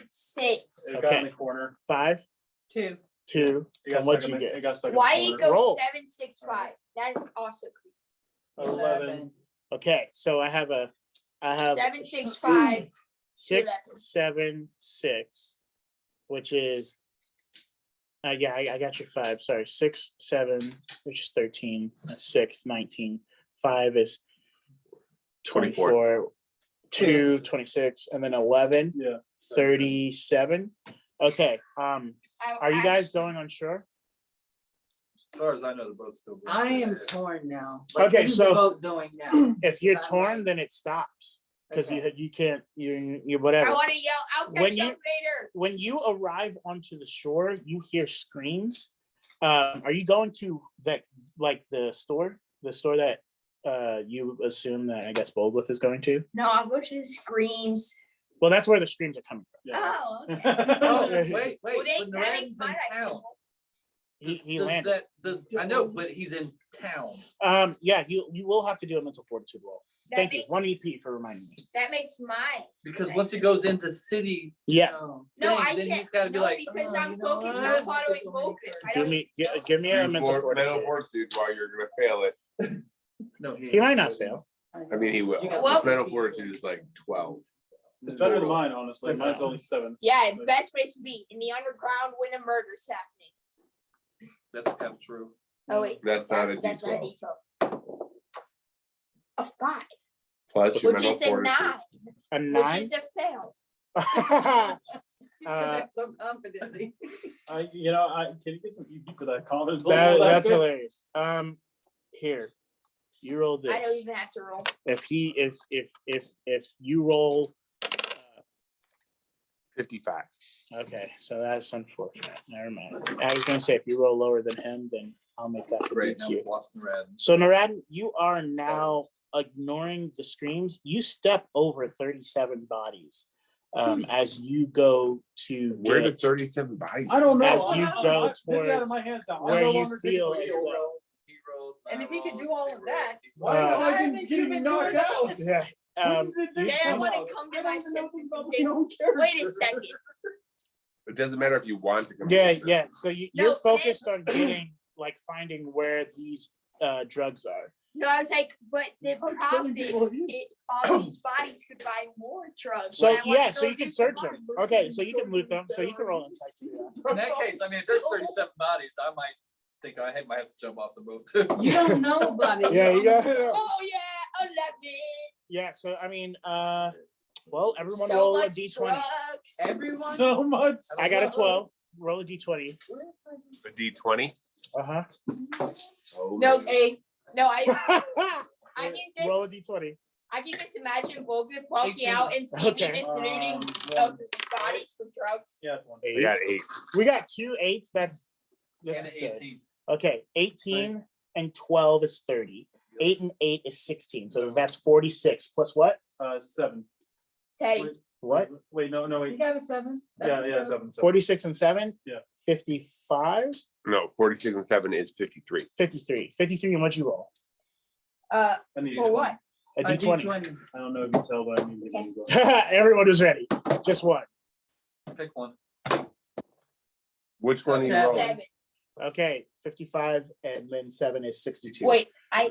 6. It got in the corner. 5, 2. 2. It got And what'd stuck you in the- get? It got stuck in the Why corner. it go Roll. 7, 6, 5? That is also creepy. 11. Okay, so I have 7, 6, 5. 6, 11. 7, 6, which is yeah, I got your 5. Sorry, 6, 7, which is 13. 6, 19. 5 is 24. 2, 26, and then 11, Yeah. 37. Okay, are you guys going on shore? As far as I know, the boat's still. going. I am torn now. Okay, what's so- the boat doing now? If you're Is that torn, right? then it stops because Okay. you can't you I whatever. want to yell, I'll When catch you- up later. When you arrive onto the shore, you hear screams. Are you going to that like the store that you assume that I guess Bolgwith is going to? No, I'm going to the screams. Well, that's where the screams are coming from. Yeah. Oh, okay. Oh, Yeah. wait, Well, but that makes Naradin's my in life town. simple. He Does landed. I know, but he's in town. Yeah, you will have to do a mental fortitude roll. That Thank you. makes- 1 EP for reminding me. That makes mine. Because once he goes into city, Yeah, Oh. No, thing, I then can't. he's gotta be no, like, because "Oh, I'm you know focused what? on following Vulcan. I give don't me give me a mental fortitude. fortitude while you're gonna fail it. no, He might not fail. I mean, he will. You got- Well- His mental fortitude is like 12. It's better than mine, honestly. Mine's only 7. Yeah, the best place to be in the underground when a murder's happening. That's kind of true. Oh wait, That's not a that's not a D12. D12. A 5, Plus your which mental is a fortitude. 9, A which 9. is a fail. So confidently. Can you get some EP for that comment? That's hilarious. Here, you roll this. I don't even have to roll. If you roll, 55. okay, so that's unfortunate. Never mind. I was gonna say if you roll lower than him, then I'll make that the Right now, DQ. we've lost Naradin. So Naradin, you are now ignoring the screams. You step over 37 bodies as you go to Where get did 37 bodies? I don't know. As As you you go This is out of towards my hands now. where I no you longer take feel the is wheel. that- He rolled, And I if he could rolled, do all he of rolled, that, he Why Uh, am I haven't getting you been knocked doing out? Yeah. When did you- this Then I come want out? to come to I my don't even know senses about and my think, own wait a character. second. It doesn't matter if you want to come. Yeah, closer. yeah. So you're No, focused on getting like finding where these drugs are. No, I was like, but the I'm profit, killing people here. all these bodies could buy more drugs. So and I wanna yeah, go so you can get the search them. bodies. Okay, so you can loot them. So you can roll insight. to do that. In that case, I mean, if there's 37 bodies, I might think I might have to jump off the boat too. You don't know nobody. Yeah, you got it. Oh yeah, 11. Yeah, so I mean, well, everyone So roll a much d20. drugs. Everyone. So much. I got a 12. Roll a d20. A D20. Uh Oh, No, man. hey, no, I huh. can Roll a just d20. I can just imagine Volgan walking 18. out and seeing Okay. this looting One. of bodies for drugs. Yeah, it's one. I got 8. We got 2 8s. That's And an insane. 18. Okay, 18 and 12 is 30. 8 and 8 is 16. So that's 46 plus what? 7. Teddy. What? Wait, no, You wait. got a 7? Yeah, 7. 46 and 7? Yeah. 55? No, 46 and 7 is 53. 53. 53, and what'd you roll? I need For what? A d20. I don't know if you can tell, but I need to get you. Everyone was ready. Just one. Pick one. Which one are you Seven. rolling? 7. Okay, 55 and then 7 is 62. Wait, I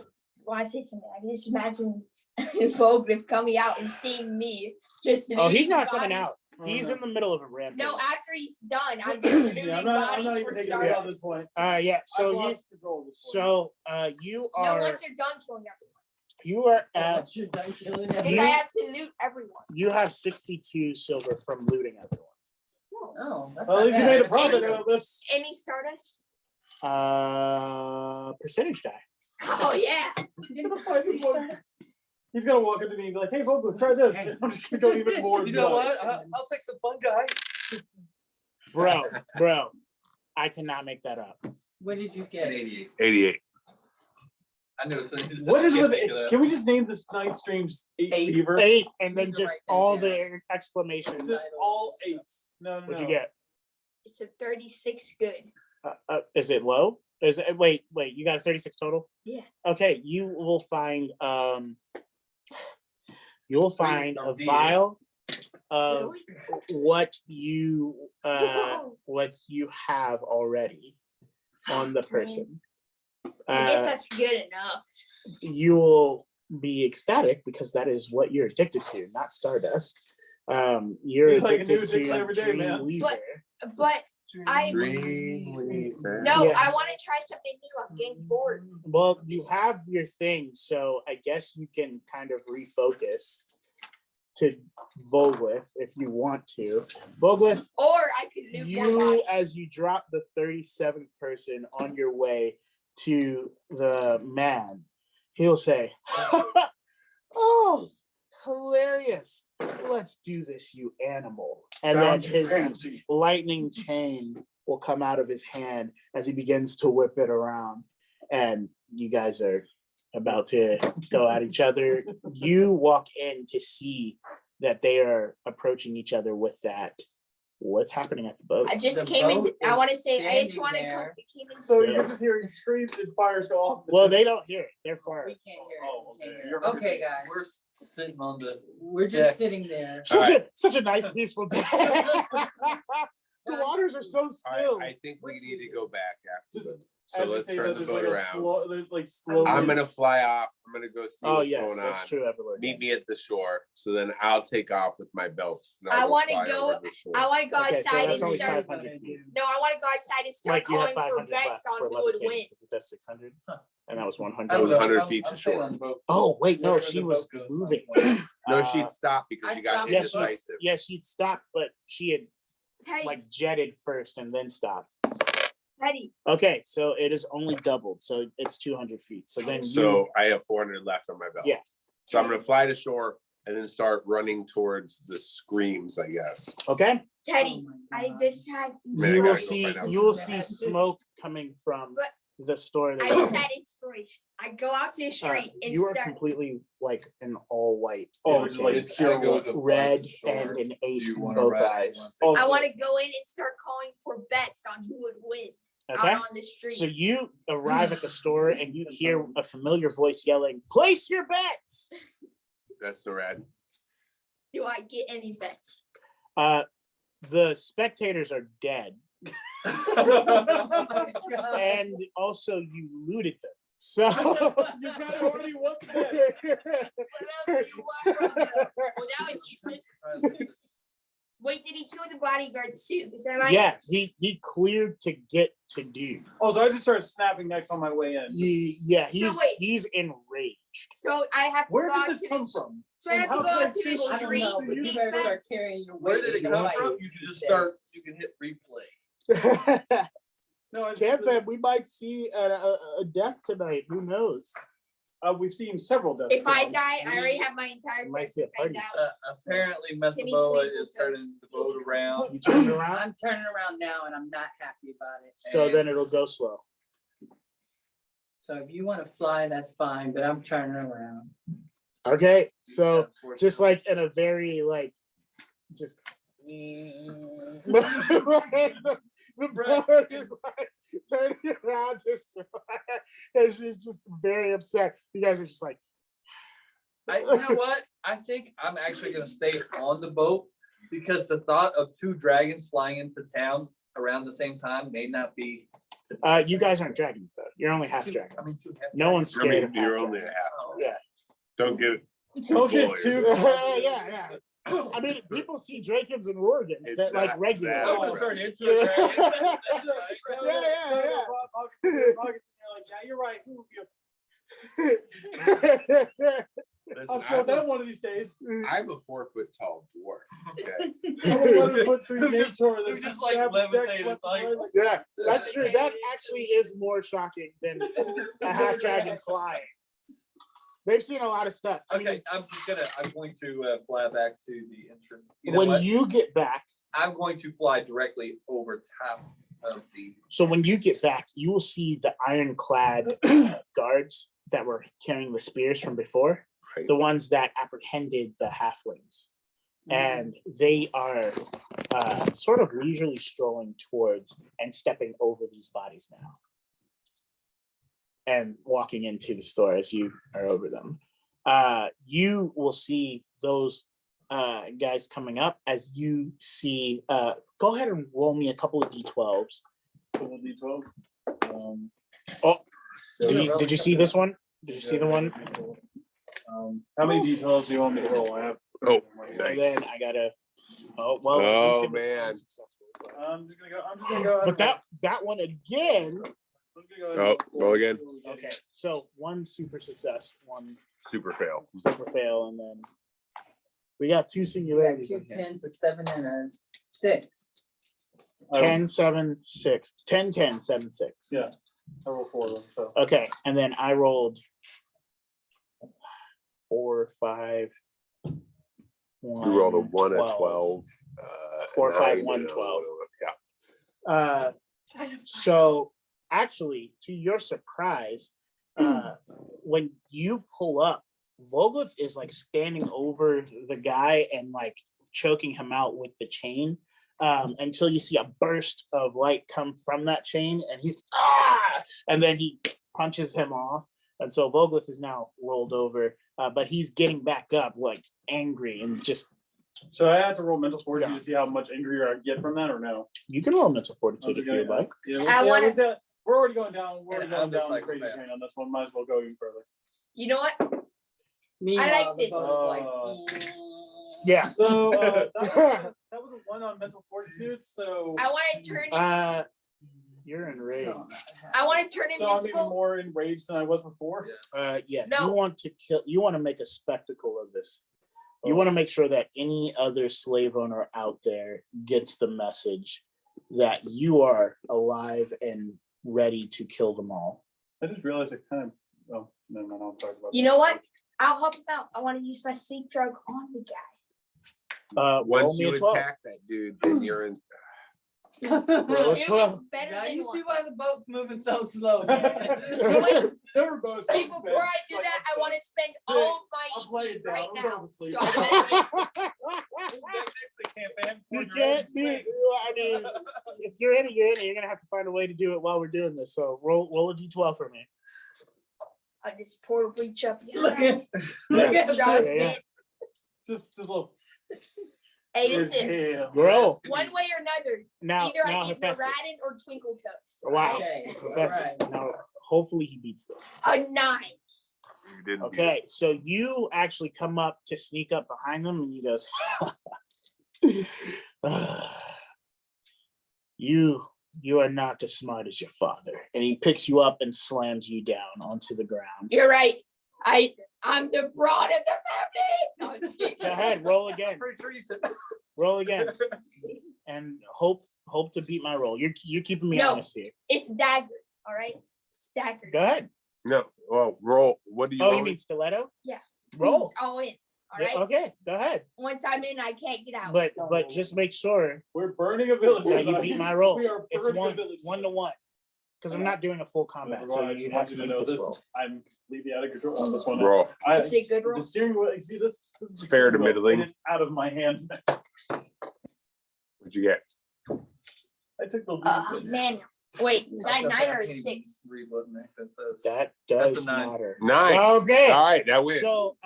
say something. I can just imagine Vogel coming out and seeing me. Just Oh, he's looting not coming out. bodies. He's in the middle of a rampage. No, after he's done, I'm just looting Yeah, I'm bodies not for even taking it at this starters. point. Yeah. I've So lost control of this point. you No, are once you're done killing everyone. you are at Once you're done killing Because You- I have to loot everyone. you have 62 silver from looting everyone. Oh, that's Well, at not least you bad. made a profit out of this. Any stardust? Percentage die. Oh yeah. He's gonna walk up to me and be like, "Hey, Vogel, try this." I'm just gonna go even more. You know nuts. what? I'll take some fungi. Bro, I cannot make that up. What did you An get? 88. 88. I knew so. What is with it? Can we just name this night streams eight Eight. fever? 8, and then Need to just write that all down. the exclamations. Just all eights. No. What'd you get? It's a 36 good. Is it low? Is it wait, you got a 36 total? Yeah. Okay, you will find you'll find a D8. vial of Really? what you Whoa. have already on the person. I guess Uh, that's good enough. you will be ecstatic because that is what you're addicted to, not stardust. You're He's like a new addicted addiction to every day, man. Dreamweaver. But I Dreamweaver. no, Yes. I want to try something new. I'm getting bored. Well, you have your thing, so I guess you can kind of refocus to Voglith if you want to. Voglith, Or I could loot more you bodies. as you drop the 37th person on your way to the man, he'll say, "Oh, hilarious. Let's do this, you animal." And then his lightning chain will come out of his hand as he begins to whip it around. And you guys are about to go at each other. You walk in to see that they are approaching each other with that. What's happening at the boat? I just The came in. boat I want to is say. I just standing want to come. there. It came in. So you're just hearing screams and fires go off. Well, they don't hear it. They're far. We can't hear Oh, it. We can't okay. hear You're it. Okay, guys. We're sitting on the. We're just deck. sitting there. Such a nice peaceful day. The waters are so All still. right, I think we need to go back after. Just So As you let's say turn that, the there's boat like a around. slow, there's like slow. I'm gonna fly off. I'm gonna go see Oh what's yes, going that's on. true, EverLore. Meet me at the shore. So then I'll take off with my belt. and I I'll wanna fly go- over the shore. I want to go Okay, so outside that's and only start. 500 feet. No, I want to go outside and start Like you have calling for 500 bets left on for who would levitating win. because it does 600, and that was That 100. was 100 feet to I'm staying shore. on the boat. Oh wait, no, Wherever she the was boat goes, moving. No, Uh, she'd stop because I she got stopped. Yes, indecisive. she'd stopped, but she had Teddy, like jetted first and then stopped. Teddy, Okay, so it is only doubled, so it's 200 feet. So then you, So I have 400 left on my belt. Yeah. So I'm gonna fly to shore and then start running towards the screams, I guess. okay, Teddy. Oh my I God. just had. Man, I you will gotta go see find out you will what's see smoke coming from But the store. that I you're just in. had inspiration. I go out to the street and You are start. completely like an all white. Oh, just like It's- pure I go white. to fly red to the shore. and an 8 Do you in wanna both ride? eyes. Oh, I so- want to go in and start calling for bets on who would win Okay. out on the street. So you arrive at the store and you hear a familiar voice yelling, "Place your bets!" That's the red. Do I get any bets? The spectators are dead, Oh my God. and also you looted them. So You guys already won that. What else do you want from me? Well, that was useless. Wait, did he kill the bodyguards too? Is that right? yeah, he cleared to get to do. Oh, so I just started snapping necks on my way in. He's wait. enraged. So I have to Where go did out this to come the. from? So I have to How go can I out to the table- I don't street. know, but you make better start bets. carrying your weight. Where did if it you come like from? it. You can just start, you can hit replay. No, I just- Camp, we might see a death tonight. Who knows? we've seen several deaths. If I films. die, I already have my entire You might bets see a planned party out. Apparently Timmy Methaboa Twinkle is turning Toes. the boat around. You turn it around, I'm turning around now and I'm not happy about it. so then and- it'll go slow. So if you want to fly, that's fine, but I'm turning around. Okay, so Yeah, just like in a very like, just. The boat is like turning around to shore, and she's just very upset. You guys are just like, You know what? I think I'm actually gonna stay on the boat because the thought of 2 dragons flying into town around the same time may not be. you guys aren't dragons though. You're only half Two- I dragons. mean, 2 half No one's I scared mean, of half you're only a dragons. half. Oh, Yeah. Don't get Don't get too. Yeah. I mean, people see Dracons and Oregons It's that like not regular. that I'm gonna turn into a dragon. Yeah. You're like, yeah, you're right. I'll show them one of these days. I'm a 4 foot tall dwarf. Okay. I'm 11'3" Mator Who that's just, just like, grabbed the deck, levitated, swept like- away. Yeah, that's true. That actually is more shocking than a half dragon flying. They've seen a lot of stuff. I mean, Okay, I'm going to fly back to the entrance. You know when what? you get back, I'm going to fly directly over top of the. so when you get back, you will see the ironclad guards that were carrying the spears from before, Right. the ones that apprehended the halflings. And they are sort of leisurely strolling towards and stepping over these bodies now. And walking into the store as you are over them. You will see those guys coming up as you see, go ahead and roll me a couple of D12s. D12. Did you see this one? Did you see the one? How many details do you want me to roll? I have. Oh, And nice. then I gotta, oh, well. at Oh, least it was man. unsuccessful. I'm just gonna go. But that one again, Oh, roll again. okay, so one super success, one Super fail. super fail, and then we got two We got singularities 2 in here. 10s, a 7, and a 6. 10, 7, 6. 10, 10, 7, 6. Yeah. I roll 4 of them. So. Okay, and then I rolled 4, 5. You rolled a 1, a 12. 12. 4, 5, 9, 1, and a 12. Yeah. So actually, to your surprise, when you pull up, Vogoth is like standing over the guy and like choking him out with the chain until you see a burst of light come from that chain, and he's and then he punches him off. And so Vogoth is now rolled over, but he's getting back up like angry and just. So I had to roll mental fortitude Yeah. to see how much angrier I get from that, or no? You can roll mental fortitude if you like. Yeah, I wanna- we're already going down. We're already And going I'm just down the like crazy that. train on this one. Might as well go even further. You know what? Meanwhile, the this. boat's like, Yeah. So that was a 1 on mental fortitude. So I want to turn. You're enraged. I want to turn I'm even invisible. more enraged than I was before. Yeah, No. you want to kill. You want to make a spectacle of this. You want to make sure that any other slave owner out there gets the message that you are alive and ready to kill them all. I just realized I kind of. Oh no, I'll talk about. You know what? I'll help him out. I want to use my sleep drug on the guy. Roll Once me you a 12. attack that dude, then you're in. Roll a It 12. was better now than you see one. why the boat's moving so slow. Wait. Never goes. Wait, before I do that, I want to spend all of I'll my play EP it down. right I'm now. going to sleep. So I You can't do it. I mean, if you're in it, you're in it. You're gonna have to find a way to do it while we're doing this. So roll a d12 for me. I just pour reach up. Look at Just Yeah. Just a little. Hey, listen. Yeah. Roll One way or another, now. either Now, I get Hephaestus. Radin or Twinkle Toes. Wow. Okay, Hephaestus. right. Now, hopefully he beats them. A 9. You didn't. Okay, so you actually come up to sneak up behind them, and he goes, "You are not as smart as your father." And he picks you up and slams you down onto the ground. You're right. I'm the broad of the family. No, I'm just kidding. Go ahead, roll again. Pretty sure you said. Roll again, and hope to beat my roll. You're keeping me No. honest here. It's dagger. All right. It's dagger. Go ahead. No. Well, roll. What do you? Oh, you roll? mean stiletto? Yeah. Roll. It's all in. All Yeah, right. okay, go ahead. Once I'm in, I can't get out. But just make sure We're burning a village. that you beat my roll. We are It's burning a one village. to one. Because I'm not doing a full combat, so I you just have want to you to beat know this this. roll. I'm completely out of control on this one. Roll. Is it good roll? The steering wheel. You see this? This is the Fair to steering wheel. middling. It is out of my hands now. What'd you get? I took the lead. Man, wait, is that 9 or a 6? Read what Nathan says. That That's does a 9. matter. 9. Okay. All right, that wins. So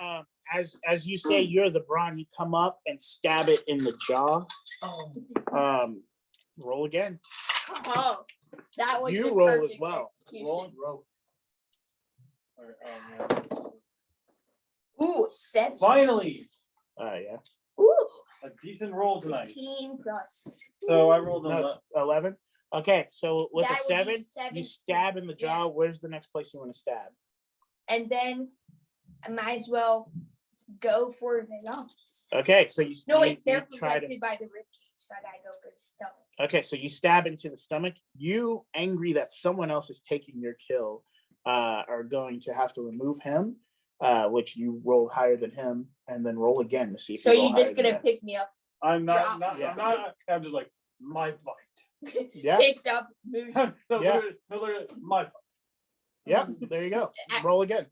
as you say, you're the brawn. You come up and stab it in the jaw. Roll again. Oh, that was You a roll as perfect well. execution. Roll. All right, Ooh, 7. Finally, Yeah. Ooh, a decent roll tonight. 15 plus. So I rolled No, 11. Okay, so with a That would be 7, 7. you stab in the jaw. Where's the next place you want to stab? And then I might as well go for the lungs. Okay, so you No, you- wait, they're you try to. protected by the ribcage, so I gotta go for the stomach. Okay, so you stab into the stomach. You, angry that someone else is taking your kill, are going to have to remove him, which you roll higher than him, and then roll again to see if So you roll you're just higher than gonna this. pick me up, I'm Drop. I'm just like my fight. Yeah, picks up, moves, No, Yeah. literally, my fight. yeah. There you go. Roll again.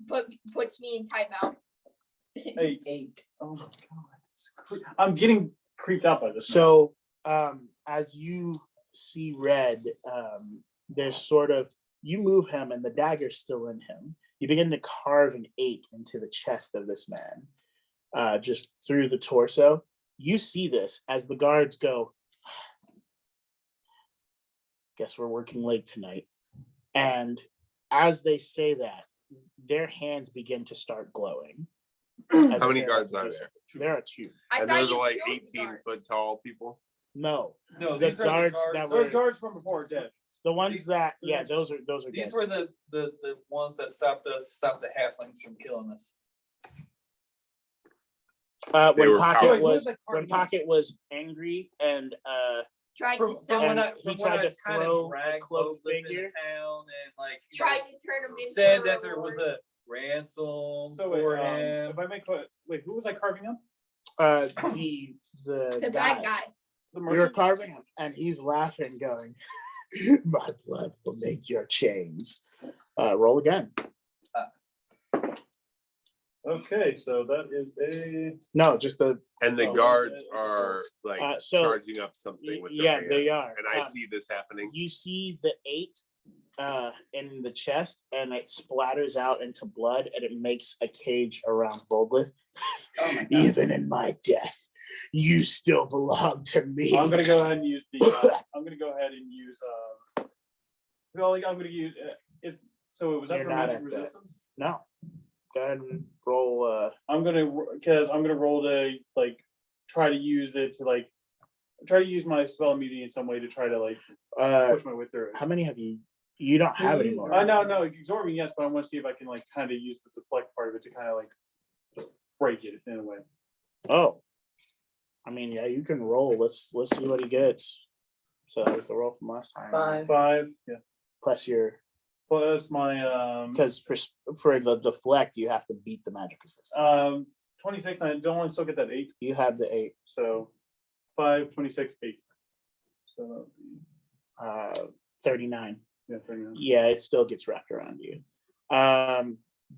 puts me in timeout. 8. Oh my god. I'm getting creeped out by this. So, as you see red, there's sort of you move him, and the dagger's still in him. You begin to carve an 8 into the chest of this man, just through the torso. You see this as the guards go. Guess we're working late tonight. And as they say that, their hands begin to start glowing. as How if many they're guards about to are do there? something. There are 2. I And thought those you are like killed the 18-foot guards. tall people. No, No, the these are the guards guards. that Those were guards from before are dead. the ones These- that those are These dead. were the ones that stopped the halflings from killing us. They When were Pocket powerful. was Wait, when Pocket was angry and Tried From, to from sell when And I he from tried when I to kind throw of a dragged cloaked both of them figure. into town and like you tried guys to turn him into said a that there was reward. a ransom So for wait, him. if I make wait, who was I carving up? the The guy. bad guy. The You're merchant? carving him, and he's laughing, going, "My blood will make your chains." Roll again. Okay, so that is a No, just the And the Oh, guards it's a- are like so- charging up something with their yeah, they hands. are. And I Um, see this happening. you see the 8 in the chest, and it splatters out into blood, and it makes a cage around Volglith. Oh my God. Even in my death, you still belong to me. I'm gonna go ahead and use the. I'm gonna go ahead and use. Well, I'm gonna use. So it was that You're for not magic at that. resistance? No, go ahead and roll. I'm gonna roll to like try to use it to like try to use my spell immunity in some way to try to like push my way through it. How many have you? You don't have any more. No, absorbing yes, but I want to see if I can like kind of use the deflect part of it to kind of like break it in a way. Oh, I mean, yeah, you can roll. Let's see what he gets. So that was the roll from last time. 5, yeah, Plus your, plus my because for the deflect, you have to beat the magic resistance. 26. I don't want to still get that 8, You have the 8. so 5, 26, 8. So that would be 39. 39. Yeah, it still gets wrapped around you.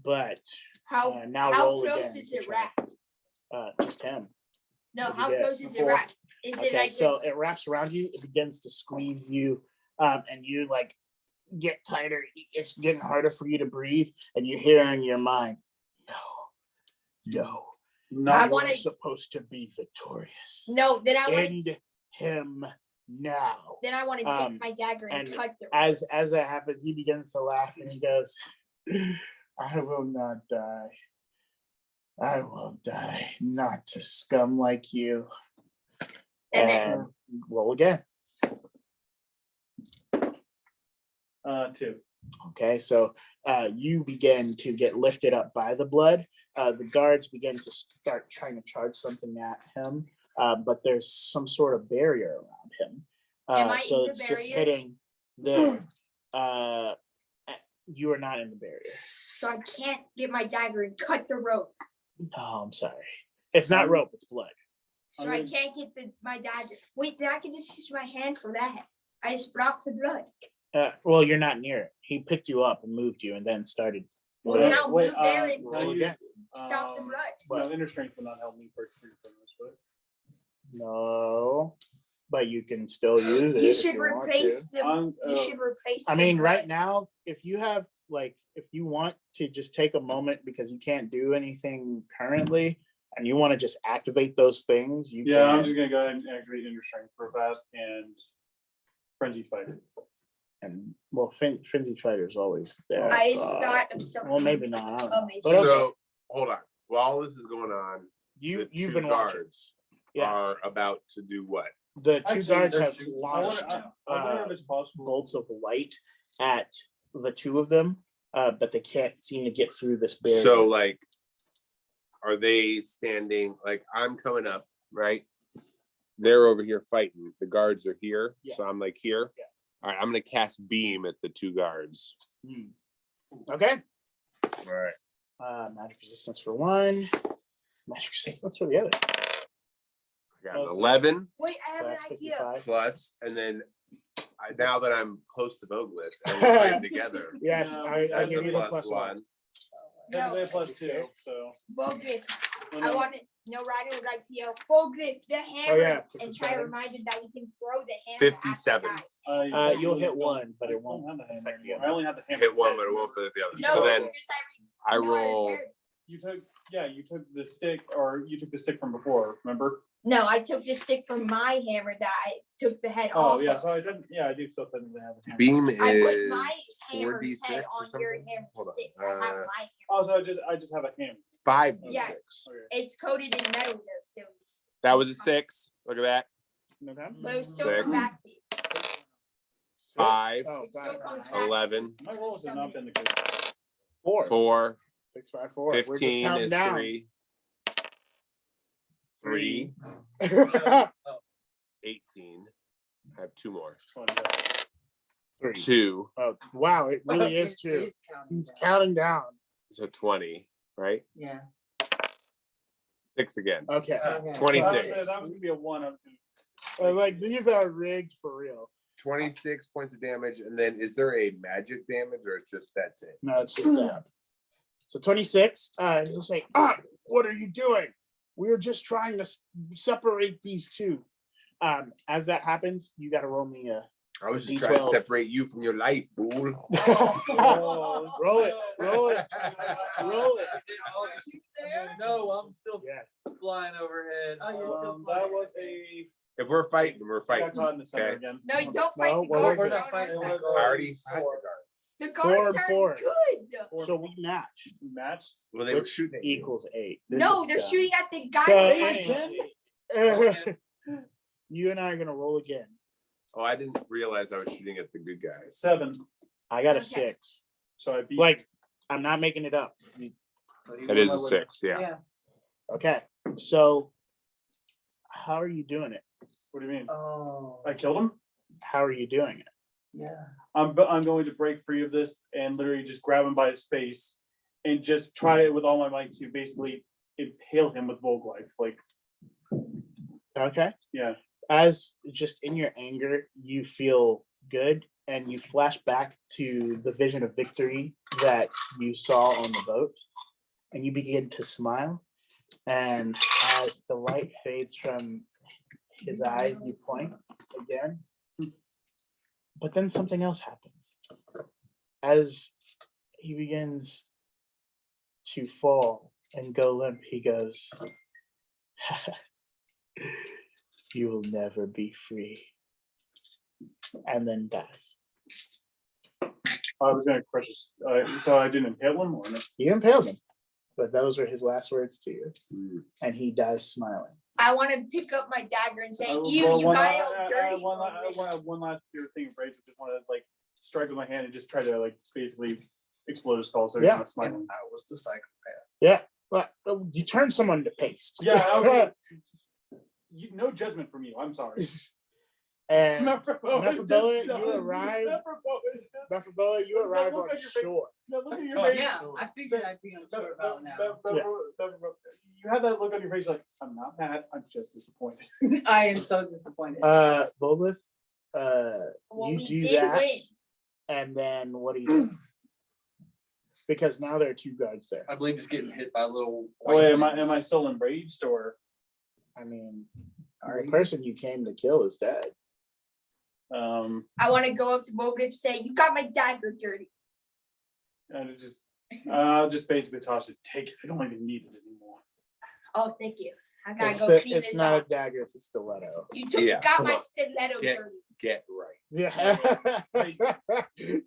But How now how roll close again is to it try. wrapped? Just him. No, What'd you how get? close is it 4. wrapped? Is it Okay, like so it wraps around you. It begins to squeeze you, and you like get tighter. It's getting harder for you to breathe, and you hear in your mind, "No, I you wanna- are supposed to be victorious. no? Then I want End to. him now." Then I want to take um, my dagger and and cut the. As that happens, he begins to laugh, and he goes, "I will not die. I will die, not to scum like you." And then- And roll again. 2. Okay, so you begin to get lifted up by the blood. The guards begin to start trying to charge something at him, but there's some sort of barrier around him. Am I So in the it's just barrier? hitting there. You are not in the barrier. So I can't get my dagger and cut the rope. Oh, I'm sorry. It's not rope, it's blood. So I can't get my dagger. Wait, then I can just use my hand for that. I just blocked the blood. Well, you're not near it. He picked you up and moved you and then started. Well, then I'll move there and roll again. stop the blood. No, inner strength will not help me for this, but No, but you can still use it. You if should want to. replace the. I'm, You should replace. I the mean, right blood. now, if you have if you want to just take a moment because you can't do anything currently, and you want to just activate those things, you yeah, I'm can. just gonna go ahead and activate inner strength real fast and frenzy fighter. And well, Frenzy Fighter is always there. I just so- thought of something. Well, maybe not. I don't know. Amazing. But okay. So hold on. while this is going on, You've the two been watching. guards Yeah. are about to do what? The two Actually, guards they're have shooting. launched I wonder if it's possible. bolts of light at the two of them, but they can't seem to get through this barrier. So like, are they standing, like I'm coming up, right? They're over here fighting. The guards are here. Yeah. So I'm like here. Yeah. All right, I'm gonna cast beam at the two guards. Okay. All right. Magic resistance for one. Magic resistance for the other. I got an 11 Wait, I So have an that's idea. 55. plus, and then now that I'm close to Vogelith and we're fighting together, Yes, No, I that's give a you the plus plus one. one. Technically a No, plus 2, so. Bogriff. Oh, I no. want it. No, Ryder would like to yell, Bogriff, the hammer, yeah, and try 57. to remind him that he can throw the hammer. 57. At the guy. You'll hit one, but it I don't won't have the hammer affect the anymore. I other. only have the hammer. Hit one, but it won't for the other. No, So then because I no, roll. You took the stick, or you took the stick from before, remember? No, I took the stick from my hammer that I took the head Oh, off. yeah, of. so I didn't, yeah, I do still technically have the hammer. Beam I put is my hammer's 4d6 head or on your something. hammer Hold stick. on. I have my hammer. Oh, so I just have a hammer. 5d6. Yeah. Okay. It's coated in metal though, so it's. That was a 6. Look at that. Okay. But it still Six. come back to you. 5, Oh, It still five. comes back. 11, My rolls have not been the good. 4. 4, 6, 5, 4. We're just 15 counting is down. 3. 3, 18. I have 2 more. 3. 2, Oh, wow, it really is true. He's counting down. so 20, right? Yeah. 6 again. Okay. Okay. 26. That was gonna be a 1. I was like, these are rigged for real. 26 points of damage, and then is there a magic damage or it's just that's it? No, it's just that. So 26, he'll say, what are you doing? We're just trying to separate these two. As that happens, you got to roll me a I was just trying to D12. separate you from your life, fool. roll it, roll it, roll it. No, I'm still Yes. flying overhead. Oh, you're still That was a. If we're fighting, we're I fighting. got caught in the center Okay. again. No, you don't fight No, the what guards. was it? They're on our side. It I already had the guards. The 4 guards and are 4. good. So we match, Matched. Well, they were which shooting at you. equals 8. This No, is they're dumb. shooting at the guy. So with my anyway, you and I are gonna roll again. Oh, I didn't realize I was shooting at the good guys. 7. I got a Okay. 6. So I beat. Like, I'm not making it up. That is a 6, yeah. Okay, so how are you doing it? What do you mean? Oh, I killed him. How are you doing it? yeah. I'm going to break free of this and literally just grab him by his face and just try it with all my might to basically impale him with Volglife. Like, Okay. yeah. As just in your anger, you feel good and you flash back to the vision of victory that you saw on the boat and you begin to smile. And as the light fades from his eyes, you point again. But then something else happens. As he begins to fall and go limp, he goes, you will never be free. And then dies. I was gonna crush his. So I didn't impale him, or no? You impaled him, but those were his last words to you. Mm. And he dies smiling. I want to pick up my dagger and say, I will "You, roll you one got la- it all I- dirty." one last pure thing of rage. I just want to like strike with my hand and just try to like basically explode his skull so he's Yeah. not smiling. I was the psychopath. Yeah, but you turn someone to paste. Yeah, okay. No judgment from you. I'm sorry. And Mephiboa, you arrive- Mephiboa, you arrive on shore. Look at your Oh, face. Yeah, I figured I'd be on shore about now. You had that look on your face like, I'm not mad, I'm just disappointed. I am so disappointed. Bolith, Well, you we do did that, win. and then what do you do? Because now there are two guards there. I believe just getting hit by little. Oh, wait, am white I still enraged or? I mean, Are the you? person you came to kill is dead. I want to go up to Bogriff and say, "You got my dagger dirty." And it just, I'll just basically toss it. Take it. I don't even need it anymore. Oh, thank you. I gotta It's, go the, clean it's this not up. a dagger, it's a stiletto. You took, Yeah, got come my on. stiletto Get- dirty. Get right. Yeah. Take-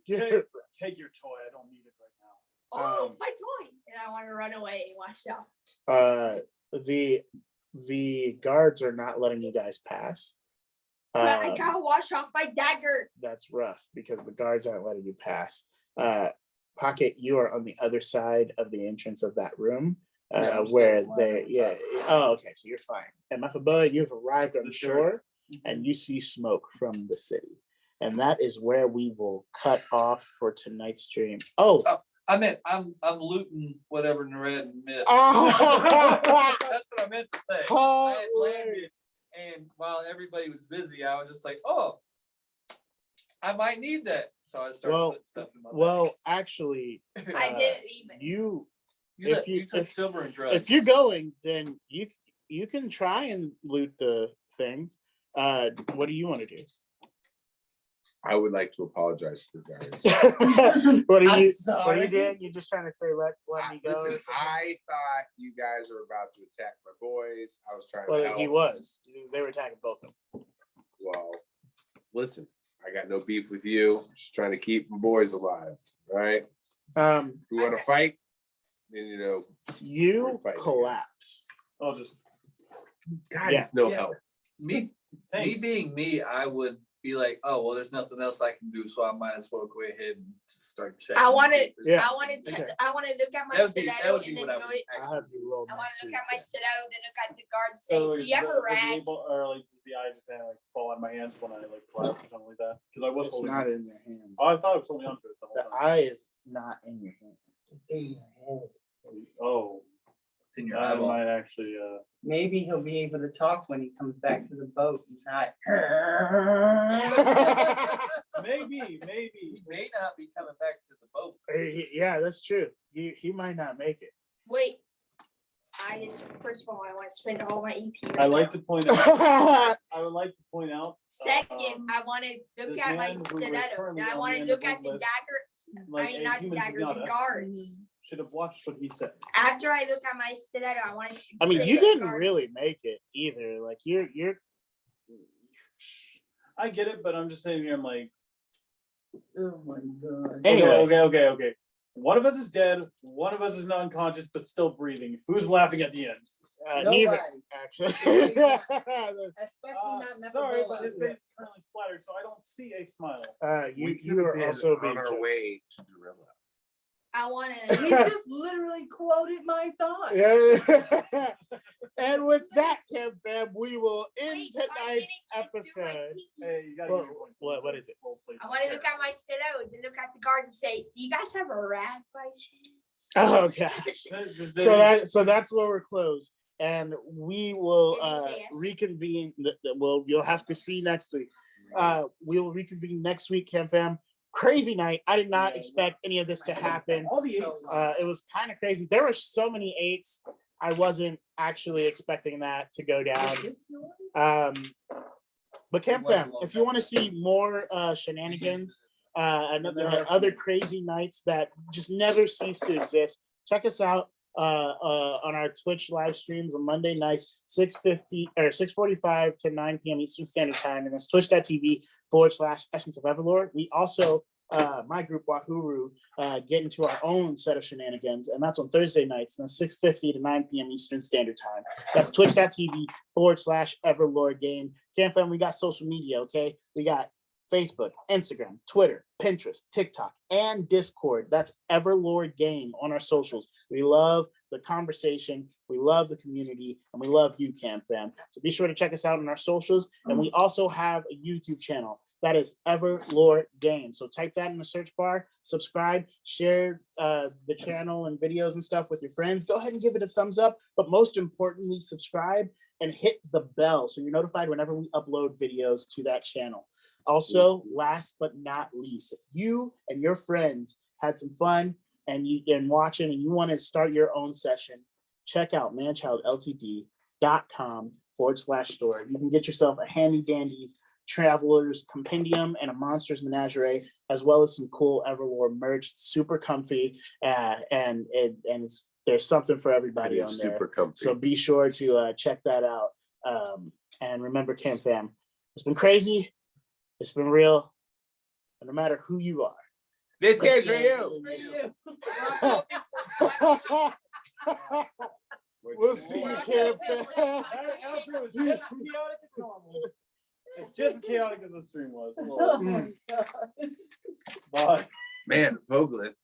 Get- Take your toy. I don't need it right now. Oh, my toy. And I want to run away and watch out. The guards are not letting you guys pass. But I gotta wash off my dagger. That's rough because the guards aren't letting you pass. Pocket, you are on the other side of the entrance of that room. Yeah, I'm still Where flying they, over yeah. top. Oh, okay, so you're fine. And Mafaba, you've arrived on The the shore and you see smoke from the city. And that is where we will cut off for tonight's stream. Oh, I meant I'm looting whatever Nared missed. oh. That's what I meant to say. I had Hilarious. landed, and while everybody was busy, I was just like, "Oh, I might need that." So I started Well, putting stuff in my Well, actually, I uh, didn't even. you bag. if You took silver and drugs. if you're going, then you can try and loot the things. What do you want to do? I would like to apologize to the guards. What are I'm you sorry. doing? You're just trying to say let me go. or Listen, something? I thought you guys were about to attack my boys. I was trying to Well, help. he was. They were attacking both of them. Well, listen, I got no beef with you. Just trying to keep my boys alive. All right. If we want to fight, then You Fight, I guess. collapse. I'll just, God, Yeah. it's no Yeah. help. me thanks. being me, I would be like, "Oh, well, there's nothing else I can do, so I might as well go ahead and just start checking." I wanna- Yeah. I want to. Okay. I want to look at my That would be stiletto what and then I go. would I'll actually. have you roll I want next to look week. at my stiletto and then look at the guard and say, So "Do you have a was the rag?" able- or like does the eye just kind of like fall out of my hands when I like collapse or something like that? Because I was It's holding. not it. in your hand. Oh, I thought it was holding onto it the whole The time. eye is not in your hand. It's in your head. Oh, It's in your I eyeball. might actually. Maybe he'll be able to talk when he comes back to the boat and not. Maybe. He may not be coming back to the boat. Yeah, that's true. He might not make it. Wait. First of all, I want to spend all my EP. I like to point out. I would like to point out. Second, I want to look this at my man who was stiletto. currently Then I on want the to end look of at the the list, dagger. like I mean, a not the human dagger, the pinata, guards. should have watched what he said. After I look at my stiletto, I want to. I mean, say you the didn't guards. really make it either. Like you're. I get it, but I'm just saying here, I'm like, Oh my god. Anyway. okay. One of us is dead. One of us is not unconscious, but still breathing. Who's laughing at the end? Neither Nobody. actually. Especially not Sorry, but Neferbora. his face is currently splattered, so I don't see a smile. You We you are could've also been being on our judged. way to Gorilla. I want He to. just literally quoted my thoughts. Yeah. And with that, Kim Fam, we will end tonight's episode. Hey, you gotta Well, give me a point. what is it? Well played. I want to look at my stiletto and then look at the guards and say, "Do you guys have a rag by chance?" Oh god. So that's where we're closed, and we will reconvene. Well, you'll have to see next week. We will reconvene next week, Kim Fam. Crazy night. I did not expect any of this to happen. All the eights. It was kind of crazy. There were so many eights. I wasn't actually expecting that to go down. But Camp Fam, if you want to see more shenanigans, other crazy nights that just never cease to exist, check us out on our Twitch live streams on Monday nights, 6:50 or 6:45 to 9 p.m. Eastern Standard Time, and that's twitch.tv/Essence of EverLore. We also, my group Wahuru, get into our own set of shenanigans, and that's on Thursday nights, and that's 6:50 to 9 p.m. Eastern Standard Time. That's twitch.tv/EverLore game. Camp Fam, we got social media, okay? We got Facebook, Instagram, Twitter, Pinterest, TikTok, and Discord. That's EverLore Game on our socials. We love the conversation, we love the community, and we love you, Camp Fam. So be sure to check us out on our socials. And we also have a YouTube channel. That is EverLore Game. So type that in the search bar, subscribe, share the channel and videos and stuff with your friends. Go ahead and give it a thumbs up. But most importantly, subscribe and hit the bell so you're notified whenever we upload videos to that channel. Also, last but not least, if you and your friends had some fun and watching and you want to start your own session, check out manchildltd.com/store. You can get yourself a handy dandy Traveler's Compendium and a Monsters Menagerie, as well as some cool EverLore merch. Super comfy, and there's something for everybody on there. Super comfy. So be sure to check that out. And remember, Camp Fam, it's been crazy. It's been real. And no matter who you are, This game's for you. We'll see you, Kip. That outro was just as chaotic as normal. It's just as chaotic as the stream was. Oh my God. Bye. Man, Vogelith